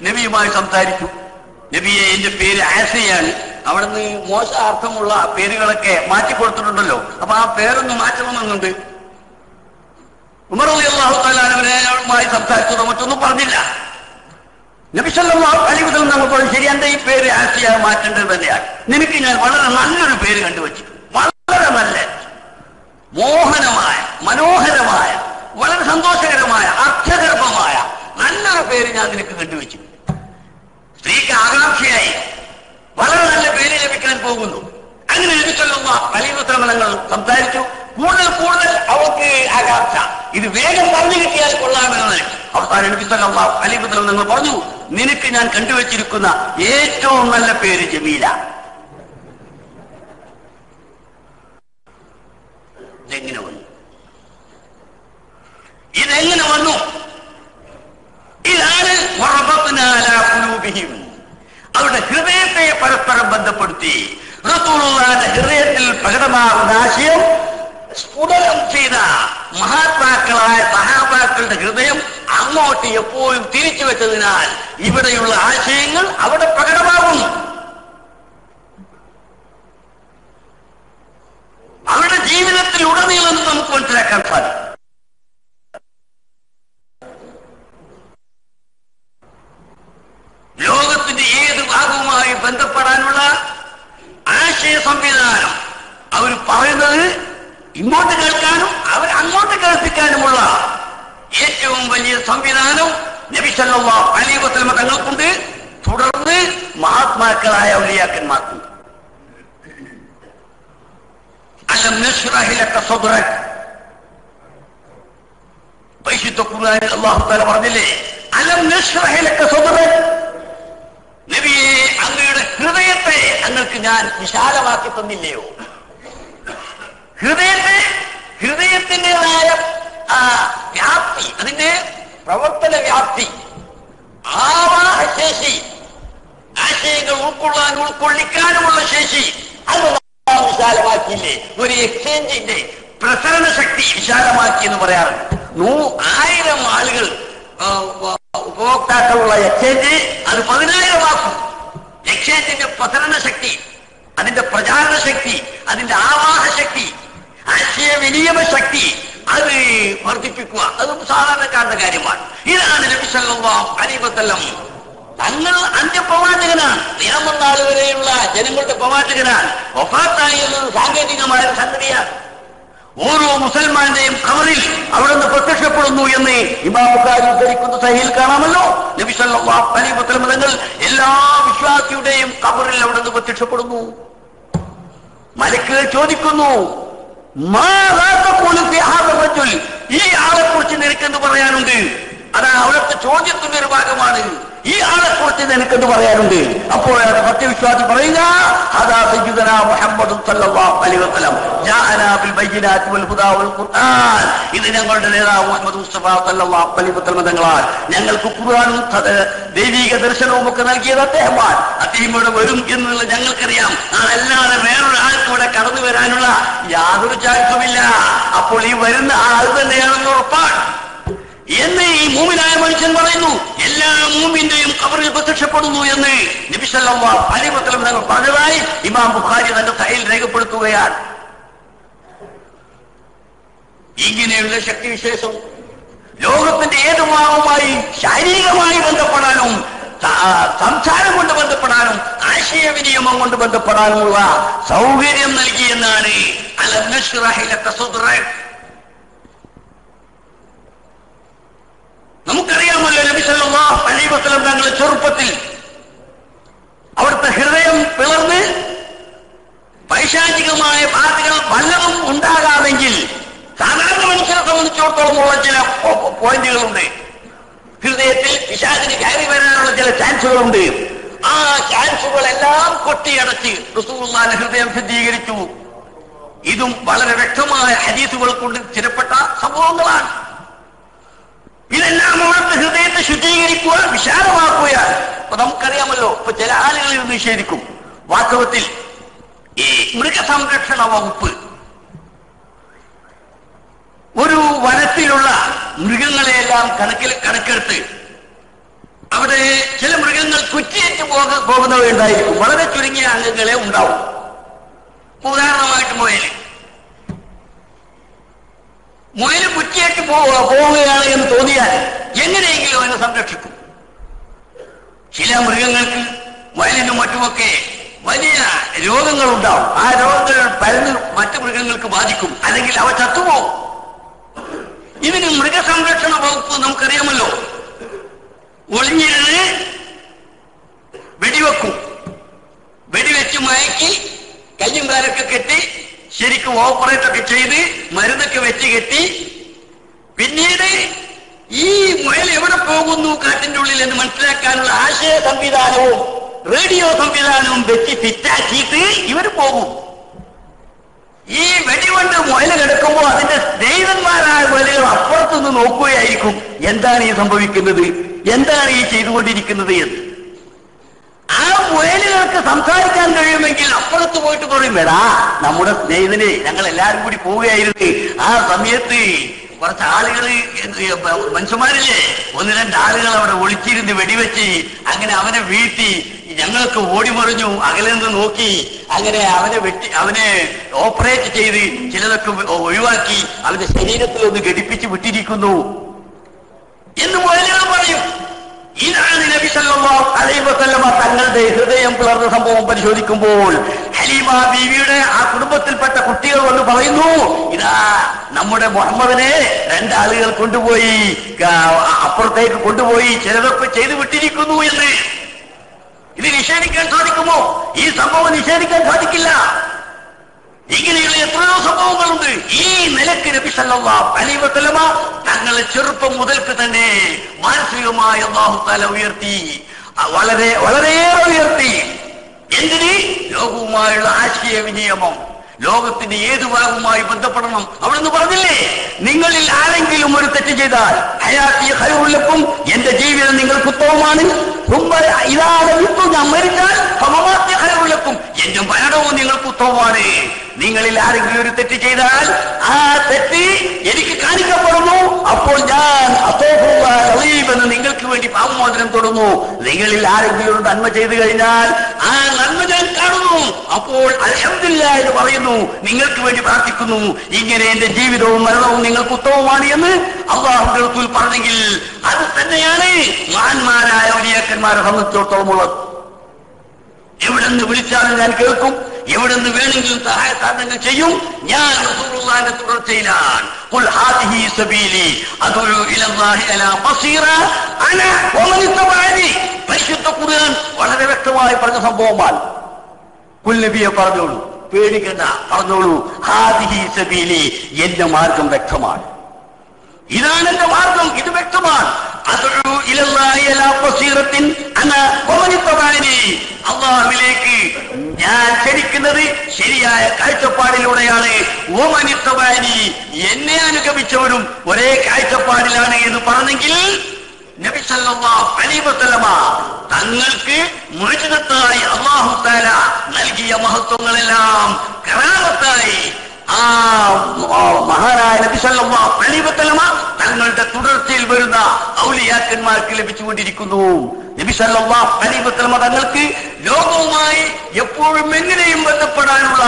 നബിയുമായി സംസാരിച്ചു. നബിയെ, എന്റെ പേര് ആസിയാണ്. അവിടുന്ന് മോശാർത്ഥമുള്ള പേരുകളൊക്കെ മാറ്റിക്കൊടുത്തിട്ടുണ്ടല്ലോ, അപ്പൊ ആ പേരൊന്ന് മാറ്റണമെന്നുണ്ട്. ഉമർ റളിയല്ലാഹു തആല അവരുമായി സംസാരിച്ചതോ മറ്റൊന്നും പറഞ്ഞില്ല. നബി സല്ലല്ലാഹു അലൈഹി വസല്ലം നമ്മൾ പറഞ്ഞു, ശരി, എന്റെ ഈ പേര് ആസിയ മാറ്റേണ്ടത് തന്നെയാണ്. നിനക്ക് ഞാൻ വളരെ നല്ലൊരു പേര് കണ്ടുവച്ചു. വളരെ നല്ല, മോഹനമായ, മനോഹരമായ, വളരെ സന്തോഷകരമായ, അർത്ഥഗർഭമായ നല്ലൊരു പേര് ഞാൻ നിനക്ക് കണ്ടുവച്ചു. സ്ത്രീക്ക് ആകാംക്ഷയായി വളരെ നല്ല പേര് ലഭിക്കാൻ പോകുന്നു. അങ്ങനെ നബി സല്ലല്ലാഹു അലൈഹി വസല്ലം തങ്ങൾ സംസാരിച്ചു. കൂടുതൽ കൂടുതൽ അവൾക്ക് ആകാംക്ഷ, ഇത് വേഗം പറഞ്ഞു കിട്ടിയാൽ കൊള്ളാമെന്ന്. അവസാനം നബി സല്ലല്ലാഹു അലൈഹി വസല്ലം തങ്ങൾ പറഞ്ഞു, നിനക്ക് ഞാൻ കണ്ടുവച്ചിരിക്കുന്ന ഏറ്റവും നല്ല പേര് ജമീല. ഇതെങ്ങനെ വന്നു? ഇതെങ്ങനെ വന്നു? ഇതാണ് വറബത്നാ അലാ ഖുലൂബിഹിം, അവരുടെ ഹൃദയത്തെ പരസ്പരം ബന്ധപ്പെടുത്തി. റസൂലുള്ളാഹിന്റെ ഹൃദയത്തിൽ പ്രകടമാകുന്ന ആശയം സ്ഫുടനം ചെയ്ത മഹാത്മാക്കളായ സഹാബാക്കളുടെ ഹൃദയം അങ്ങോട്ട് എപ്പോഴും തിരിച്ചു വെച്ചതിനാൽ ഇവിടെയുള്ള ആശയങ്ങൾ അവിടെ പ്രകടമാകുന്നു. അവരുടെ ജീവിതത്തിൽ ഉടനീളം നമുക്ക് മനസ്സിലാക്കാൻ സാധിക്കും. ലോകത്തിന്റെ ഏത് ഭാഗവുമായി ബന്ധപ്പെടാനുള്ള ആശയ സംവിധാനം അവർ പറയുന്നത് ഇങ്ങോട്ട് കേൾക്കാനും അവർ അങ്ങോട്ട് കേൾപ്പിക്കാനുമുള്ള ഏറ്റവും വലിയ സംവിധാനം നബി സല്ലല്ലാഹു അലൈഹി വസല്ലം തങ്ങൾക്കുണ്ട്. തുടർന്ന് മഹാത്മാക്കളായ ഔലിയാക്കന്മാർക്കുണ്ട്. അലം നശ്റഹ് ലക സദ്റക്, പരിശുദ്ധ ഖുർആനിൽ അല്ലാഹു തആല പറഞ്ഞില്ലേ, അലം നശ്റഹ് ലക സദ്റക്, നബിയെ, അങ്ങയുടെ ഹൃദയത്തെ അങ്ങക്ക് ഞാൻ വിശാലമാക്കി തന്നില്ലയോ? ഹൃദയത്തിൻ്റെതായ വ്യാപ്തി, അതിന്റെ പ്രവർത്തന വ്യാപ്തി, ആവാഹശേഷി, ആശയങ്ങൾ ഉൾക്കൊള്ളിക്കാനുമുള്ള ശേഷി അത് വിശാലമാക്കിയില്ലേ? ഒരു എക്സ്ചേഞ്ചിന്റെ പ്രസരണ ശക്തി വിശാലമാക്കി എന്ന് പറയാറുണ്ട്. 1000 ആളുകൾ ഉപഭോക്താക്കളുള്ള എക്സ്ചേഞ്ച് അത് 10,000 ആക്കും. എക്സ്ചേഞ്ചിന്റെ പ്രസരണ ശക്തി, അതിന്റെ പ്രചാരണ ശക്തി, അതിന്റെ ആവാഹ ശക്തി, ആശയവിനിമയ ശക്തി അത് വർദ്ധിപ്പിക്കുക, അതും സാധാരണക്കാരുടെ കാര്യമാണ്. ഇതാണ് നബി സല്ലല്ലാഹു അലൈഹി വസല്ലം തങ്ങൾ അന്ത്യപ്രവാചകനാണ്. ഖിയാമത്ത് നാൾ വരെയുള്ള ജനങ്ങളുടെ പ്രവാചകനാണ്. വഫാത്തായി എന്നത് സാങ്കേതികമായ സംഗതിയാണ്. ഓരോ മുസൽമാന്റെയും ഖബറിൽ അവിടെ നിന്ന് പ്രത്യക്ഷപ്പെടുന്നു എന്ന് ഇമാം ബുഖാരി ഉദ്ധരിക്കുന്ന സഹീഹിൽ കാണാമല്ലോ. നബി സല്ലല്ലാഹു അലൈഹി വസല്ലം തങ്ങൾ എല്ലാ വിശ്വാസിയുടെയും ഖബറിൽ അവിടെ നിന്ന് പ്രത്യക്ഷപ്പെടുന്നു. മലക്കുകൾ ചോദിക്കുന്നു, ഈ ആളെ കുറിച്ച് നിനക്കെന്ന് പറയാനുണ്ട്? അതാണ് അവിടുത്തെ ചോദ്യത്തിന്റെ ഒരു ഭാഗമാണ്. ഈ ആളെക്കുറിച്ച് നിനക്കെന്ന് പറയാനുണ്ട്. അപ്പോഴാണ് സത്യവിശ്വാസി പറയുക, അതാ സയ്യിദുനാ മുഹമ്മദ് സല്ലല്ലാഹു അലൈഹി വസല്ലം ജാഅനാ ബിൽ ബയ്യിനാതി വൽ ഹുദാ വൽ ഖുർആൻ. ഇത് ഞങ്ങളുടെ നേതാവ് മുഹമ്മദ് മുസ്തഫ സല്ലല്ലാഹു അലൈഹി വസല്ലം തങ്ങളാൽ ഞങ്ങൾക്ക് ഖുർആനും ദൈവിക ദർശനവും ഒക്കെ നൽകിയത് അദ്ദേഹമാണ്. അദ്ദേഹം ഇവിടെ വരും എന്നുള്ള ഞങ്ങൾക്കറിയാം. അതല്ലാതെ വേറൊരാൾക്ക് ഇവിടെ കടന്നു വരാനുള്ള യാതൊരു ചാൻസുമില്ല. അപ്പോൾ ഈ വരുന്ന ആൾ തന്നെയാണെന്ന് ഉറപ്പാണ് എന്ന് ഈ മൂമിനായ മനുഷ്യൻ പറയുന്നു. എല്ലാ മൂമിന്റെയും ഖബറിൽ പ്രത്യക്ഷപ്പെടുന്നു എന്ന് നബി സല്ലല്ലാഹു അലൈഹി വസല്ലം തങ്ങൾ പറഞ്ഞതായി ഇമാം ബുഖാരി തന്റെ സഹീഹിൽ രേഖപ്പെടുത്തുകയാണ്. ഇങ്ങനെയുള്ള ശക്തിവിശേഷം ലോകത്തിന്റെ ഏത് ഭാഗവുമായി ശാരീരികമായി ബന്ധപ്പെടാനും സംസാരം കൊണ്ട് ബന്ധപ്പെടാനും ആശയവിനിയമം കൊണ്ട് ബന്ധപ്പെടാനുമുള്ള സൗകര്യം നൽകിയെന്നാണ് അലം നശ്റഹ് ലക സദ്റക്. നമുക്കറിയാമല്ലോ നബി സല്ലല്ലാഹു അലൈഹി വസല്ലം തങ്ങളുടെ ചെറുപ്പത്തിൽ അവിടുത്തെ ഹൃദയം പിളർന്ന് പൈശാചികമായ ബാധകൾ വല്ലതും ഉണ്ടാകാമെങ്കിൽ സാധാരണ മനുഷ്യരെ സംബന്ധിച്ചിടത്തോളമുള്ള ചില പോയിന്റുകളുണ്ട്. ഹൃദയത്തിൽ പിശാചിന് കയറി വരാനുള്ള ചില ചാൻസുകളുണ്ട്. ആ ചാൻസുകളെല്ലാം കൊട്ടിയടച്ച് റസൂലുള്ളാഹിന്റെ ഹൃദയം ശുദ്ധീകരിച്ചു. ഇതും വളരെ വ്യക്തമായ ഹദീസുകൾ കൊണ്ട് സ്ഥിരപ്പെട്ട സംഭവങ്ങളാണ്. ഇതെല്ലാം അവിടുത്തെ ഹൃദയത്തെ ശുദ്ധീകരിക്കുക, വിശാലമാക്കുകയാണ്. അപ്പൊ നമുക്കറിയാമല്ലോ, ഇപ്പൊ ചില ആളുകൾ ഇത് നിഷേധിക്കും. വാസ്തവത്തിൽ ഈ മൃഗസംരക്ഷണ വകുപ്പ് ഒരു വനത്തിലുള്ള മൃഗങ്ങളെയെല്ലാം കണക്കെടുത്ത് അവിടെ ചില മൃഗങ്ങൾ കുറ്റിയേറ്റ് പോകുന്നവയുണ്ടായിരിക്കും. വളരെ ചുരുങ്ങിയ അംഗങ്ങളെ ഉണ്ടാവും. ഉദാഹരണമായിട്ട് മുയല് കുറ്റിയേറ്റ് പോവുകയാണ് എന്ന് തോന്നിയാൽ എങ്ങനെയെങ്കിലും അവനെ സംരക്ഷിക്കും. ചില മൃഗങ്ങൾക്ക് മുയലിനും മറ്റുമൊക്കെ വലിയ രോഗങ്ങളുണ്ടാവും. ആ രോഗങ്ങൾ പരന്ന് മറ്റു മൃഗങ്ങൾക്ക് ബാധിക്കും, അല്ലെങ്കിൽ അവ ചത്തുപോകും. ഇതിന് മൃഗസംരക്ഷണ വകുപ്പ് നമുക്കറിയാമല്ലോ, ഒളിഞ്ഞിരുന്ന് വെടിവെക്കും. വെടിവെച്ച് മയക്കി കയ്യും കാലൊക്കെ കെട്ടി ശരിക്കും ഓപ്പറേറ്റ് ഒക്കെ ചെയ്ത് മരുന്നൊക്കെ വെച്ച് കെട്ടി പിന്നീട് ഈ മുയൽ എവിടെ പോകുന്നു കാട്ടിന്റെ ഉള്ളിൽ എന്ന് മനസ്സിലാക്കാനുള്ള ആശയ സംവിധാനവും റേഡിയോ സംവിധാനവും വെച്ച് ഫിറ്റാക്കിയിട്ട് ഇവര് പോകും. ഈ വെടികൊണ്ട് മുയൽ കിടക്കുമ്പോൾ അതിന്റെ സ്നേഹിതന്മാരായ മുയലുകൾ അപ്പുറത്തുനിന്ന് നോക്കുകയായിരിക്കും, എന്താണ് ഈ സംഭവിക്കുന്നത്, എന്താണ് ഈ ചെയ്തുകൊണ്ടിരിക്കുന്നത് എന്ന്. ആ മുയലുകൾക്ക് സംസാരിക്കാൻ കഴിയുമെങ്കിൽ അപ്പുറത്ത് പോയിട്ട് പറയും, എടാ നമ്മുടെ സ്നേഹിതനെ ഞങ്ങൾ എല്ലാവരും കൂടി പോവുകയായിരുന്നു, ആ സമയത്ത് കുറച്ച് ആളുകൾ മനുഷ്യന്മാരില്ലേ, ഒന്ന് രണ്ടാളുകൾ അവിടെ ഒളിച്ചിരുന്ന് വെടിവെച്ച് അങ്ങനെ അവനെ വീഴ്ത്തി, ഞങ്ങൾക്ക് ഓടിമറിഞ്ഞു, അകലെ നിന്ന് നോക്കി, അങ്ങനെ അവനെ ഓപ്പറേറ്റ് ചെയ്ത് ചിലതൊക്കെ ഒഴിവാക്കി അവന്റെ ശരീരത്തിൽ ഒന്ന് ഘടിപ്പിച്ച് വിട്ടിരിക്കുന്നു എന്ന് മുയലുകൾ പറയും. ഇതാണ് നബി സല്ലല്ലാഹു അലൈഹി വസല്ലമ തങ്ങളുടെ ഹൃദയം പിളർന്ന സംഭവം പരിശോധിക്കുമ്പോൾ ഹലീമ ബീവിയുടെ ആ കുടുംബത്തിൽപ്പെട്ട കുട്ടികൾ വന്ന് പറയുന്നു, ഇതാ നമ്മുടെ മുഹമ്മദിനെ രണ്ടാളുകൾ കൊണ്ടുപോയി അപ്പുറത്തേക്ക് കൊണ്ടുപോയി ചിലതൊക്കെ ചെയ്തു വിട്ടിരിക്കുന്നു എന്ന്. ഇത് നിഷേധിക്കാൻ സാധിക്കുമോ? ഈ സംഭവം നിഷേധിക്കാൻ സാധിക്കില്ല. ഇങ്ങനെയുള്ള എത്രയോ സംഭവങ്ങളുണ്ട്. ഈ നിലക്ക് നബി സല്ലല്ലാഹു അലൈഹി വസല്ലമ തങ്ങളെ ചെറുപ്പം മുതൽക്ക് തന്നെ മാനസികമായി അല്ലാഹു തആല ഉയർത്തി, വളരെയേറെ ഉയർത്തി. എന്തിന്? ലോകവുമായുള്ള ആശയവിനിയമം, ലോകത്തിന്റെ ഏതു ഭാഗവുമായി ബന്ധപ്പെടണം. അവിടുന്ന് പറഞ്ഞില്ലേ, നിങ്ങളിൽ ആരെങ്കിലും ഒരു തെറ്റ് ചെയ്താൽ ഹയാത്തി ഖൈറുൽ ലക്കും, എന്റെ ജീവിതം നിങ്ങൾക്ക് ഉത്തമമാണ്, ഇതാണ് ഞാൻ മരിച്ചാൽ ഫമമാത്തി ഖൈറുൽ ലക്കും, എന്റെ മരണവും നിങ്ങൾക്ക് ഉത്തമമാണ്. നിങ്ങളിൽ ആരെങ്കിലും ഒരു തെറ്റ് ചെയ്താൽ ആ തെറ്റ് എനിക്ക് കാണിക്കപ്പെടുന്നു, അപ്പോൾ ഞാൻ എന്ന് നിങ്ങൾക്ക് വേണ്ടി പാപമോചനം തുടങ്ങുന്നു. നിങ്ങളിൽ ആരെങ്കിലും ഒരു നന്മ ചെയ്തു കഴിഞ്ഞാൽ ആ നന്മ ഞാൻ കാണുന്നു, അപ്പോൾ അൽഹംദുലില്ലാഹ് എന്ന് പറയുന്നു, നിങ്ങൾക്ക് വേണ്ടി പ്രാർത്ഥിക്കുന്നു. ഇങ്ങനെ എന്റെ ജീവിതവും മരണവും നിങ്ങൾക്ക് ഉത്തമമാണ് എന്ന് അല്ലാഹുവിന്റെ റസൂൽ പറഞ്ഞെങ്കിൽ അത് തന്നെയാണ് മഹാന്മാരായ ഔലിയാക്കന്മാരെ സംബന്ധിച്ചിടത്തോളം ഉള്ളത്. എവിടെ നിന്ന് വിളിച്ചാലും ഞാൻ കേൾക്കും, എവിടെ നിന്ന് വേണമെങ്കിലും സഹായസാധനങ്ങൾ ചെയ്യും. ഞാൻ റസൂലുള്ളാഹിന്റെ തുടർച്ചയിലാണ്. ഖുൽ ഹാദിഹി സബീലി അദഉ ഇലല്ലാഹി അലാ ബസീറ അന വമൻ ഇത്തബഅനി. പരിശുദ്ധ ഖുർആൻ വളരെ വ്യക്തമായി പറഞ്ഞ സംഭവമാണ്. ഖുൽ നബിയെ പറഞ്ഞോളൂ, പേടിക്കണ്ട, പറഞ്ഞോളൂ, ഹാദിഹി സബീലി, എന്റെ മാർഗം വ്യക്തമാണ്, ഇതാണ് എന്റെ മാർഗം, ഇത് വ്യക്തമാണ്. അദഉ ഇലല്ലാഹി അലാ ബസീറത്തിൻ അല്ലാഹുവിലേക്ക് ഞാൻ ക്ഷണിക്കുന്നത് ശരിയായ കാഴ്ചപ്പാടിലൂടെയാണ്. ഓമനിത്തവാനി, എന്നെ അനുഗമിച്ചവരും ഒരേ കാഴ്ചപ്പാടിലാണ് എന്ന് പറഞ്ഞെങ്കിൽ നബി സല്ലല്ലാഹു അലൈഹി വസല്ലമ തങ്ങൾക്ക് മുഅ്ജിസത്തായി അല്ലാഹു തആല നൽകിയ മഹത്വങ്ങളെല്ലാം കറാമത്തായി ആ മഹാനായ നബി സല്ലല്ലാഹു അലൈഹി വസല്ലമ തങ്ങളുടെ തുടർച്ചയിൽ വരുന്ന ഔലിയാക്കന്മാർക്ക് ലഭിച്ചുകൊണ്ടിരിക്കുന്നു. നബി സല്ലല്ലാഹു അലൈഹി വസല്ലമ തങ്ങൾക്ക് ലോകവുമായി എപ്പോഴും എങ്ങനെയും ബന്ധപ്പെടാനുള്ള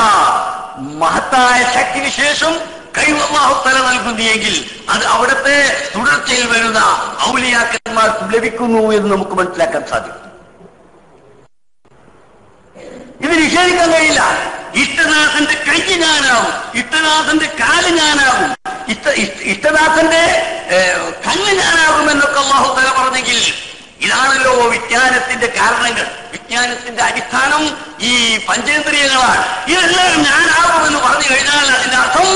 മഹത്തായ ശക്തിവിശേഷം കഴിവ് അല്ലാഹു തആല നൽകുന്നെങ്കിൽ അത് അവിടുത്തെ തുടർച്ചയിൽ വരുന്ന ഔലിയാക്കന്മാർക്ക് ലഭിക്കുന്നു എന്ന് നമുക്ക് മനസ്സിലാക്കാൻ സാധിക്കും. ഇത് നിഷേധിക്കാൻ കഴിയില്ല. ഇഷ്ടനാഥന്റെ കൈ ഞാനാവും, ഇഷ്ടനാഥന്റെ കാല് ഞാനാവും, ഇഷ്ടനാഥന്റെ കണ്ണ് ഞാനാകും എന്നൊക്കെ അല്ലാഹു തആല പറഞ്ഞെങ്കിൽ ഇതാണല്ലോ വിജ്ഞാനത്തിന്റെ കാരണങ്ങൾ. വിജ്ഞാനത്തിന്റെ അടിസ്ഥാനം ഈ പഞ്ചേന്ദ്രിയങ്ങളാണ്. ഇതെല്ലാം ഞാനാകുമെന്ന് പറഞ്ഞു കഴിഞ്ഞാൽ അതിന്റെ അർത്ഥം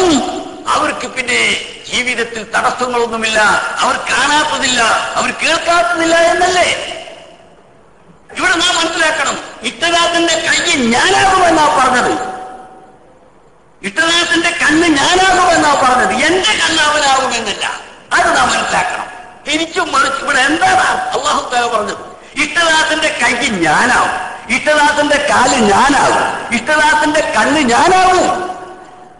അവർക്ക് പിന്നെ ജീവിതത്തിൽ തടസ്സങ്ങളൊന്നുമില്ല, അവർ കാണാത്തതില്ല, അവർ കേൾക്കാത്തതില്ല എന്നല്ലേ. ഇവിടെ നാം മനസ്സിലാക്കണം, ഇഷ്ടനാഥന്റെ കൈ ഞാനാകുമെന്നാ പറഞ്ഞത്, ഇഷ്ടനാഥന്റെ കണ്ണ് ഞാനാകുമെന്നാ പറഞ്ഞത്, എന്റെ കണ്ണവനാകുമെന്നല്ല. അത് നാം മനസ്സിലാക്കണം. തിരിച്ചും മറിച്ച് ഇവിടെ എന്താണ് അല്ലാഹു തആല പറഞ്ഞത്? ഇഷ്ടനാഥന്റെ കൈ ഞാനാവും, ഇഷ്ടനാഥന്റെ കാല് ഞാനാവും, ഇഷ്ടനാഥന്റെ കണ്ണ് ഞാനാവും.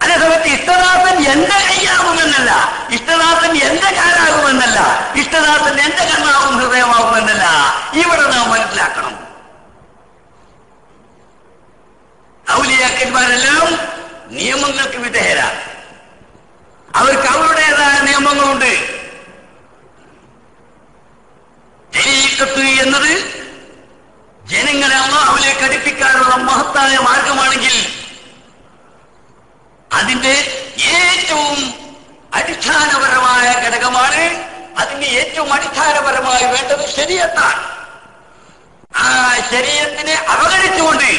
അതേസമയത്ത് ഇഷ്ടനാഥൻ എന്റെ കൈയാകുമെന്നല്ല, ഇഷ്ടനാഥൻ എന്റെ കാലാകുമെന്നല്ല, ഇഷ്ടനാഥൻ എന്റെ കണ്ണാകും ഹൃദയമാകുമെന്നല്ല. ഇവിടെ നാം മനസ്സിലാക്കണം, ഔലിയാക്കന്മാരെല്ലാം നിയമങ്ങൾക്ക് വിധേയരാണ്. അവർക്ക് അവരുടേതായ നിയമങ്ങളുണ്ട്. തരീഖത്ത് എന്നത് ജനങ്ങളെ അല്ലാഹുവിലേക്ക് അടുപ്പിക്കാനുള്ള മഹത്തായ മാർഗമാണെങ്കിൽ അതിന്റെ ഏറ്റവും അടിസ്ഥാനപരമായ ഘടകമാണ്, അതിന് ഏറ്റവും അടിസ്ഥാനപരമായി വേണ്ടത് ശരീഅത്താണ്. ആ ശരീഅത്തിനെ അവഗണിച്ചുകൊണ്ട്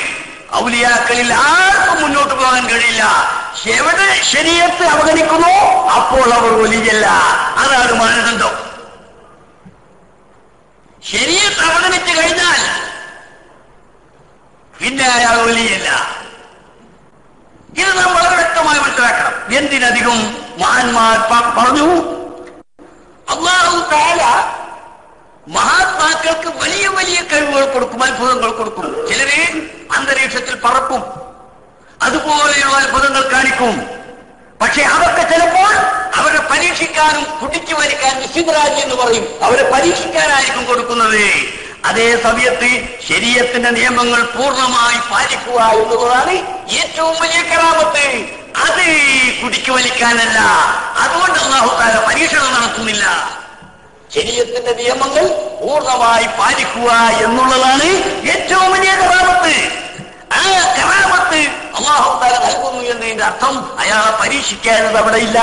ഔലിയാക്കളിൽ ആർക്കും മുന്നോട്ട് പോകാൻ കഴിയില്ല. എവിടെ ശരീഅത്ത് അവഗണിക്കുന്നു അപ്പോൾ അവർ വലിയല്ല. അതാണ് മാനദണ്ഡം. ശരീഅത്ത് അവഗണിച്ചു കഴിഞ്ഞാൽ പിന്നെ അയാൾ വലിയല്ല. ഇത് നാം വളരെ വ്യക്തമായി മനസ്സിലാക്കണം. എന്തിനധികം മഹാന്മാർ പറഞ്ഞു, അല്ലാഹു തആല മഹാത്മാക്കൾക്ക് വലിയ വലിയ കഴിവുകൾ കൊടുക്കും, അത്ഭുതങ്ങൾ കൊടുക്കും. ചിലര് അന്തരീക്ഷത്തിൽ പറക്കും, അതുപോലെയുള്ള അത്ഭുതങ്ങൾ കാണിക്കും. പക്ഷെ അതൊക്കെ ചിലപ്പോൾ അവരെ പരീക്ഷിക്കാനും കുടിച്ചു വലിക്കാൻ നിശ്ചിതരാജി എന്ന് പറയും, അവരെ പരീക്ഷിക്കാനായിരിക്കും കൊടുക്കുന്നത്. അതേ സമയത്ത് ശരീഅത്തിന്റെ നിയമങ്ങൾ പൂർണ്ണമായി പാലിക്കുക എന്നുള്ളതാണ് ഏറ്റവും വലിയ കറാമത്ത്. അത് കുടിച്ചു വലിക്കാനല്ല. അതുകൊണ്ട് അല്ലാഹു തആല പരീക്ഷണം നടത്തുന്നില്ല. ശരീഅത്തിന്റെ നിയമങ്ങൾ പൂർണ്ണമായി പാലിക്കുക എന്നുള്ളതാണ് ഏറ്റവും വലിയ കറാമത്ത്. ആ കറാമത്ത് അല്ലാഹു തആല നൽകുന്നു എന്നതിന്റെ അർത്ഥം അയാളെ പരീക്ഷിക്കാനത് അവിടെ ഇല്ല.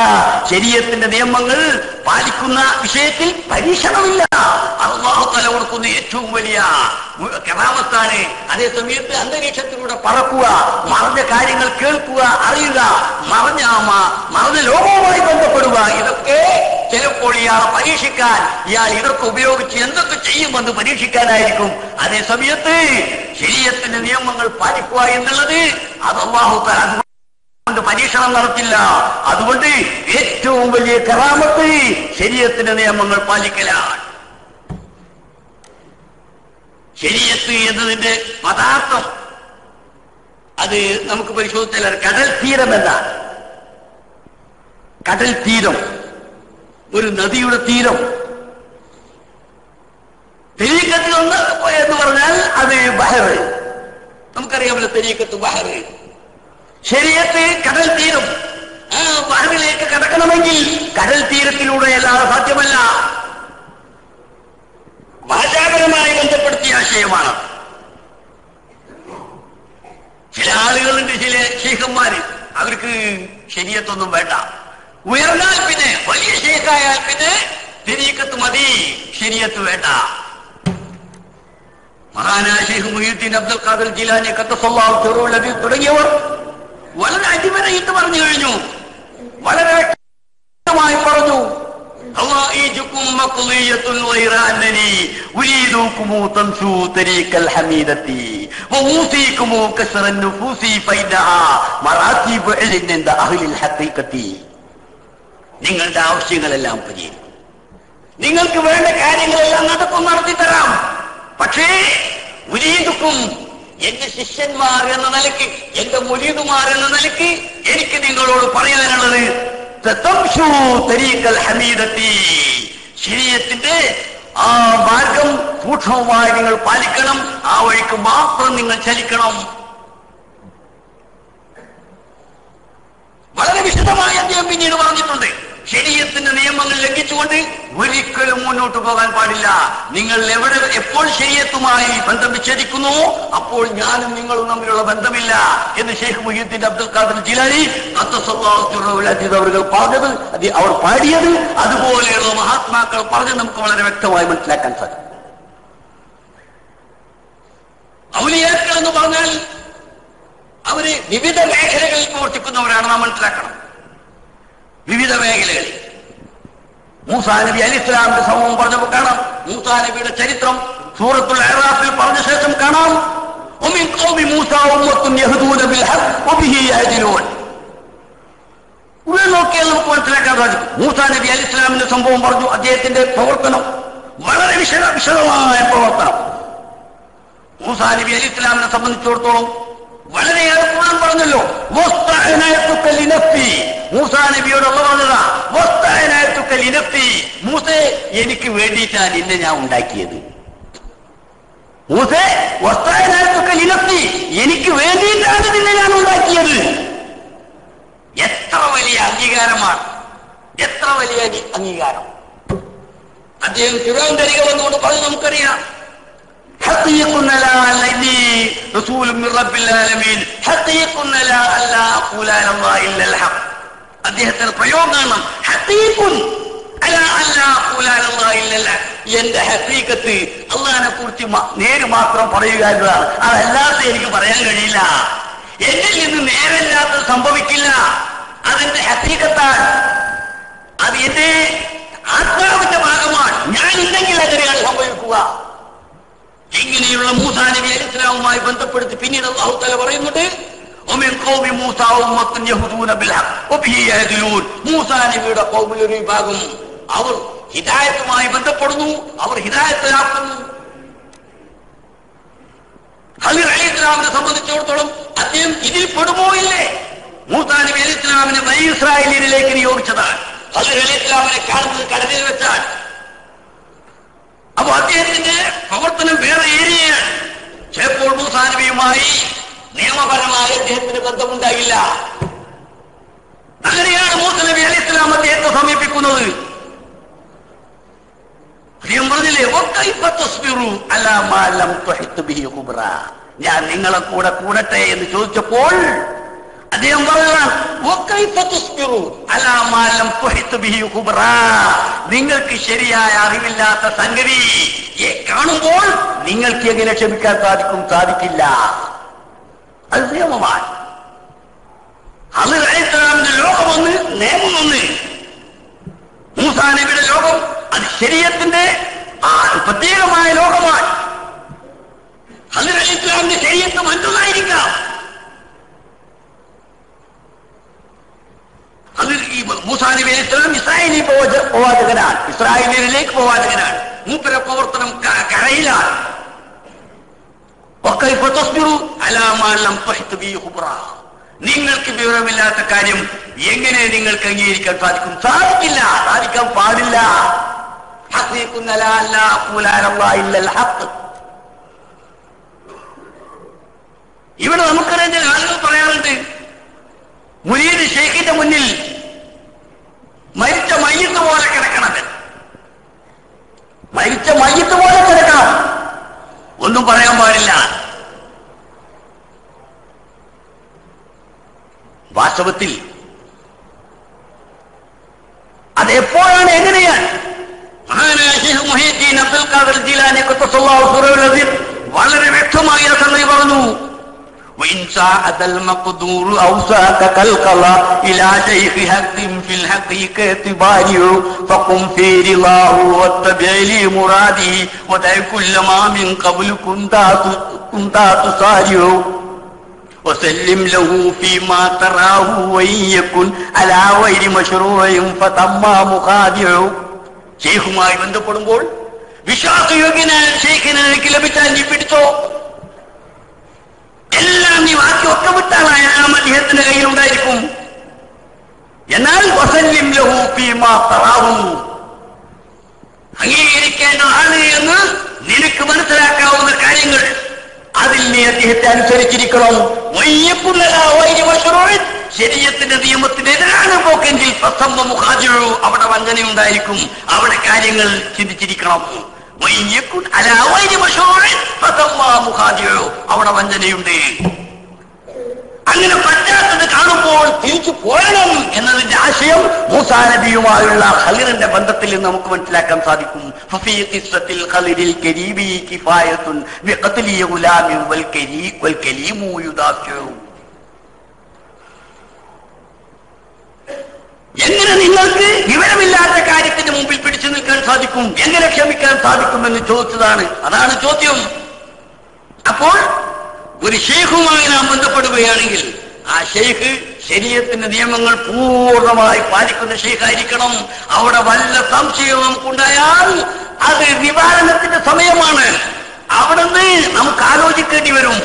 ശരീഅത്തിന്റെ നിയമങ്ങൾ പാലിക്കുന്ന വിഷയത്തിൽ പരീക്ഷണമില്ല. അല്ലാഹു തആല കൊടുക്കുന്ന ഏറ്റവും വലിയ കറാമത്താണ്. അതേ സമയത്ത് അന്തരീക്ഷത്തിലൂടെ പറക്കുക, മറഞ്ഞ കാര്യങ്ങൾ കേൾക്കുക, അറിയുക, മറഞ്ഞ ലോകവുമായി ബന്ധപ്പെടുക, ഇതൊക്കെ ചിലപ്പോൾ ഇയാളെ പരീക്ഷിക്കാൻ, ഇയാൾ ഇതൊക്കെ ഉപയോഗിച്ച് എന്തൊക്കെ ചെയ്യുമെന്ന് പരീക്ഷിക്കാനായിരിക്കും. അതേ സമയത്ത് ശരീഅത്തിന്റെ നിയമങ്ങൾ പാലിക്കുക എന്നുള്ളത് അത് അല്ലാഹു തആല അതുകൊണ്ട് പരീക്ഷണം നടത്തില്ല. അതുകൊണ്ട് ഏറ്റവും വലിയ കറാമത്ത് ശരീഅത്തിന്റെ നിയമങ്ങൾ പാലിക്കലാണ്. ശരീഅത്ത് എന്നതിന്റെ പദാർത്ഥം അത് നമുക്ക് പരിശോധിച്ചാൽ കടൽ തീരം എന്നാണ്. കടൽ തീരം, ഒരു നദിയുടെ തീരം. തെരീഖത്ത് എന്ന് പറഞ്ഞാൽ അത് ബഹർ, നമുക്കറിയാമല്ലോ തെരീഖത്ത് ബഹർ. ശരീഅത്ത് കടൽ തീരം. ആ ബഹറിലേക്ക് കടക്കണമെങ്കിൽ കടൽ തീരത്തിലൂടെ അല്ലാതെ സാധ്യമല്ല. ഭാഷാപരമായി ബന്ധപ്പെടുത്തിയ ആശയമാണ്. ചില ആളുകളുണ്ട്, ചില ശൈഖന്മാര്, അവർക്ക് ശരീഅത്തൊന്നും വേണ്ട. ഉയർന്നാൽ പിന്നെ വലിയ ശൈഖായാൽ പിന്നെ തെരീഖത്ത് മതി, ശരീഅത്ത് വേണ്ട. മഹാനായ ശൈഖ് മുഹ്യിദ്ദീൻ അബ്ദുൽ ഖാദിർ ജീലാനി ഖദ്ദസല്ലാഹു സിറഹുൽ അസീസ് തുടങ്ങിയവർ വളരെ അടിവരയിട്ട് പറഞ്ഞു കഴിഞ്ഞു, വളരെ വ്യക്തമായി പറഞ്ഞു. ഹവായിജുകും മഖ്ളിയത്തുൻ ഗൈറ അന്നനി ഉരീദുകും തൻസു തരീഖൽ ഹമീദത്തി വഊസികും കസ്റൻ നുഫൂസി ഫൈദഹാ മറാത്തിബു ഇൽദ അഹ്ലിൽ ഹഖീഖത്തി. നിങ്ങളുടെ ആവശ്യങ്ങളെല്ലാം പരിഹരിക്കും, നിങ്ങൾക്ക് വേണ്ട കാര്യങ്ങളെല്ലാം നടത്തി തരാം. പക്ഷേ ഉരീദുക്കും, എന്റെ ശിഷ്യന്മാർ എന്ന നിലയ്ക്ക്, എന്റെ മുരീദുമാർ എന്ന നിലയ്ക്ക് എനിക്ക് നിങ്ങളോട് പറയാനുള്ളത് തംശു തരീഖൽ ഹമീദത്തി, ശരീഅത്തിന്റെ ആ മാർഗം സൂക്ഷ്മമായി നിങ്ങൾ പാലിക്കണം, ആ വഴിക്ക് മാത്രം നിങ്ങൾ ചലിക്കണം. വളരെ വിശദമായി അദ്ദേഹം പിന്നീട് പറഞ്ഞിട്ടുണ്ട്. ശരീഅത്തിന്റെ നിയമങ്ങൾ ലംഘിച്ചുകൊണ്ട് ഒരിക്കലും മുന്നോട്ട് പോകാൻ പാടില്ല. നിങ്ങൾ എപ്പോൾ ശരീഅത്തുമായി ബന്ധം വിച്ഛേദിക്കുന്നു അപ്പോൾ ഞാനും നിങ്ങളും തമ്മിലുള്ള ബന്ധമില്ല എന്ന് ഷെയ്ഖ് മുഹീദ്ദീൻ അബ്ദുൽ ഖാദിർ ജിലാനി അവർ പാടിയത്, അതുപോലെയുള്ള മഹാത്മാക്കൾ പറഞ്ഞത് നമുക്ക് വളരെ വ്യക്തമായി മനസ്സിലാക്കാൻ സാധിക്കും. ഔലിയാക്കൾ എന്ന് പറഞ്ഞാൽ അവര് വിവിധ മേഖലകളിൽ പ്രവർത്തിക്കുന്നവരാണ് നാം മനസ്സിലാക്കണം. വിവിധ മേഖലകളിൽ മൂസാ നബി അലൈഹിസ്സലാമിന്റെ സംഭവം പറഞ്ഞപ്പോൾ കാണാം. മൂസാ നബിയുടെ ചരിത്രം സൂറത്തുൽ അഅറാഫിൽ പറഞ്ഞ ശേഷം കാണാം. വമിൻ ഖൗമി മൂസാ ഉമ്മത്തുൻ യഹ്ദൂന ബിൽ ഹഖ് വബിഹി യഅദിലൂൻ. ഇവിടെ നോക്കിയാൽ നമുക്ക് മനസ്സിലാക്കാൻ സാധിക്കും. മൂസാ നബി അലൈഹിസ്സലാമിന്റെ സംഭവം പറഞ്ഞു. അദ്ദേഹത്തിന്റെ പ്രവർത്തനം വളരെ വിശദമായ പ്രവർത്തനം. മൂസാ നബി അലൈഹിസ്സലാമിനെ സംബന്ധിച്ചിടത്തോളം വളരെയേറെ ഖുർആൻ പറഞ്ഞല്ലോ. മൂസാ നബിയോട് അല്ലാഹു പറഞ്ഞതാ, മൂസേ എനിക്ക് വേണ്ടിയിട്ടാണ് നിന്നെ ഞാൻ ഉണ്ടാക്കിയത്. മൂസേ എനിക്ക് വേണ്ടിയിട്ടാണ് നിന്നെ ഞാൻ ഉണ്ടാക്കിയത്. എത്ര വലിയ അംഗീകാരമാണ്, എത്ര വലിയ അംഗീകാരം. അദ്ദേഹം ഫിർഔന്റെ അരികെ വന്നുകൊണ്ട് പറഞ്ഞു, നമുക്കറിയാം അദ്ദേഹത്തിന് പ്രയോഗമാണ് എന്റെ ഹഖീഖത്ത് അല്ലാഹുവിനെ കുറിച്ച് നേര് മാത്രം പറയുക എന്നതാണ്. അതല്ലാത്ത എനിക്ക് പറയാൻ കഴിയില്ല. എന്നിൽ നിന്ന് നേരല്ലാത്തത് സംഭവിക്കില്ല. അതെന്റെ ഹഖീഖത്താണ്, അത് എന്റെ ആത്മാവിന്റെ ഭാഗമാണ്. ഞാൻ ഇല്ലെങ്കിൽ അങ്ങനെയാണ് സംഭവിക്കുക. ഇങ്ങനെയുള്ള മൂസാ നബി അലൈഹിസ്സലാമുമായി ബന്ധപ്പെടുത്തി പിന്നീട് അല്ലാഹു തആല പറയുന്നുണ്ട്, ومن قوم موسى أمة يهدون بالحق وبه يهدلون. മൂസാ നബിയുടെ ഖൗമിലൊരു വിഭാഗം അവർ ഹിദായത്തുമായി ബന്ധപ്പെടുന്നു, അവർ ഹിദായത്തിലാക്കുന്നു. ഖളിൽ അലൈഹിസ്സലാമിനെ സംബന്ധിച്ചിടത്തോളം അദ്ദേഹം ഇതിൽ പെടുമോ ഇല്ലേ? മൂസാ നബി അലൈഹിസ്സലാമിനെ ബനി ഇസ്രായേലിലേക്ക് നിയോഗിച്ചതാണ്. ഖളിൽ അലൈഹിസ്സലാമിനെ കാണുന്നത് കടലിൽ വെച്ചാണ്. അപ്പൊ അദ്ദേഹത്തിന്റെ പ്രവർത്തനം വേറെ ഏരിയയാണ്. ചിലപ്പോൾ മൂസാ നബിയുമായി നിയമപരമായ അദ്ദേഹത്തിന് ബന്ധമുണ്ടായില്ല. അങ്ങനെയാണ് മൂസാ നബി അലൈഹിസ്സലാം അദ്ദേഹത്തെ സമീപിക്കുന്നത്. അദ്ദേഹം പറഞ്ഞില്ലേ, ഞാൻ നിങ്ങളെ കൂടെ കൂടട്ടെ എന്ന് ചോദിച്ചപ്പോൾ അദ്ദേഹം പറയുകയാണ്, നിങ്ങൾക്ക് ശരിയായ അറിവില്ലാത്ത സംഗതി കാണുമ്പോൾ നിങ്ങൾക്ക് എങ്ങനെ ക്ഷമിക്കാൻ സാധിക്കില്ല. അത് നിയമമാണ്. ഖളിൽ അലൈഹിസ്സലാമിന്റെ ലോകം ഒന്ന്, നിയമം ഒന്ന്. മൂസാ നബിയുടെ ലോകം അത് ശരീഅത്തിന്റെ പ്രത്യേകമായ ലോകമാണ്. ഖളിൽ അലൈഹിസ്സലാമിന്റെ ശരീഅത്ത് മറ്റൊന്നായിരിക്കാം. മൂസാ നബി അലൈഹിസ്സലാം ഇസ്രായേലി പ്രവാചകനാണ്, ഇസ്രായേലിലേക്ക് പ്രവാചകനാണ്. മൂപ്പര പ്രവർത്തനം കരയിലാണ്. നിങ്ങൾക്ക് വിവരമില്ലാത്ത കാര്യം എങ്ങനെ നിങ്ങൾക്ക് അംഗീകരിക്കാൻ സാധിക്കും? സാധിക്കാൻ പാടില്ല. ഇവിടെ നമുക്കറിയാൻ ആളുകൾ പറയാറുണ്ട്, മുരീദ് ഷെയ്ഖിന്റെ മുന്നിൽ മരിച്ച മയ്യത്ത് പോലെ കിടക്കണത്, മരിച്ച മയ്യത്ത് പോലെ കിടക്കണം, ഒന്നും പറയാൻ പാടില്ല. വാസ്തവത്തിൽ അതെപ്പോഴാണ്, എങ്ങനെയാണ്? മഹാനായ ഷെയ്ഖ് മുഹീദ്ദീൻ അബ്ദുൽ ഖാദിർ ജീലാനി ഖദ്ദസല്ലാഹു സിറഹുൽ അസീസ് വളരെ വ്യക്തമായി ആ സംഗതി പറഞ്ഞു. وإن ساعد المقدور أوساك كالقضاء إلى شيخ حق في الحقيقة بارع فقم في رضاه واتبع لي مرادي ودع كل ما من قبل كنت تصارع وسلم له فيما تراه وإن يكن على غير مشروع فتم مخادع. ഷെയ്ഖുമായി ബന്ധപ്പെടുമ്പോൾ വിശ്വാസയോഗ്യനായ ഷെയ്ഖിനെ എനിക്ക് ലഭിച്ചാൽ നീ പിടിച്ചോ, എല്ലാം നീ ബാക്കിയൊക്കെ വിട്ടാളായ അദ്ദേഹത്തിന്റെ കയ്യിലുണ്ടായിരിക്കും. എന്നാൽ വസല്ലിം ലഹു ഫീമാ തറാഹു, അംഗീകരിക്കേണ്ടതാണ് എന്ന് നിനക്ക് മനസ്സിലാക്കാവുന്ന കാര്യങ്ങൾ അതിൽ നീ അദ്ദേഹത്തെ അനുസരിച്ചിരിക്കണം. ശരീഅത്തിന്റെ നിയമത്തിനെതിരാണ് പോക്കെങ്കിൽ അവിടെ വഞ്ചനയുണ്ടായിരിക്കും, അവിടെ കാര്യങ്ങൾ ചിന്തിച്ചിരിക്കണം. അവിടെ വഞ്ചനയുണ്ട്. അങ്ങനെ പറ്റാത്തത് കാണുമ്പോൾ തിരിച്ചു പോരണം എന്നതിന്റെ ആശയം മൂസാ നബിയുമായുള്ള ഖളിറിന്റെ ബന്ധത്തിൽ നിന്ന് നമുക്ക് മനസ്സിലാക്കാൻ സാധിക്കും. എങ്ങനെ നിങ്ങൾക്ക് വിവരമില്ലാത്ത കാര്യത്തിന്റെ മുമ്പിൽ പിടിച്ചു നിൽക്കാൻ സാധിക്കും, എങ്ങനെ ക്ഷമിക്കാൻ സാധിക്കുമെന്ന് ചോദിച്ചതാണ്. അതാണ് ചോദ്യം. അപ്പോൾ ഒരു ഷെയ്ഖുമായി നാം ബന്ധപ്പെടുകയാണെങ്കിൽ ആ ഷെയ്ഖ് ശരീഅത്തിന്റെ നിയമങ്ങൾ പൂർണ്ണമായി പാലിക്കുന്ന ഷെയ്ഖായിരിക്കണം. അവിടെ വല്ല സംശയവും നമുക്കുണ്ടായാൽ അത് നിവാരണത്തിന്റെ സമയമാണ്. അവിടെ നിന്ന് നമുക്ക് ആലോചിക്കേണ്ടി വരും.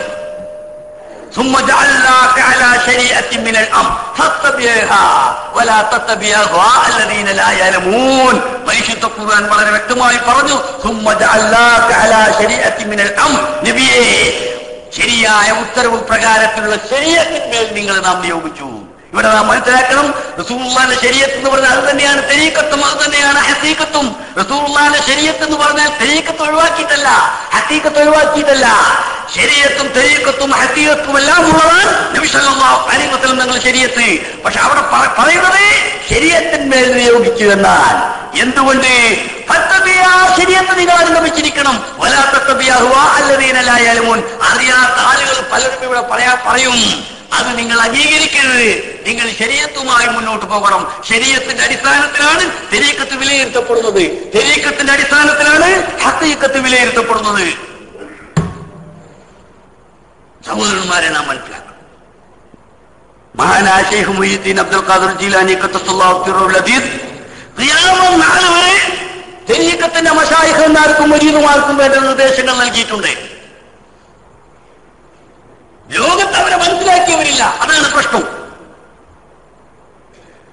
ثم جعلناك على شريعة من الأمر فاتبعها ولا تتبع أهواء الذين لا يعلمون. പരിശുദ്ധ ഖുർആൻ വളരെ വ്യക്തമായി പറഞ്ഞു, ثم جعلناك على شريعة من الأمر. നബിയേ, ശരിയായ ഉത്തരവ് പ്രകാരത്തിലുള്ള ശരീഅത്തിന്മേൽ നിങ്ങളെ നാം നിയോഗിച്ചു. ഇവിടെ നാം മനസ്സിലാക്കണം, റസൂലുള്ളാഹിന്റെ ശരീഅത്ത് എന്ന് പറഞ്ഞാൽ അത് തന്നെയാണ് തരീഖത്തും, അത് തന്നെയാണ് ഹഖീഖത്തും. റസൂലുള്ളാഹിന്റെ ശരീഅത്ത് എന്ന് പറഞ്ഞാൽ തരീഖത്ത് ഒഴിവാക്കിയിട്ടല്ല, ഹഖീഖത്ത് ഒഴിവാക്കിയിട്ടല്ല. ശരീഅത്തും തരീഖത്തും ഹഖീഖത്തും എല്ലാം ഉള്ളതാണ് നബി സല്ലല്ലാഹു അലൈഹി വസല്ലം തങ്ങളുടെ ശരീഅത്ത്. പക്ഷെ അവിടെ പറയുന്നത് ശരീഅത്തിന്മേൽ നിയോഗിച്ചു എന്നാൽ എന്തുകൊണ്ട്? ശരീഅത്ത് നിങ്ങൾ അനുഗമിച്ചിരിക്കണം. അറിയാത്ത ആളുകൾ പലരും ഇവിടെ പറയും, അത് നിങ്ങൾ അംഗീകരിക്കരുത്, നിങ്ങൾ ശരീഅത്തുമായി മുന്നോട്ട് പോകണം. ശരീഅത്തിന്റെ അടിസ്ഥാനത്തിലാണ് തരീഖത്ത് വിലയിരുത്തപ്പെടുന്നത്, തരീഖത്തിന്റെ അടിസ്ഥാനത്തിലാണ് ഹഖീഖത്ത് വിലയിരുത്തപ്പെടുന്നത്. സഹോദരന്മാരെ, നാം മനസ്സിലാക്കണം. മഹാനായ ശൈഖ് മുഈനുദ്ദീൻ അബ്ദുൽ ഖാദിർ ജീലാനി ഖദ്ദസല്ലാഹു സിറഹുൽ അദീദ് ഖിയാമത്ത് നാൾ വരെ തരീഖത്തിന്റെ മശായിഖന്മാർക്കും മുരീദുമാർക്കും വേണ്ട നിർദ്ദേശങ്ങൾ നൽകിയിട്ടുണ്ട്. ലോകത്ത് അവരെ മനസ്സിലാക്കിയവരില്ല, അതാണ് പ്രശ്നം.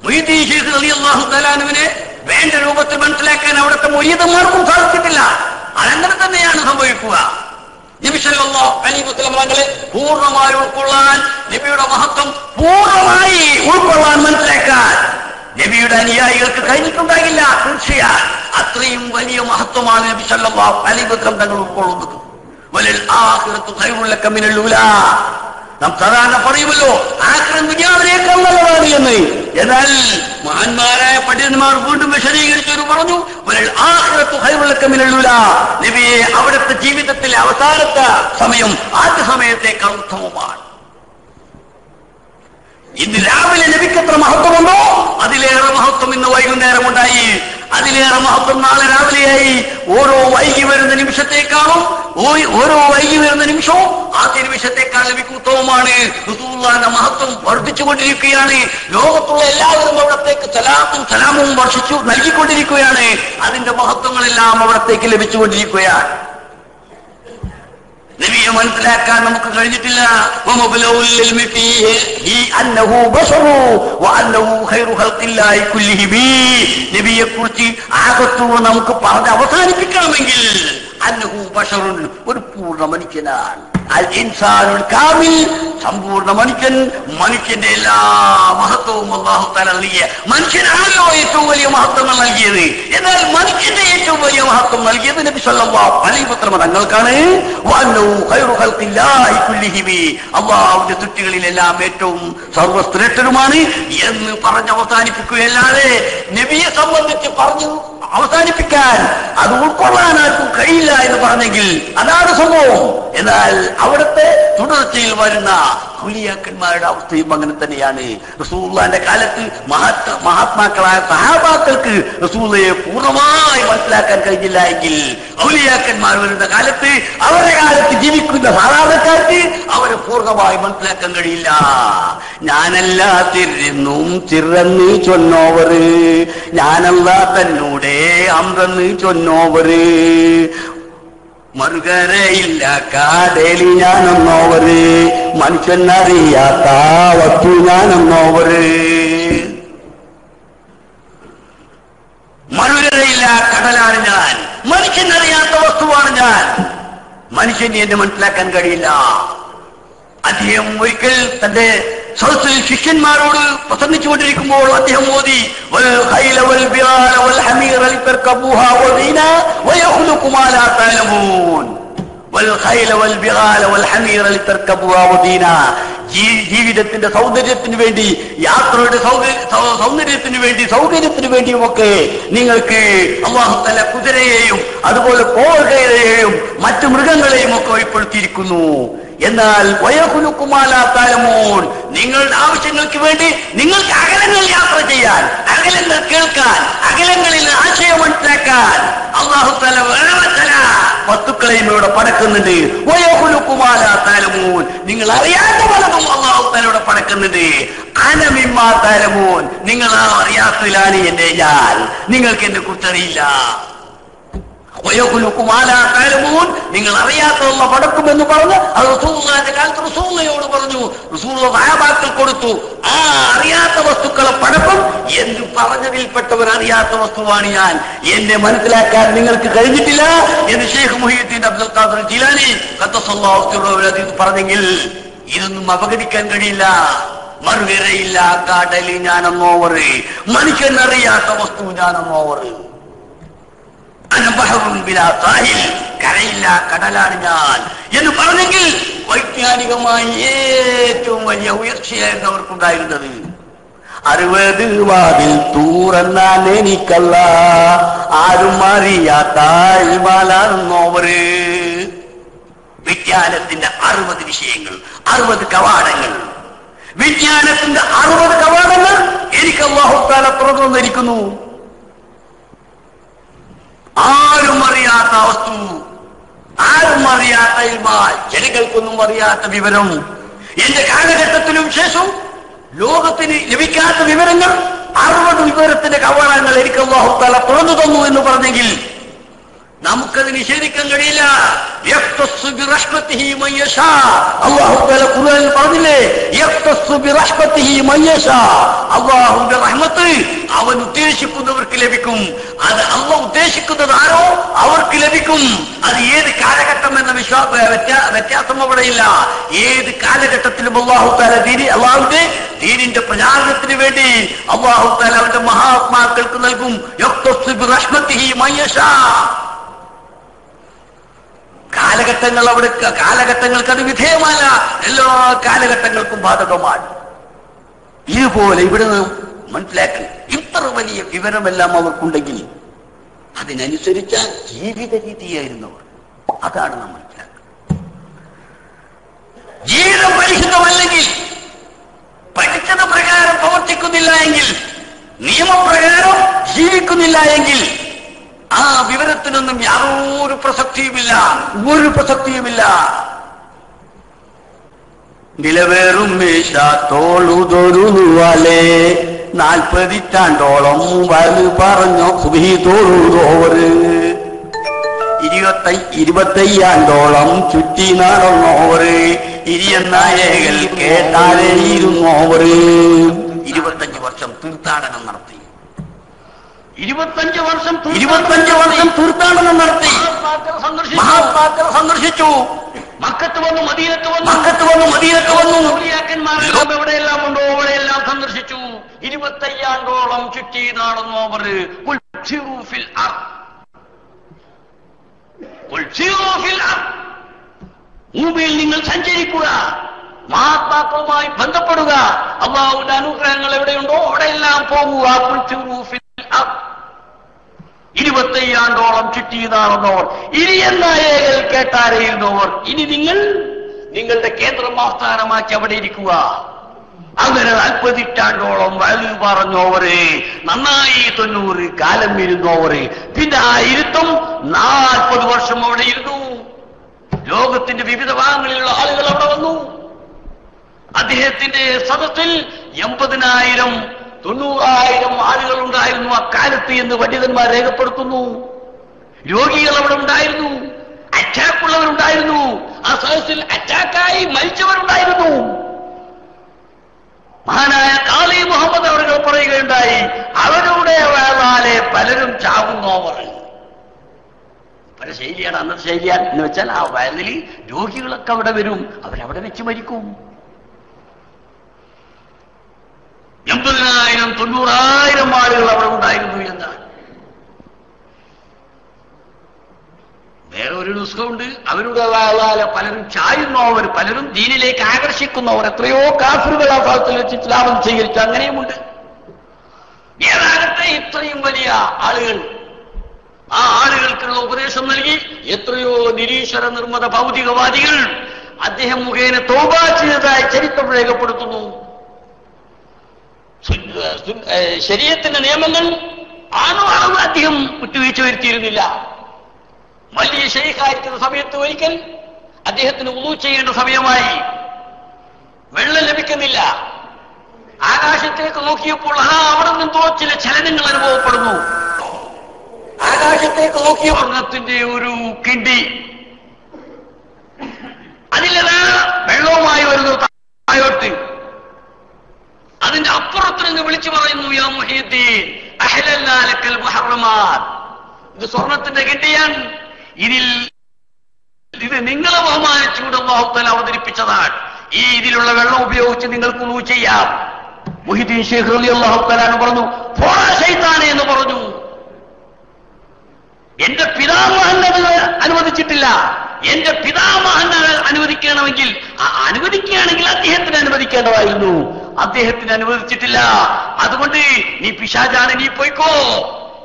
മുഈനുദ്ദീൻ ശൈഖ് റളിയല്ലാഹു തആല അൻഹുവിനെ വേണ്ട രൂപത്തിൽ മനസ്സിലാക്കാൻ അവിടുത്തെ മുരീദന്മാർക്കും സാധിച്ചിട്ടില്ല. അതങ്ങനെ തന്നെയാണ് സംഭവിക്കുക. നബി സല്ലല്ലാഹു അലൈഹി വസല്ലം തങ്ങളെ പൂർണ്ണമായി ഉൾക്കൊള്ളാൻ, നബിയുടെ മഹത്വം പൂർണ്ണമായി ഉൾക്കൊള്ളാൻ, മനസ്സിലാക്കാൻ നബിയുടെ അനുയായികൾക്ക് കഴിഞ്ഞിട്ടുണ്ടാകില്ല. തീർച്ചയായും അത്രയും വലിയ മഹത്വമാണ് നബി സല്ലല്ലാഹു അലൈഹി വസല്ലം തങ്ങൾ ഉൾക്കൊള്ളുന്നത്. വലൽ ആഖിറത്തു ഖൈറുൽ ലക മിനൽ ഊലാ. നാം സാധാരണ പറയുമല്ലോ ആഖിറത്ത് ദുനിയാവിനേക്കാൾ നല്ലതാണ് എന്ന്. എന്നാൽ മഹാന്മാരായ പണ്ഡിതന്മാർ വീണ്ടും വിശദീകരിച്ചു പറഞ്ഞു, വലൽ ആഖിറത്തു ഖൈറുൽ ലക മിനൽ ഊലാ. നബിയെ, അവിടുത്തെ ജീവിതത്തിലെ അവസാനത്തെ സമയം ആദ്യ സമയത്തേക്കാൾ ഉത്തമമാണ്. ഇന്ന് രാവിലെ നബിക്ക് എത്ര മഹത്വമുണ്ടോ അതിലേറെ മഹത്വം ഇന്ന് വൈകുന്നേരം ഉണ്ടായി, അതിലേറെ മഹത്വം നാളെ രാവിലെയായി. ഓരോ വൈകി വരുന്ന നിമിഷത്തേക്കാളും ഓരോ വൈകി വരുന്ന നിമിഷവും ആദ്യ നിമിഷത്തേക്കാൾ നബിക്ക് ഉത്തമമാണ്. റസൂലുള്ളാഹിന്റെ മഹത്വം വർദ്ധിച്ചുകൊണ്ടിരിക്കുകയാണ്. ലോകത്തുള്ള എല്ലാവരും അവിടത്തേക്ക് സലാത്തും സലാമും വർഷിച്ചു നൽകിക്കൊണ്ടിരിക്കുകയാണ്. അതിന്റെ മഹത്വങ്ങളെല്ലാം അവിടത്തേക്ക് ലഭിച്ചുകൊണ്ടിരിക്കുകയാണ്. നബിയെ മനസ്സിലാക്കാൻ നമുക്ക് കഴിഞ്ഞിട്ടില്ല. നബിയെ കുറിച്ച് ആകത്തുവ നമുക്ക് പറഞ്ഞ് അവസാനിപ്പിക്കണമെങ്കിൽ അന്നഹു ബശറുൻ, ഒരു പൂർണ്ണ മനുഷ്യനാണ്. അൽ ഇൻസാനുൽ കാമിൽ, സമ്പൂർണ്ണ മനുഷ്യൻ. മനുഷ്യന്റെ എല്ലാ മഹത്വവും അല്ലാഹു തആല നൽകിയ മനുഷ്യനാണല്ലോ ഏറ്റവും വലിയ മഹത്വങ്ങൾ നൽകിയത്. എന്നാൽ മനുഷ്യന്റെ ഏറ്റവും വലിയ മഹത്വം നൽകിയത് നബി സല്ലല്ലാഹു അലൈഹി വസല്ലം തങ്ങൾക്കാണ്. വഅന്നഹു ഖൈറു ഖൽഖില്ലാഹി കുല്ലിഹിം, അല്ലാഹുവിന്റെ സൃഷ്ടികളിലെല്ലാം ഏറ്റവും സർവ്വശ്രേഷ്ഠനുമാണ് എന്ന് പറഞ്ഞ് അവസാനിപ്പിക്കുകയല്ലാതെ നബിയെ സംബന്ധിച്ച് പറഞ്ഞു അവസാനിപ്പിക്കാൻ, അത് ഉൾക്കൊള്ളാൻ ആർക്കും കഴിയില്ല എന്ന് പറഞ്ഞെങ്കിൽ അതാണ് സംഭവം. എന്നാൽ അവിടുത്തെ തുടർച്ചയിൽ വരുന്ന ഔലിയാക്കന്മാരുടെ അവസ്ഥയും അങ്ങനെ തന്നെയാണ്. റസൂലുള്ളാഹിന്റെ കാലത്ത് മഹാത്മാക്കളായ സഹാബാക്കൾക്ക് റസൂലുള്ളാഹിയെ പൂർണ്ണമായി മനസ്സിലാക്കാൻ കഴിഞ്ഞില്ല എങ്കിൽ ഔലിയാക്കന്മാർ വരുന്ന കാലത്ത് അവരുടെ കാലത്ത് ജീവിക്കുന്ന സാധാരണക്കാർക്ക് അവരെ പൂർണ്ണമായി മനസ്സിലാക്കാൻ കഴിയില്ല. ഞാനല്ല തിരുന്നും ചിറന്ന് ചൊന്നോവറ്, ഞാനല്ല തന്നൂടെ അമ്രന്ന് ചൊന്നോവറ്, മറുകരയില്ല കാടേലി ഞാനെന്നോവര്, മനുഷ്യനറിയാത്ത വസ്തു ഞാനെന്നോവര്. മറുകരയില്ല കടലാണ് ഞാൻ, മനുഷ്യനറിയാത്ത വസ്തുവാണ് ഞാൻ. മനുഷ്യനെ എന്നെ മനസ്സിലാക്കാൻ കഴിയില്ല. അദ്ദേഹം ഒരിക്കൽ തന്റെ ശിഷ്യന്മാരോട് പ്രസംഗിച്ചുകൊണ്ടിരിക്കുമ്പോൾ അദ്ദേഹം ഓതി ജീവിതത്തിന്റെ സൗന്ദര്യത്തിന് വേണ്ടി, യാത്രയുടെ സൗന്ദര്യത്തിന് വേണ്ടി, സൗകര്യത്തിന് വേണ്ടിയുമൊക്കെ നിങ്ങൾക്ക് അല്ലാഹു തആല കുതിരയെയും അതുപോലെ കോൽകഴുതയെയും മറ്റു മൃഗങ്ങളെയും ഒക്കെ ഉൾപ്പെടുത്തിയിരിക്കുന്നു. എന്നാൽ വയഹുലുക്കുമാലാത്താലമോൻ, നിങ്ങളുടെ ആവശ്യങ്ങൾക്ക് വേണ്ടി നിങ്ങൾക്ക് അകലങ്ങൾ യാത്ര ചെയ്യാൻ, അകലങ്ങൾ കേൾക്കാൻ, അകലങ്ങളിൽ ആശയം മനസ്സിലാക്കാൻ അല്ലാഹു തആല വലവതല വസ്തുക്കളെയും ഇവിടെ പടക്കുന്നുണ്ട്. വയഹുലുക്കുമാലാത്താലമോൻ, നിങ്ങൾ അറിയാത്ത പലതും അല്ലാഹു തആല ഇവിടെ പടക്കുന്നുണ്ട്. അനമിമ്മാ താലമോൻ, നിങ്ങൾ ആ അറിയാത്തതിലാണ് എന്റെ ഞാൻ, നിങ്ങൾക്ക് എന്നെ കുറിച്ചറിയില്ല. നിങ്ങൾ അറിയാത്തതുള്ള പടക്കുമെന്ന് പറഞ്ഞ് അത് റസൂലുള്ളാഹിന്റെ കാലത്ത് റസൂലുള്ളാഹിയോട് പറഞ്ഞു. റസൂലുള്ള സഹാബാക്കൾ കൊടുത്തു. ആ അറിയാത്ത വസ്തുക്കളെ പടക്കും എന്ന് പറഞ്ഞതിൽപ്പെട്ടവർ അറിയാത്ത വസ്തുവാണ് ഞാൻ, എന്നെ മനസ്സിലാക്കാൻ നിങ്ങൾക്ക് കഴിഞ്ഞിട്ടില്ല എന്ന് ഷെയ്ഖ് മുഹീദ്ദീൻ അബ്ദുൽ ഖാദിർ ജീലാനി ഖദ്ദസല്ലാഹു സിർറഹു പറഞ്ഞെങ്കിൽ ഇതൊന്നും അപകടിക്കാൻ കഴിയില്ല. മറുകരയില്ല കാടലി ഞാനെന്നോവറ്, മനുഷ്യനറിയാത്ത വസ്തു ഞാനെന്നോവറ്, കരയില്ല കടലാണ് ഞാൻ എന്ന് പറഞ്ഞെങ്കിൽ വൈജ്ഞാനികമായി ഏറ്റവും വലിയ ഉയർച്ചയായിരുന്നു അവർക്കുണ്ടായിരുന്നത്. 60 വാതിൽ തൂറന്നാൽ എനിക്കല്ല, ആരും അറിയാത്ത ഇമാലാണെന്നോവര്. വിജ്ഞാനത്തിന്റെ 60 വിഷയങ്ങൾ, 60 കവാടങ്ങൾ, വിജ്ഞാനത്തിന്റെ 60 കവാടങ്ങൾ എനിക്ക് അല്ലാഹു തആല തുറന്നു തന്നിരിക്കുന്നു. ആരും അറിയാത്ത വസ്തു, ആരും അറിയാത്ത ഇൽമ, ജനങ്ങൾക്കൊന്നും അറിയാത്ത വിവരം, എന്റെ കാലഘട്ടത്തിനും ശേഷം ലോകത്തിന് ലഭിക്കാത്ത വിവരങ്ങൾ, 60 വിവരത്തിന്റെ കവാടങ്ങൾ എനിക്ക് അല്ലാഹു തആല തുറന്നു തന്നു എന്ന് പറഞ്ഞെങ്കിൽ നമുക്കത് നിഷേധിക്കാൻ കഴിയില്ല. അല്ലാഹു തആല ഖുർആനിൽ പറഞ്ഞില്ലേ, അല്ലാഹുവിന്റെ റഹ്മത്ത് അവൻ ഉദ്ദേശിക്കുന്നവർക്ക് ലഭിക്കും. അത് അല്ലാഹു ഉദ്ദേശിക്കുന്നത് ആരോ അവർക്ക് ലഭിക്കും. അത് ഏത് കാലഘട്ടം എന്ന വ്യത്യാസം അവിടെയില്ല. ഏത് കാലഘട്ടത്തിലും അല്ലാഹു തആല അല്ലാഹുവിന്റെ ദീനിന്റെ പ്രചാരണത്തിന് വേണ്ടി അല്ലാഹു തആല അവന്റെ മഹാത്മാക്കൾക്ക് നൽകും. കാലഘട്ടങ്ങൾ അവിടെ കാലഘട്ടങ്ങൾക്ക് അത് വിധേയമല്ല, എല്ലാ കാലഘട്ടങ്ങൾക്കും ബാധകമാണ്. ഇതുപോലെ ഇവിടെ മനസ്സിലാക്കി ഇത്ര വലിയ വിവരമെല്ലാം അവർക്കുണ്ടെങ്കിൽ അതിനനുസരിച്ച ജീവിത രീതിയായിരുന്നവർ. അതാണ് നാം മനസ്സിലാക്കുന്നത്. ജീവിതം പരിശുദ്ധമല്ലെങ്കിൽ, പഠിച്ചത് പ്രകാരം പ്രവർത്തിക്കുന്നില്ല എങ്കിൽ, നിയമപ്രകാരം ജീവിക്കുന്നില്ല എങ്കിൽ ആ വിവരത്തിനൊന്നും യാതൊരു പ്രസക്തിയുമില്ല, ഒരു പ്രസക്തിയുമില്ല. നിലവേറും തോളുതൊരുവാലേ 40 വലു പറഞ്ഞോ സുബഹി തോളുതോറ്, 25 ചുറ്റി നടന്നോറ്, ഇരിയനായകൾ കേട്ടാലേ ഇരുന്നോറ്. 25 വർഷം തീർത്ഥാടനം നടത്തി, 25 വർഷം തീർത്ഥാടനം നടത്തി. മഹാത്മാക്കൾ സന്ദർശിച്ചു. മക്കത്ത് വന്നു, മദീനത്ത് വന്നു. ഔലിയാക്കന്മാരെല്ലാം എവിടെയെല്ലാം ഉണ്ടോ അവിടെയെല്ലാം സന്ദർശിച്ചു. 25 ചുറ്റി നടന്നു അവർ. ഭൂമിയിൽ നിങ്ങൾ സഞ്ചരിക്കുക, മഹാത്മാക്കളുമായി ബന്ധപ്പെടുക, അല്ലാഹുവിന്റെ അനുഗ്രഹങ്ങൾ എവിടെയുണ്ടോ അവിടെയെല്ലാം പോകുക. 25 ആണ്ടോളം ചുറ്റി നടന്നവർ, ഇരിയന്നായകൾ കേട്ടാരയിരുന്നവർ, ഇനി നിങ്ങളുടെ കേന്ദ്രം ആസ്ഥാനമാക്കി അവിടെ ഇരിക്കുക. അങ്ങനെ 40 ആണ്ടോളം വഴി പറഞ്ഞോവര്, നന്നായി 90 കാലം ഇരുന്നോവര്. പിന്നെ ആ ഇരുത്തം 40 വർഷം അവിടെ ഇരുന്നു. ലോകത്തിന്റെ വിവിധ ഭാഗങ്ങളിലുള്ള ആളുകൾ അവിടെ വന്നു. അദ്ദേഹത്തിന്റെ സദസ്സിൽ 80,000 90,000 ആളുകൾ ഉണ്ടായിരുന്നു അക്കാലത്ത് എന്ന് പണ്ഡിതന്മാർ രേഖപ്പെടുത്തുന്നു. രോഗികൾ അവിടെ ഉണ്ടായിരുന്നു, അറ്റാക്കുള്ളവരുണ്ടായിരുന്നു, ആ സദസ്സിൽ അറ്റാക്കായി മരിച്ചവരുണ്ടായിരുന്നു. മഹാനായ ഖാലി മുഹമ്മദ് അവർ പറയുകയുണ്ടായി, അവരുടെ വേളാലെ പലരും ചാവുന്നവർ. പല ശൈലിയാണ് അന്നത്തെ ശൈലിയാണ് എന്ന് വെച്ചാൽ ആ വയലിൽ രോഗികളൊക്കെ അവിടെ വരും, അവരവിടെ വെച്ച് മരിക്കും. 80,000 90,000 ആളുകൾ അവിടെ ഉണ്ടായിരുന്നു എന്നാണ്. വേറെ ഒരു നുസ്ഖമുണ്ട്, അവരുടെ വാളാല പലരും ചായുന്നവർ, പലരും ദീനിലേക്ക് ആകർഷിക്കുന്നവർ. എത്രയോ കാഫിറുകൾ ആ ഭാഗത്തിൽ വെച്ച് ഇസ്ലാമം സ്വീകരിച്ചു, അങ്ങനെയുമുണ്ട്. ഏതാകട്ടെ ഇത്രയും വലിയ ആളുകൾ ആ ആളുകൾക്കുള്ള ഉപദേശം നൽകി എത്രയോ നിരീശ്വര നിർമ്മത ഭൗതികവാദികൾ അദ്ദേഹം മുഖേന തൗബ ചെയ്തതായി ചരിത്രം രേഖപ്പെടുത്തുന്നു. ശരീഅത്തിന്റെ നിയമങ്ങൾ ആണുവാണെന്ന് അദ്ദേഹം വിട്ടുവീഴ്ച വരുത്തിയിരുന്നില്ല. വലിയ ശൈഖായിരിക്കുന്ന സമയത്ത് ഒരിക്കൽ അദ്ദേഹത്തിന് വുളൂ ചെയ്യേണ്ട സമയമായി, വെള്ളം ലഭിക്കുന്നില്ല. ആകാശത്തേക്ക് നോക്കിയപ്പോൾ അവിടെ നിന്നോ ചില ചലനങ്ങൾ അനുഭവപ്പെടുന്നു. ആകാശത്തേക്ക് നോക്കിയ വർണ്ണത്തിന്റെ ഒരു കിണ്ടി, അതിലതാ വെള്ളവുമായി വരുന്നു താഴോട്ട്. അതിന്റെ അപ്പുറത്ത് നിന്ന് വിളിച്ചു പറയുന്നു, യാ മുഹീദ്ദീൻ അഹ്ലല്ലാ ലക്കൽ മുഹറമാത്. ഇത് സ്വർണത്തിന്റെ കിണ്ടിയാണ്, ഇത് നിങ്ങളെ ബഹുമാനിച്ചുകൊണ്ട് അല്ലാഹു തആല അവതരിപ്പിച്ചതാണ്. ഇതിലുള്ള വെള്ളം ഉപയോഗിച്ച് നിങ്ങൾക്ക് വുളൂ ചെയ്യാം. മുഹീദ്ദീൻ ശൈഖ് റളിയല്ലാഹു തആല പറഞ്ഞു, പോടാ ശൈത്താനെ എന്ന് പറഞ്ഞു. എന്റെ പിതാമഹൻ അത് അനുവദിച്ചിട്ടില്ല. എന്റെ പിതാമഹൻ അനുവദിക്കുകയാണെങ്കിൽ അദ്ദേഹത്തിന് അനുവദിക്കേണ്ടതായിരുന്നു. അദ്ദേഹത്തിന് അനുവദിച്ചിട്ടില്ല. അതുകൊണ്ട് നീ പിശാചാണ്, നീ പോയിക്കോ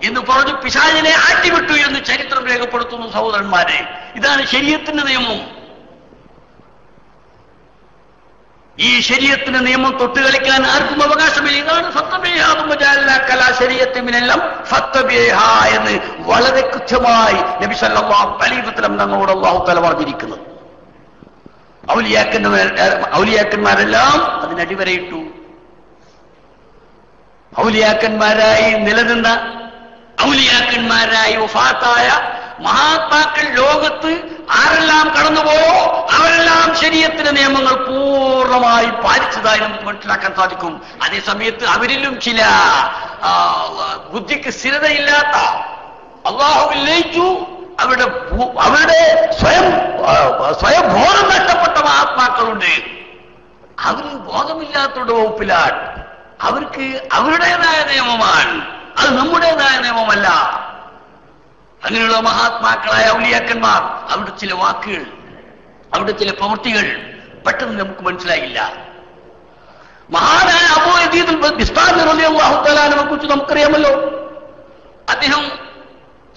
എന്ന് പറഞ്ഞു പിശാചിനെ ആട്ടിവിട്ടു എന്ന് ചരിത്രം രേഖപ്പെടുത്തുന്നു. സഹോദരന്മാരെ, ഇതാണ് ശരീഅത്തിന്റെ നിയമം. ഈ ശരീഅത്തിന്റെ നിയമം തൊട്ടുകളിക്കാൻ ആർക്കും അവകാശമില്ല. ഇതാണ് എന്ന് വളരെ കൃത്യമായി നബി സല്ലല്ലാഹു അലൈഹി വസല്ലം തങ്ങളോട് അല്ലാഹു തആല പറഞ്ഞിരിക്കുന്നത്. ഔലിയാക്കന്മാരെല്ലാം അതിനടിവരയിട്ടു. ഔലിയാക്കന്മാരായി നിലനിന്ന, ഔലിയാക്കന്മാരായി വഫാത്തായ മഹാത്മാക്കൾ ലോകത്ത് ആരെല്ലാം കടന്നുപോയോ അവരെല്ലാം ശരീഅത്തിന്റെ നിയമങ്ങൾ പൂർണ്ണമായി പാലിച്ചതായി നമുക്ക് മനസ്സിലാക്കാൻ സാധിക്കും. അതേസമയത്ത് അവരിലും ചില ബുദ്ധിക്ക് സ്ഥിരതയില്ലാത്ത, അല്ലാഹുവിൽ ലയിച്ചു അവരുടെ സ്വയം ബോധം നഷ്ടപ്പെട്ട മഹാത്മാക്കളുണ്ട്. അവര് ബോധമില്ലാത്തവരുടെ വകുപ്പിലാണ്. അവർക്ക് അവരുടേതായ നിയമമാണ്, അത് നമ്മുടേതായ നിയമമല്ല. അങ്ങനെയുള്ള മഹാത്മാക്കളായ ഔലിയാക്കന്മാർ, അവരുടെ ചില വാക്കുകൾ, അവരുടെ ചില പ്രവൃത്തികൾ പെട്ടെന്ന് നമുക്ക് മനസ്സിലായില്ല. മഹാനായ അബൂ യസീദ് ബിസ്താമി റളിയല്ലാഹു തആല അൻഹുവിനെ കുറിച്ച് നമുക്കറിയാമല്ലോ. അദ്ദേഹം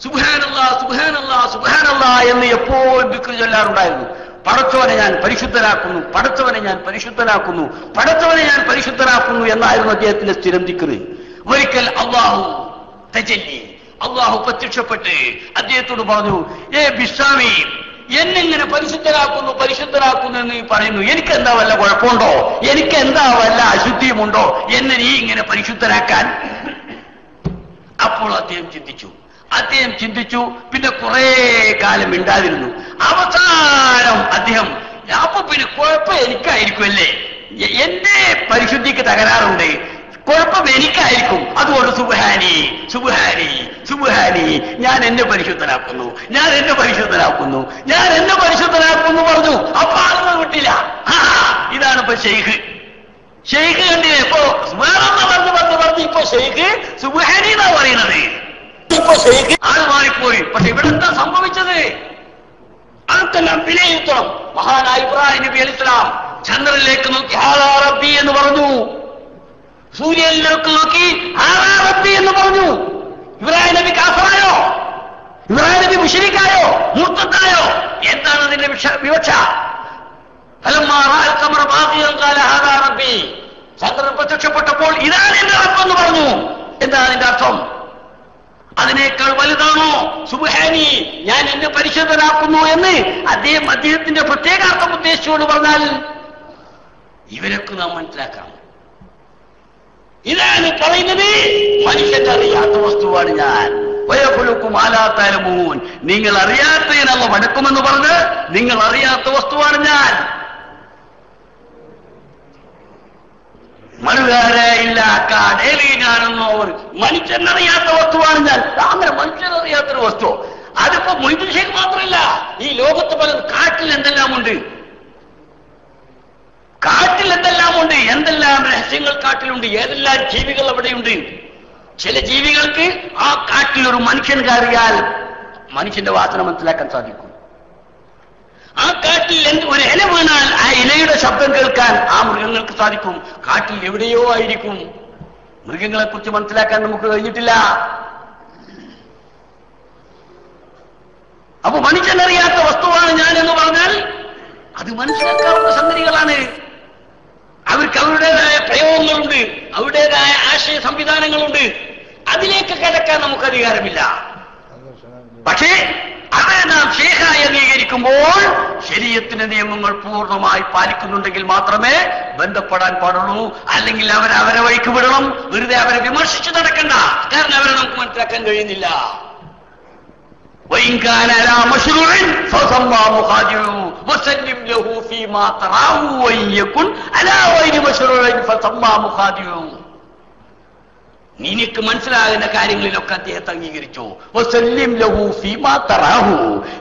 സുബ്ഹാനല്ലാഹ് സുബ്ഹാനല്ലാഹ് സുബ്ഹാനല്ലാഹ് എന്ന് എപ്പോഴും ദിക്ർ ചൊല്ലാറുണ്ടായിരുന്നു. പടച്ചവനെ ഞാൻ പരിശുദ്ധനാക്കുന്നു, പടച്ചവനെ ഞാൻ പരിശുദ്ധനാക്കുന്നു, പടച്ചവനെ ഞാൻ പരിശുദ്ധനാക്കുന്നു എന്നായിരുന്നു അദ്ദേഹത്തിന്റെ സ്ഥിരം ദിക്ർ. ഒരിക്കൽ അല്ലാഹു തജല്ലി, അല്ലാഹു പ്രത്യക്ഷപ്പെട്ട് അദ്ദേഹത്തോട് പറഞ്ഞു, ബിസ്താമി, എന്നെങ്ങനെ പരിശുദ്ധനാക്കുന്നു പരിശുദ്ധനാക്കുന്നു എന്ന് പറയുന്നു, എനിക്കെന്താ വല്ല കുഴപ്പമുണ്ടോ, എനിക്കെന്താ വല്ല അശുദ്ധിയുമുണ്ടോ എന്നെ നീ ഇങ്ങനെ പരിശുദ്ധനാക്കാൻ? അപ്പോൾ അദ്ദേഹം ചിന്തിച്ചു. പിന്നെ കുറെ കാലം മിണ്ടാതിരുന്നു. അവസാനം അദ്ദേഹം, അപ്പൊ പിന്നെ കുഴപ്പം എനിക്കായിരിക്കും അല്ലേ, എന്റെ പരിശുദ്ധിക്ക് തകരാറുണ്ട്, കുഴപ്പം എനിക്കായിരിക്കും, അതുകൊണ്ട് സുബ്ഹാനി സുബ്ഹാനി സുബ്ഹാനി, ഞാൻ എന്നെ പരിശുദ്ധനാക്കുന്നു, ഞാൻ എന്നെ പരിശുദ്ധനാക്കുന്നു, ഞാൻ എന്നെ പരിശുദ്ധനാക്കുന്നു പറഞ്ഞു. അപ്പൊ ആളുകൾ വിട്ടില്ല. ഇതാണ് ഇപ്പൊ ഷെയ്ഖ് കണ്ടില്ലേ? ഇപ്പൊ പറഞ്ഞു ഇപ്പൊ ഷെയ്ഖ് സുബ്ഹാനി എന്നാ പറയുന്നത്. ഇപ്പൊ ഷെയ്ഖ് ആള് മാറിപ്പോയി. പക്ഷെ ഇവിടെ എന്താ സംഭവിച്ചത്? അതൊക്കെല്ലാം വിലയിരുത്തണം. മഹാനായ ഇബ്രാഹിം നബി അലൈഹിസ്സലാം ചന്ദ്രനിലേക്ക് നോക്കി ഹാലാ റബ്ബി എന്ന് പറഞ്ഞു, സൂര്യനിലേക്ക് നോക്കി ഹാലാ റബ്ബി എന്ന് പറഞ്ഞു. ഇബ്രാഹിം നബി കാഫറായോ? ഇബ്രാഹിം നബി മുശ്രിക്കായോ? മുർത്തദായോ? എന്താണ് അതിന്റെ വിവക്ഷ? ചന്ദ്രൻ പ്രത്യക്ഷപ്പെട്ടപ്പോൾ ഇതാണ് എന്റെ റബ്ബെന്ന് പറഞ്ഞു. എന്താണ് അതിന്റെ അർത്ഥം? അതിനേക്കാൾ വലുതാണോ സുബ്ഹാനി, ഞാൻ എന്നെ പരിശുദ്ധനാക്കുന്നു എന്ന് അദ്ദേഹത്തിന്റെ പ്രത്യേകാർത്ഥം ഉദ്ദേശിച്ചുകൊണ്ട് പറഞ്ഞാൽ ഇവരൊക്കെ നാം മനസ്സിലാക്കാം. ഇതാണ് പറയുന്നത്, മനുഷ്യൻ അറിയാത്ത വസ്തുവാണ് ഞാൻ. വയഖുലുക്കും ആലാത്തലമൂൻ, നിങ്ങൾ അറിയാത്തതിനുള്ള വടക്കുമെന്ന് പറഞ്ഞ് നിങ്ങൾ അറിയാത്ത വസ്തുവാണ് ഞാൻ. മറുകാരെ ഇല്ല കാടേലി ഞാനെന്നോർ, മനുഷ്യനറിയാത്ത വസ്തുവാണ് ഞാൻ. അങ്ങനെ മനുഷ്യനറിയാത്തൊരു വസ്തു, അതിപ്പോ മൊയ്തുഷേക്ക് മാത്രമല്ല, ഈ ലോകത്ത് പല കാട്ടിൽ എന്തെല്ലാമുണ്ട്, കാട്ടിൽ എന്തെല്ലാമുണ്ട്, എന്തെല്ലാം രഹസ്യങ്ങൾ കാട്ടിലുണ്ട്, ഏതെല്ലാം ജീവികൾ അവിടെയുണ്ട്. ചില ജീവികൾക്ക് ആ കാട്ടിൽ ഒരു മനുഷ്യൻ കയറിയാൽ മനുഷ്യന്റെ വാസന മനസ്സിലാക്കാൻ സാധിക്കും. ആ കാട്ടിൽ ഒരു ഇല വീണാൽ ആ ഇലയുടെ ശബ്ദം കേൾക്കാൻ ആ മൃഗങ്ങൾക്ക് സാധിക്കും. കാട്ടിൽ എവിടെയോ ആയിരിക്കും. മൃഗങ്ങളെ കുറിച്ച് മനസ്സിലാക്കാൻ നമുക്ക് കഴിഞ്ഞിട്ടില്ല. അപ്പൊ മനുഷ്യനറിയാത്ത വസ്തുവാണ് ഞാൻ എന്ന് പറഞ്ഞാൽ അത് മനസ്സിലാക്കാവുന്ന സംഗതികളാണ്. അവർക്ക് അവരുടേതായ പ്രയോഗങ്ങളുണ്ട്, അവരുടേതായ ആശയ സംവിധാനങ്ങളുണ്ട്. അതിലേക്ക് കടക്കാൻ നമുക്ക് അധികാരമില്ല. പക്ഷേ അവരെ നാം ശേഖായി അംഗീകരിക്കുമ്പോൾ ശരീഅത്തിന്റെ നിയമങ്ങൾ പൂർണ്ണമായി പാലിക്കുന്നുണ്ടെങ്കിൽ മാത്രമേ ബന്ധപ്പെടാൻ പാടുള്ളൂ. അല്ലെങ്കിൽ അവരെ വഴിക്ക് വിടണം. വെറുതെ അവരെ വിമർശിച്ചു നടക്കണ്ട. കാരണം അവരെ നമുക്ക് മനസ്സിലാക്കാൻ കഴിയുന്നില്ല. നിനക്ക് മനസ്സിലാകുന്ന കാര്യങ്ങളിലൊക്കെ അദ്ദേഹത്തെ അംഗീകരിച്ചു.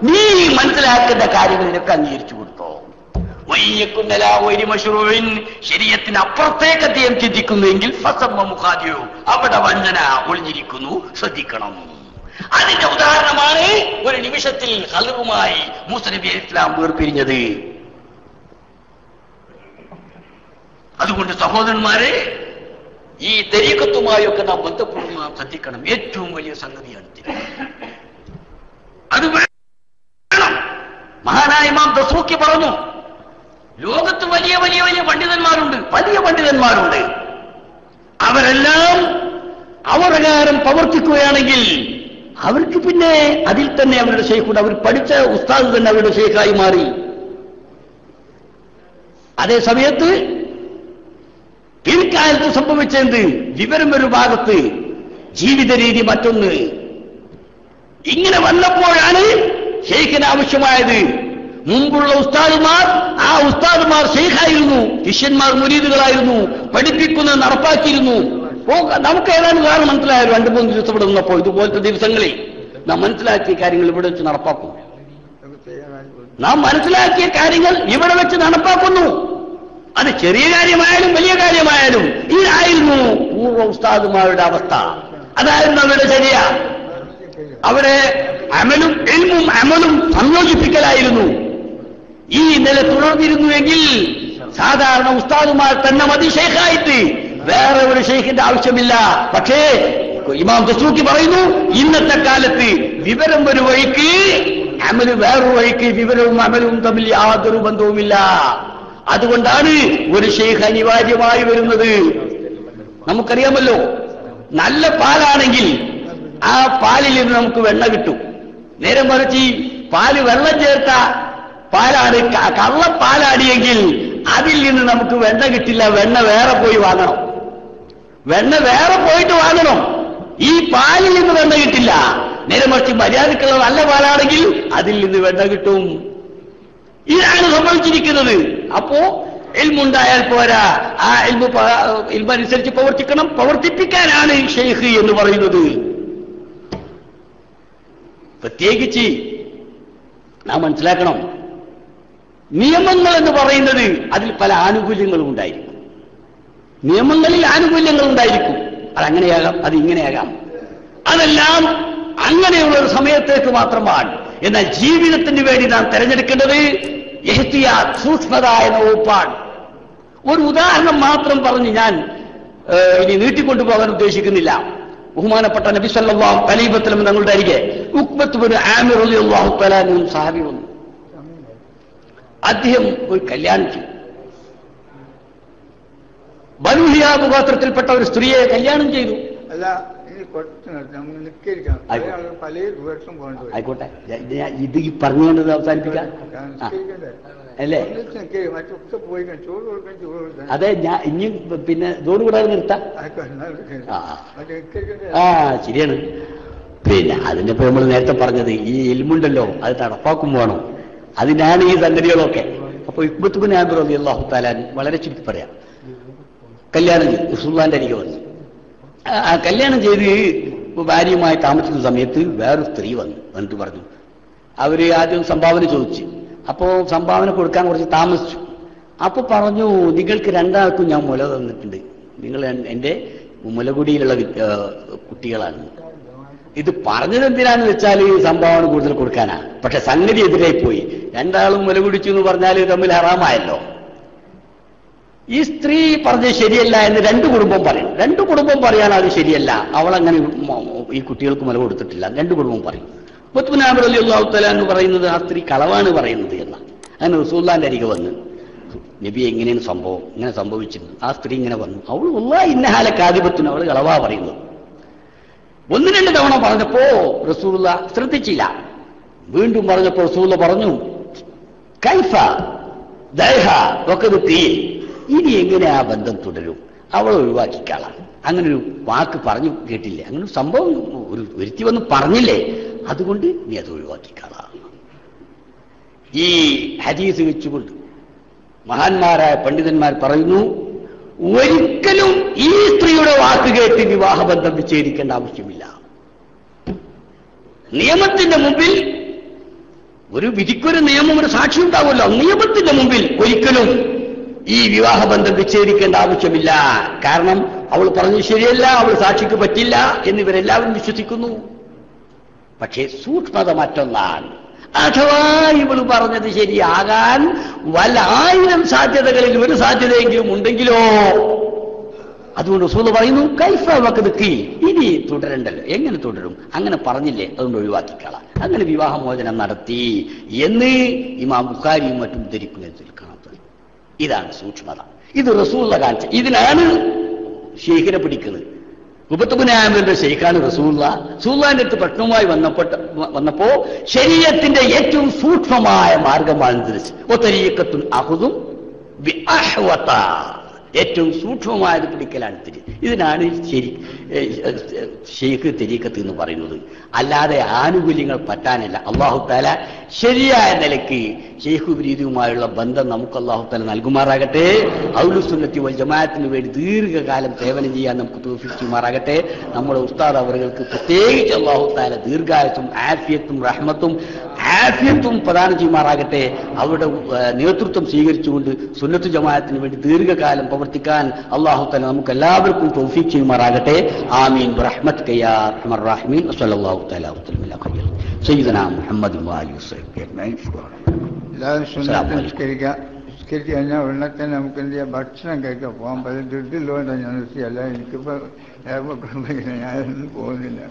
നീ മനസ്സിലാക്കുന്ന കാര്യങ്ങളിലൊക്കെ അംഗീകരിച്ചു കൊടുത്തോ. ശരീഅത്തിന് അപ്പുറത്തേക്ക് അദ്ദേഹം ചിന്തിക്കുന്നുവെങ്കിൽ അവിടെ വഞ്ചന ഒളിഞ്ഞിരിക്കുന്നു, ശ്രദ്ധിക്കണം. അതിന്റെ ഉദാഹരണമാണ് ഒരു നിമിഷത്തിൽ ഖൽറുമായി മൂസ നബി അലൈഹി ഇസ്ലാം വേർപിരിഞ്ഞത്. അതുകൊണ്ട് സഹോദരന്മാരെ, ഈ തരീഖത്തുമായൊക്കെ നാം ബന്ധപ്പെടുന്ന ശ്രദ്ധിക്കണം. ഏറ്റവും വലിയ സംഗതിയാണ് അത് വേണം. മഹാനായ ഇമാം ദസൂഖി പറഞ്ഞു, ലോകത്ത് വലിയ വലിയ വലിയ പണ്ഡിതന്മാരുണ്ട്, വലിയ പണ്ഡിതന്മാരുണ്ട്. അവരെല്ലാം അവപ്രകാരം പ്രവർത്തിക്കുകയാണെങ്കിൽ അവർക്ക് പിന്നെ അതിൽ തന്നെ അവരുടെ ഷെയ്ഖുണ്ട്. അവർ പഠിച്ച ഉസ്താദ് തന്നെ അവരുടെ ഷെയ്ഖായി മാറി. അതേ സമയത്ത് പിൽക്കാലത്ത് സംഭവിച്ചെന്ത്? വിവരം ഒരു ഭാഗത്ത്, ജീവിത രീതി മറ്റൊന്ന്. ഇങ്ങനെ വന്നപ്പോഴാണ് ഷെയ്ഖിന് ആവശ്യമായത്. മുമ്പുള്ള ഉസ്താദുമാർ, ആ ഉസ്താദുമാർ ഷെയ്ഖായിരുന്നു, ശിഷ്യന്മാർ മുരീദുകളായിരുന്നു, പഠിപ്പിക്കുന്നത് നടപ്പാക്കിയിരുന്നു. നമുക്ക് ഏതാണ്ട് കാരണം മനസ്സിലായാലും 2-3 ദിവസം ഇവിടെ നിന്നപ്പോൾ ഇതുപോലത്തെ ദിവസങ്ങളിൽ നാം മനസ്സിലാക്കിയ കാര്യങ്ങൾ ഇവിടെ വെച്ച് നടപ്പാക്കും. നാം മനസ്സിലാക്കിയ കാര്യങ്ങൾ ഇവിടെ വെച്ച് നടപ്പാക്കുന്നു. അത് ചെറിയ കാര്യമായാലും വലിയ കാര്യമായാലും ഇതായിരുന്നു പൂർവ്വ ഉസ്താദുമാരുടെ അവസ്ഥ. അതായിരുന്നു അവരുടെ ശരിയ. അവിടെ അമലും ഇൽമും അമലും സംയോജിപ്പിക്കലായിരുന്നു. ഈ നില തുടർന്നിരുന്നുവെങ്കിൽ സാധാരണ ഉസ്താദുമാർ തന്നെ മതി ഷെയ്ഖായിട്ട്, വേറെ ഒരു ഷെയ്ഖിന്റെ ആവശ്യമില്ല. പക്ഷേ ഇമാം ദസൂഖി പറയുന്നു, ഇന്നത്തെ കാലത്ത് വിവരം ഒരു വഴിക്ക്, അമല് വേറൊരു വഴിക്ക്, വിവരവും അമലും തമ്മിൽ യാതൊരു ബന്ധവുമില്ല. അതുകൊണ്ടാണ് ഒരു ഷെയ്ഖ് അനിവാര്യമായി വരുന്നത്. നമുക്കറിയാമല്ലോ, നല്ല പാലാണെങ്കിൽ ആ പാലിൽ നിന്ന് നമുക്ക് വെണ്ണ കിട്ടും. നേരെ മറിച്ച് പാല് വെള്ളം ചേർത്ത പാലാണ്, കള്ളപ്പാലാടിയെങ്കിൽ അതിൽ നിന്ന് നമുക്ക് വെണ്ണ കിട്ടില്ല. വെണ്ണ വേറെ പോയി വാങ്ങണം, വെണ്ണ വേറെ പോയിട്ട് വാങ്ങണം. ഈ പാലിൽ നിന്ന് വെണ്ണ കിട്ടില്ല. നേരെ മറിച്ച് മര്യാദക്കുള്ള നല്ല പാലാണെങ്കിൽ അതിൽ നിന്ന് വെണ്ണ കിട്ടും. ഇതാണ് സംഭവിച്ചിരിക്കുന്നത്. അപ്പോ ഇൽമുണ്ടായാൽ പോരാ, ആ ഇൽമനുസരിച്ച് പ്രവർത്തിക്കണം. പ്രവർത്തിപ്പിക്കാനാണ് ഷെയ്ഖ് എന്ന് പറയുന്നത്. പ്രത്യേകിച്ച് നാം മനസ്സിലാക്കണം, നിയമങ്ങൾ എന്ന് പറയുന്നത് അതിൽ പല ആനുകൂല്യങ്ങളും ഉണ്ടായിരിക്കും. നിയമങ്ങളിൽ ആനുകൂല്യങ്ങൾ ഉണ്ടായിരിക്കും. അതങ്ങനെയാകാം, അത് ഇങ്ങനെയാകാം. അതെല്ലാം അങ്ങനെയുള്ള ഒരു സമയത്തേക്ക് മാത്രമാണ്. എന്നാൽ ജീവിതത്തിന് വേണ്ടി നാം തെരഞ്ഞെടുക്കേണ്ടത് ഇഹ്തിയാത്ത്, സൂക്ഷ്മത എന്ന വകുപ്പാണ്. ഒരു ഉദാഹരണം മാത്രം പറഞ്ഞ് ഞാൻ ഇനി നീട്ടിക്കൊണ്ടുപോകാൻ ഉദ്ദേശിക്കുന്നില്ല. ബഹുമാനപ്പെട്ട നബി സല്ലല്ലാഹു അലൈഹി വസല്ലം തങ്ങളുടെ അരികെ ഉഖ്ബത്ത് ബിൻ ആമിർ റളിയല്ലാഹു തആല അൻഹു സഹാബി വന്നു. അദ്ദേഹം ഒരു കല്യാണം ചെയ്തു. ബനൂ ഹിയാബ് ഗോത്രത്തിൽപ്പെട്ട ഒരു സ്ത്രീയെ കല്യാണം ചെയ്തു. അല്ല ഇനി കുറച്ച് നമുക്ക് നിൽക്കിരിക്കാം, പല ദൂരത്തും പോകേണ്ടി വരും. ആയിക്കോട്ടെ, ഇത് ഈ പറഞ്ഞുകൊണ്ട് അവസാനിപ്പിക്കാം അല്ലേ? മറ്റൊക്കെ പോയി ചോറ് കൊടുക്കാൻ ചോറ് കൊടുക്കാൻ. അതെ, ഞാൻ ഇനി പിന്നെ ഇതോടുകൂടാതെ നിർത്താം. ശരിയാണ്. പിന്നെ അതിന്റെ ഇപ്പൊ നമ്മൾ നേരത്തെ പറഞ്ഞത് ഈ ഇൽമുണ്ടല്ലോ, അത് നടപ്പാക്കും വേണം. അതിനാണ് ഈ സംഗതികളൊക്കെ. അപ്പൊ ഉഖ്ബത്ത് ബിൻ ആമിർ റളിയല്ലാഹു തആല വളരെ ചുരുക്കി പറയാം, കല്യാണം ചെയ്തു. റസൂലുള്ളാഹിന്റെ അരികെ വന്നു. ആ കല്യാണം ചെയ്ത് ഭാര്യയുമായി താമസിക്കുന്ന സമയത്ത് വേറൊരു സ്ത്രീ വന്നിട്ട് പറഞ്ഞു. അവര് ആദ്യം സംഭാവന ചോദിച്ചു. അപ്പോ സംഭാവന കൊടുക്കാൻ കുറച്ച് താമസിച്ചു. അപ്പൊ പറഞ്ഞു, നിങ്ങൾക്ക് രണ്ടാൾക്കും ഞാൻ മുല തന്നിട്ടുണ്ട്, നിങ്ങൾ എന്റെ മുലകുടിയിലുള്ള കുട്ടികളാണ്. ഇത് പറഞ്ഞത് എന്തിനാന്ന് വെച്ചാൽ സംഭാവന കൂടുതൽ കൊടുക്കാനാ. പക്ഷെ സംഗതി എതിരായി പോയി. രണ്ടാളും മുല കുടിച്ചു എന്ന് പറഞ്ഞാൽ തമ്മിൽ ഹറാമായല്ലോ. ഈ സ്ത്രീ പറഞ്ഞത് ശരിയല്ല എന്ന് രണ്ടു കുടുംബം പറയും. രണ്ടു കുടുംബം പറയാൻ അത് ശരിയല്ല, അവളങ്ങനെ ഈ കുട്ടികൾക്ക് മുല കൊടുത്തിട്ടില്ല, രണ്ടു കുടുംബം പറയും. ഉഖ്ബത്ത് ബിൻ ആമിർ റളിയല്ലാഹു തആല എന്ന് പറയുന്നത് ആ സ്ത്രീ കളവാണ് പറയുന്നത് എന്ന. അങ്ങനെ റസൂലുള്ളാഹിന്റെ അരികെ വന്ന്, നബി എങ്ങനെയാണ് സംഭവം, ഇങ്ങനെ സംഭവിച്ചിരുന്നു. ആ സ്ത്രീ ഇങ്ങനെ വന്നു. അവൾ വല്ലാഹി ഇന്നഹാല കാദിബത്തുൻ, അവൾ കളവാ പറയുന്നത്. ഒന്ന് രണ്ട് തവണ പറഞ്ഞപ്പോ റസൂലുള്ളാഹി ശ്രദ്ധിച്ചില്ല. വീണ്ടും പറഞ്ഞപ്പോ റസൂലുള്ളാഹി പറഞ്ഞു, കൈഫ ദൈഹ വഖദ് ഖീൽ, ഇനി എങ്ങനെ ആ ബന്ധം തുടരും, അവളെ ഒഴിവാക്കിക്കാളാം. അങ്ങനെ ഒരു വാക്ക് പറഞ്ഞു കേട്ടില്ലേ, അങ്ങനെ ഒരു സംഭവം ഒരു ഒരുത്തി വന്ന് പറഞ്ഞില്ലേ, അതുകൊണ്ട് നീ അത് ഒഴിവാക്കിക്കാളാം. ഈ ഹദീസ് വെച്ചുകൊണ്ട് മഹാന്മാരായ പണ്ഡിതന്മാർ പറയുന്നു, ഒരിക്കലും ഈ സ്ത്രീയുടെ വാക്ക് കേട്ട് വിവാഹബന്ധം വിച്ഛേദിക്കേണ്ട ആവശ്യമില്ല. നിയമത്തിന്റെ മുമ്പിൽ ഒരു വിധിക്കൊരു നിയമം, ഒരു സാക്ഷി ഉണ്ടാവുമല്ലോ. നിയമത്തിന്റെ മുമ്പിൽ ഒരിക്കലും ഈ വിവാഹബന്ധം വിച്ഛേദിക്കേണ്ട ആവശ്യമില്ല. കാരണം അവൾ പറഞ്ഞു ശരിയല്ല, അവൾ സാക്ഷിക്ക് പറ്റില്ല എന്നിവരെല്ലാവരും വിശ്വസിക്കുന്നു. പക്ഷേ സൂക്ഷ്മത മറ്റൊന്നാണ്. അഥവാ ഇവൾ പറഞ്ഞത് ശരിയാകാൻ വല്ല 1000 സാധ്യതകളിൽ ഒരു സാധ്യതയെങ്കിലും ഉണ്ടെങ്കിലോ, അതുകൊണ്ട് റസൂൽ പറയുന്നു, കൈഫ വഖദ് ഖീൽ, ഇനി തുടരണ്ടല്ലോ. എങ്ങനെ തുടരും? അങ്ങനെ പറഞ്ഞില്ലേ, അതുകൊണ്ട് ഒഴിവാക്കിക്കളാം. അങ്ങനെ വിവാഹമോചനം നടത്തി എന്ന് ഇമാം ബുഖാരിയും മറ്റും ധരിക്കുന്നതിൽ കാണാം. ഇതാണ് സൂക്ഷ്മത. ഇത് റസൂലുള്ള കാണിച്ച. ഇതിനാണ് ഷെയ്ഖിനെ പിടിക്കുന്നത്. ഉഖ്ബത്ത് ബിൻ ആമിറിന്റെ ഷെയ്ഖാണ് റസൂലുള്ള. റസൂലുള്ളാഹിന്റെ അടുത്ത് പ്രശ്നവുമായി വന്നപ്പോ ശരീഅത്തിന്റെ ഏറ്റവും സൂക്ഷ്മമായ മാർഗമാണ് തിരിച്ച് അഹുദും ഏറ്റവും സൂക്ഷ്മമായത് പിടിക്കലാണ് തിരി. ഇതിനാണ് ശരി ഷെയ്ഖ് തരീഖത്ത് എന്ന് പറയുന്നത്. അല്ലാതെ ആനുകൂല്യങ്ങൾ പറ്റാനല്ല. അല്ലാഹു തആല ശരിയായ നിലയ്ക്ക് ഷെയ്ഖ് വിരീതുമായുള്ള ബന്ധം നമുക്ക് അല്ലാഹു തആല നൽകുമാറാകട്ടെ. അഹ്ലുസ് സുന്നത്തി വൽ ജമാഅത്തിന് വേണ്ടി ദീർഘകാലം സേവനം ചെയ്യാൻ നമുക്ക് തൗഫീഖ് ചെയ്യുമാറാകട്ടെ. നമ്മുടെ ഉസ്താദ് അവർക്ക് പ്രത്യേകിച്ച് അല്ലാഹു തആല ദീർഘായുസ്സും ആഫിയത്തും റഹ്മത്തും പ്രദാനം ചെയ്യുമാറാകട്ടെ. അവരുടെ നേതൃത്വം സ്വീകരിച്ചുകൊണ്ട് സുന്നത്ത് ജമാഅത്തിന് വേണ്ടി ദീർഘകാലം പ്രവർത്തിക്കാൻ അല്ലാഹു തആല നമുക്ക് എല്ലാവർക്കും തൗഫീഖ് ചെയ്യുമാറാകട്ടെ. ആമീൻ ബിറഹ്മതിക യാ അർഹമർ റഹീമീൻ. സ്വല്ലല്ലാഹു തആല അലൈഹി വസല്ലം സയ്യിദനാ മുഹമ്മദ് വഅലിഹി വസല്ലം. എല്ലാവരും സുന്നത്ത് നിസ്കരിച്ച് കഴിഞ്ഞാൽ ഉടനെ തന്നെ നമുക്ക് എന്ത് ചെയ്യാം, ഭക്ഷണം കഴിക്കാൻ പോകാൻ പറ്റും. ദുരിതമുണ്ടോ ഞാൻ അല്ല, എനിക്കിപ്പോൾ ഞാനൊന്നും പോകുന്നില്ല.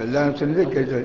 എല്ലാവരും സുന്നത്ത് കഴിച്ചു.